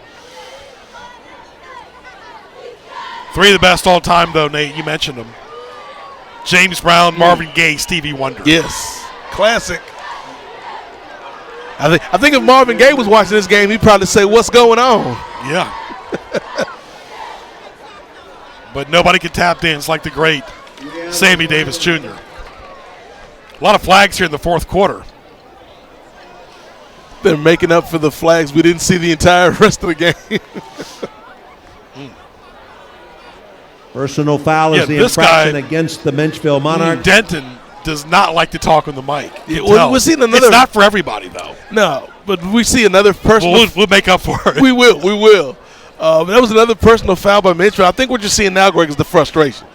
three of the best all time, though, Nate. You mentioned them. James Brown, Marvin Gaye, Stevie Wonder. Yes. Classic. I think if Marvin Gaye was watching this game, he'd probably say, "What's going on?" Yeah. But nobody could tap dance like the great Sammy Davis Jr. A lot of flags here in the fourth quarter. They're making up for the flags we didn't see the entire rest of the game. Personal foul is the infraction against the Menchville Monarchs. Denton does not like to talk on the mic. We're seeing another. It's not for everybody, though. No, but we see another personal. We'll make up for it. We will. That was another personal foul by Menchville. I think what you're seeing now, Greg, is the frustration.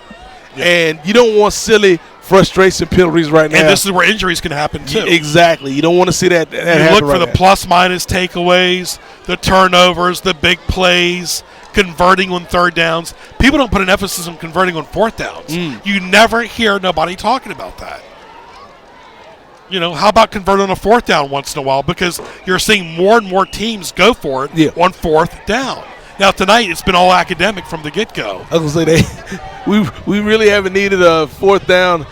Yeah. And you don't want silly frustration penalties right now. And this is where injuries can happen, too. Exactly. You don't want to see that happen. You look for the plus-minus takeaways, the turnovers, the big plays, converting on third downs. People don't put an emphasis on converting on fourth downs. You never hear nobody talking about that. How about convert on a fourth down once in a while? Because you're seeing more and more teams go for it on fourth down. Now, tonight, it's been all academic from the get-go. I was going to say, we really haven't needed a fourth down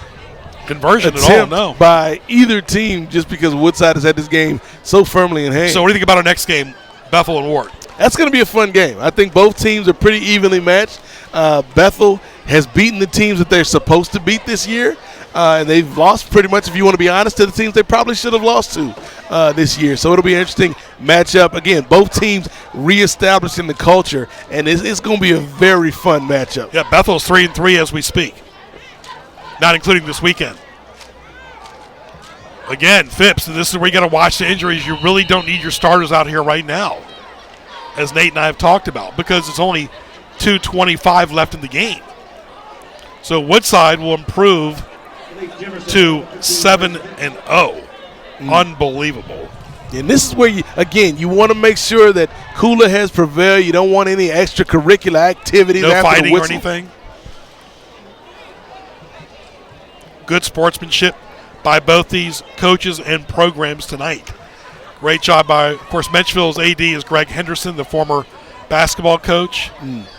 conversion at all, attempt no. by either team, just because Woodside has had this game so firmly in hand. So what do you think about our next game, Bethel and Ward? That's going to be a fun game. I think both teams are pretty evenly matched. Bethel has beaten the teams that they're supposed to beat this year. And they've lost pretty much, if you want to be honest, to the teams they probably should have lost to this year. So it'll be an interesting matchup. Again, both teams reestablishing the culture, and it's going to be a very fun matchup. Yeah, Bethel's 3-3 as we speak, not including this weekend. Again, Phipps, and this is where you got to watch the injuries. You really don't need your starters out here right now, as Nate and I have talked about, because it's only 2:25 left in the game. So Woodside will improve to 7-0. Unbelievable. And this is where, you want to make sure that cooler heads prevail. You don't want any extracurricular activities. No after fighting the or whistle. anything. Good sportsmanship by both these coaches and programs tonight. Great job by, of course, Menchville's AD is Greg Henderson, the former basketball coach.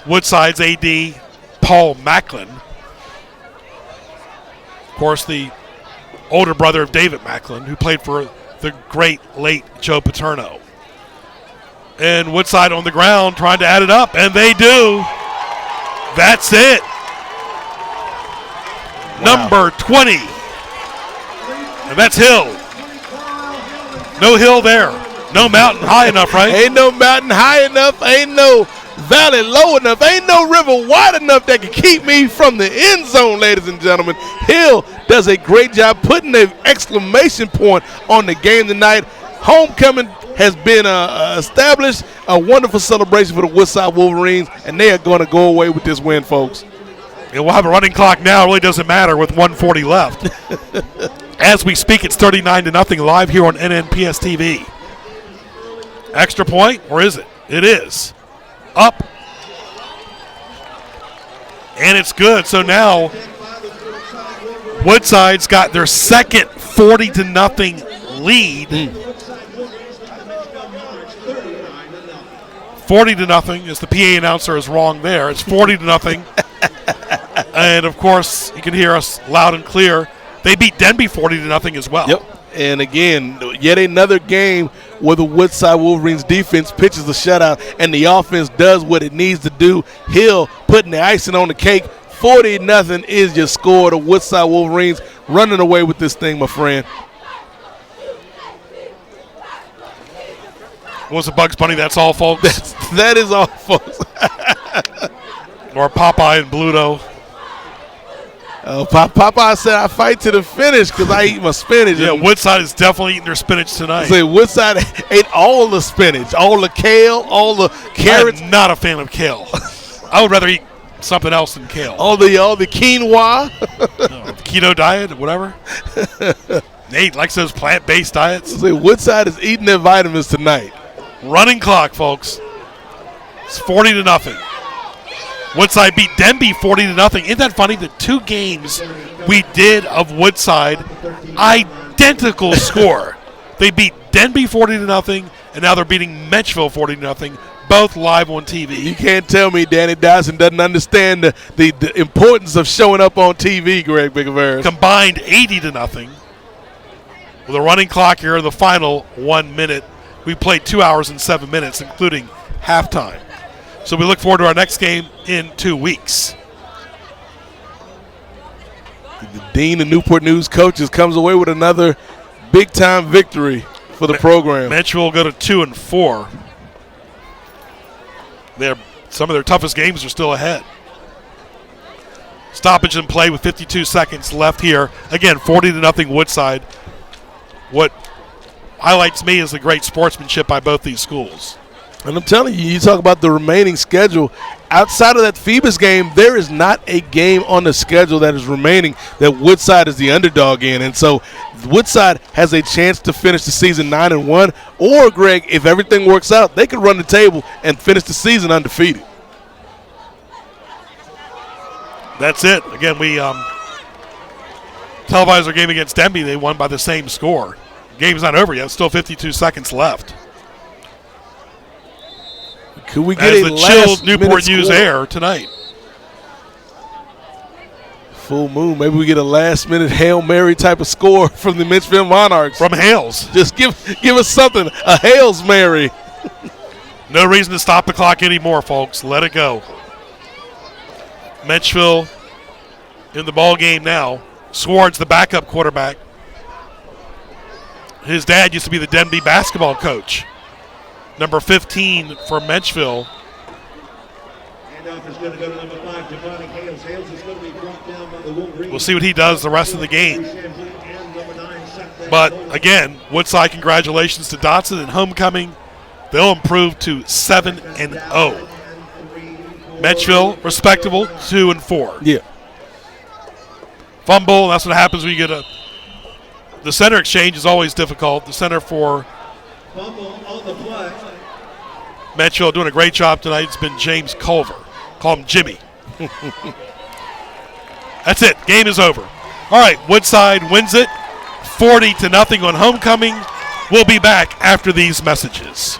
Woodside's AD, Paul Macklin. Of course, the older brother of David Macklin, who played for the great late Joe Paterno. And Woodside on the ground trying to add it up, and they do. That's it. Wow. Number 20. And that's Hill. No hill there. No mountain high enough, right? Ain't no mountain high enough. Ain't no valley low enough. Ain't no river wide enough that can keep me from the end zone, ladies and gentlemen. Hill does a great job putting an exclamation point on the game tonight. Homecoming has been established. A wonderful celebration for the Woodside Wolverines, and they are going to go away with this win, folks. And we'll have a running clock now. It really doesn't matter with 1:40 left. As we speak, it's 39-0 live here on NNPS TV. Extra point, or is it? It is. Up. And it's good. So now Woodside's got their second 40-0 lead. 40-0, as the PA announcer is wrong there. It's 40-0. And, of course, you can hear us loud and clear. They beat Denby 40-0 as well. Yep. And again, yet another game where the Woodside Wolverines defense pitches the shutout and the offense does what it needs to do. Hill putting the icing on the cake. 40-0 is your score. The Woodside Wolverines running away with this thing, my friend. Was it Bugs Bunny? That's all, folks. That is all, folks. Or Popeye and Bluto. Popeye said, I fight to the finish because I eat my spinach. Yeah, Woodside is definitely eating their spinach tonight. Say Woodside ate all the spinach, all the kale, all the carrots. I'm not a fan of kale. I would rather eat something else than kale. All the quinoa. Keto diet, whatever. Nate likes those plant-based diets. Say Woodside is eating their vitamins tonight. Running clock, folks. It's 40-0. Woodside beat Denby 40-0. Isn't that funny? The two games we did of Woodside, identical score. They beat Denby 40-0, and now they're beating Menchville 40-0. Both live on TV. You can't tell me Danny Dawson doesn't understand the importance of showing up on TV, Greg Bigaveras. Combined 80-0. With a running clock here in the final 1 minute. We played 2 hours and 7 minutes, including halftime. So we look forward to our next game in 2 weeks. The Dean of Newport News coaches comes away with another big-time victory for the program. Menchville will go to 2-4. Some of their toughest games are still ahead. Stoppage in play with 52 seconds left here. Again, 40-0 Woodside. What highlights me is the great sportsmanship by both these schools. And I'm telling you, you talk about the remaining schedule. Outside of that Phoebus game, there is not a game on the schedule that is remaining that Woodside is the underdog in. And so Woodside has a chance to finish the season 9-1. Or, Greg, if everything works out, they could run the table and finish the season undefeated. That's it. Again, we televised our game against Denby. They won by the same score. The game's not over yet. Still 52 seconds left. Could we get as a the chilled last-minute Newport News score? air tonight? Full moon. Maybe we get a last-minute Hail Mary type of score from the Menchville Monarchs. From Hales. Just give us something. A Hails Mary. No reason to stop the clock anymore, folks. Let it go. Menchville in the ball game now. Swartz, the backup quarterback. His dad used to be the Denby basketball coach. Number 15 for Menchville. We'll see what he does the rest of the game. But again, Woodside, congratulations to Dotson and homecoming. They'll improve to 7-0. Menchville, respectable, 2-4. Yeah. Fumble, that's what happens when you get the center exchange is always difficult. The center for Menchville doing a great job tonight. It's been James Culver. Call him Jimmy. That's it. Game is over. All right, Woodside wins it 40-0 on homecoming. We'll be back after these messages.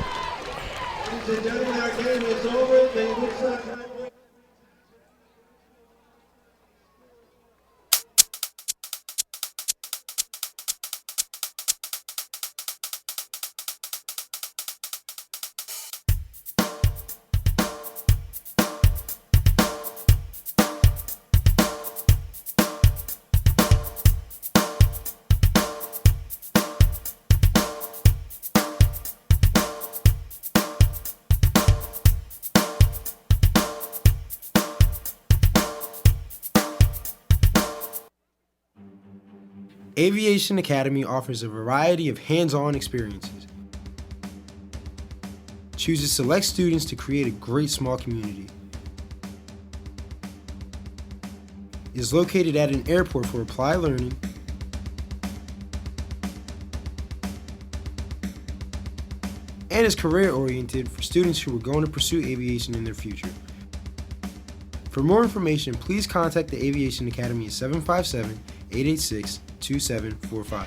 Aviation Academy offers a variety of hands-on experiences. Chooses select students to create a great small community. Is located at an airport for applied learning. And is career-oriented for students who are going to pursue aviation in their future. For more information, please contact the Aviation Academy at 757-886-2745.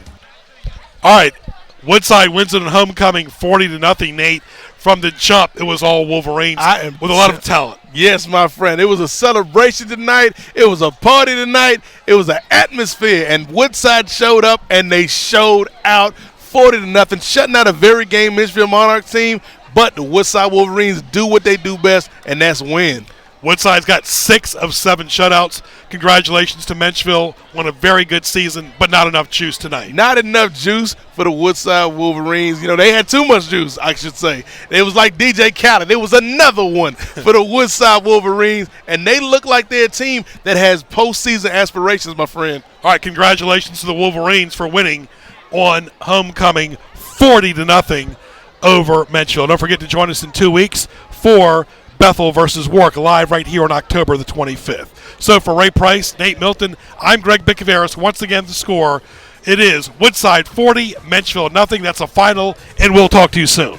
All right, Woodside wins it on homecoming 40-0, Nate. From the jump, it was all Wolverines with a lot of talent. Yes, my friend. It was a celebration tonight. It was a party tonight. It was an atmosphere, and Woodside showed up, and they showed out 40-0, shutting out a very game Menchville Monarchs team, but the Woodside Wolverines do what they do best, and that's win. Woodside's got 6 of 7 shutouts. Congratulations to Menchville. Won a very good season, but not enough juice tonight. Not enough juice for the Woodside Wolverines. You know, they had too much juice, I should say. It was like DJ Khaled. There was another one for the Woodside Wolverines, and they look like they're a team that has postseason aspirations, my friend. All right, congratulations to the Wolverines for winning on homecoming 40-0 over Menchville. Don't forget to join us in 2 weeks for Bethel versus Warwick, live right here on October the 25th. So for Ray Price, Nate Milton, I'm Greg Bicaveras. Once again, the score, it is Woodside 40, Menchville 0. That's a final, and we'll talk to you soon.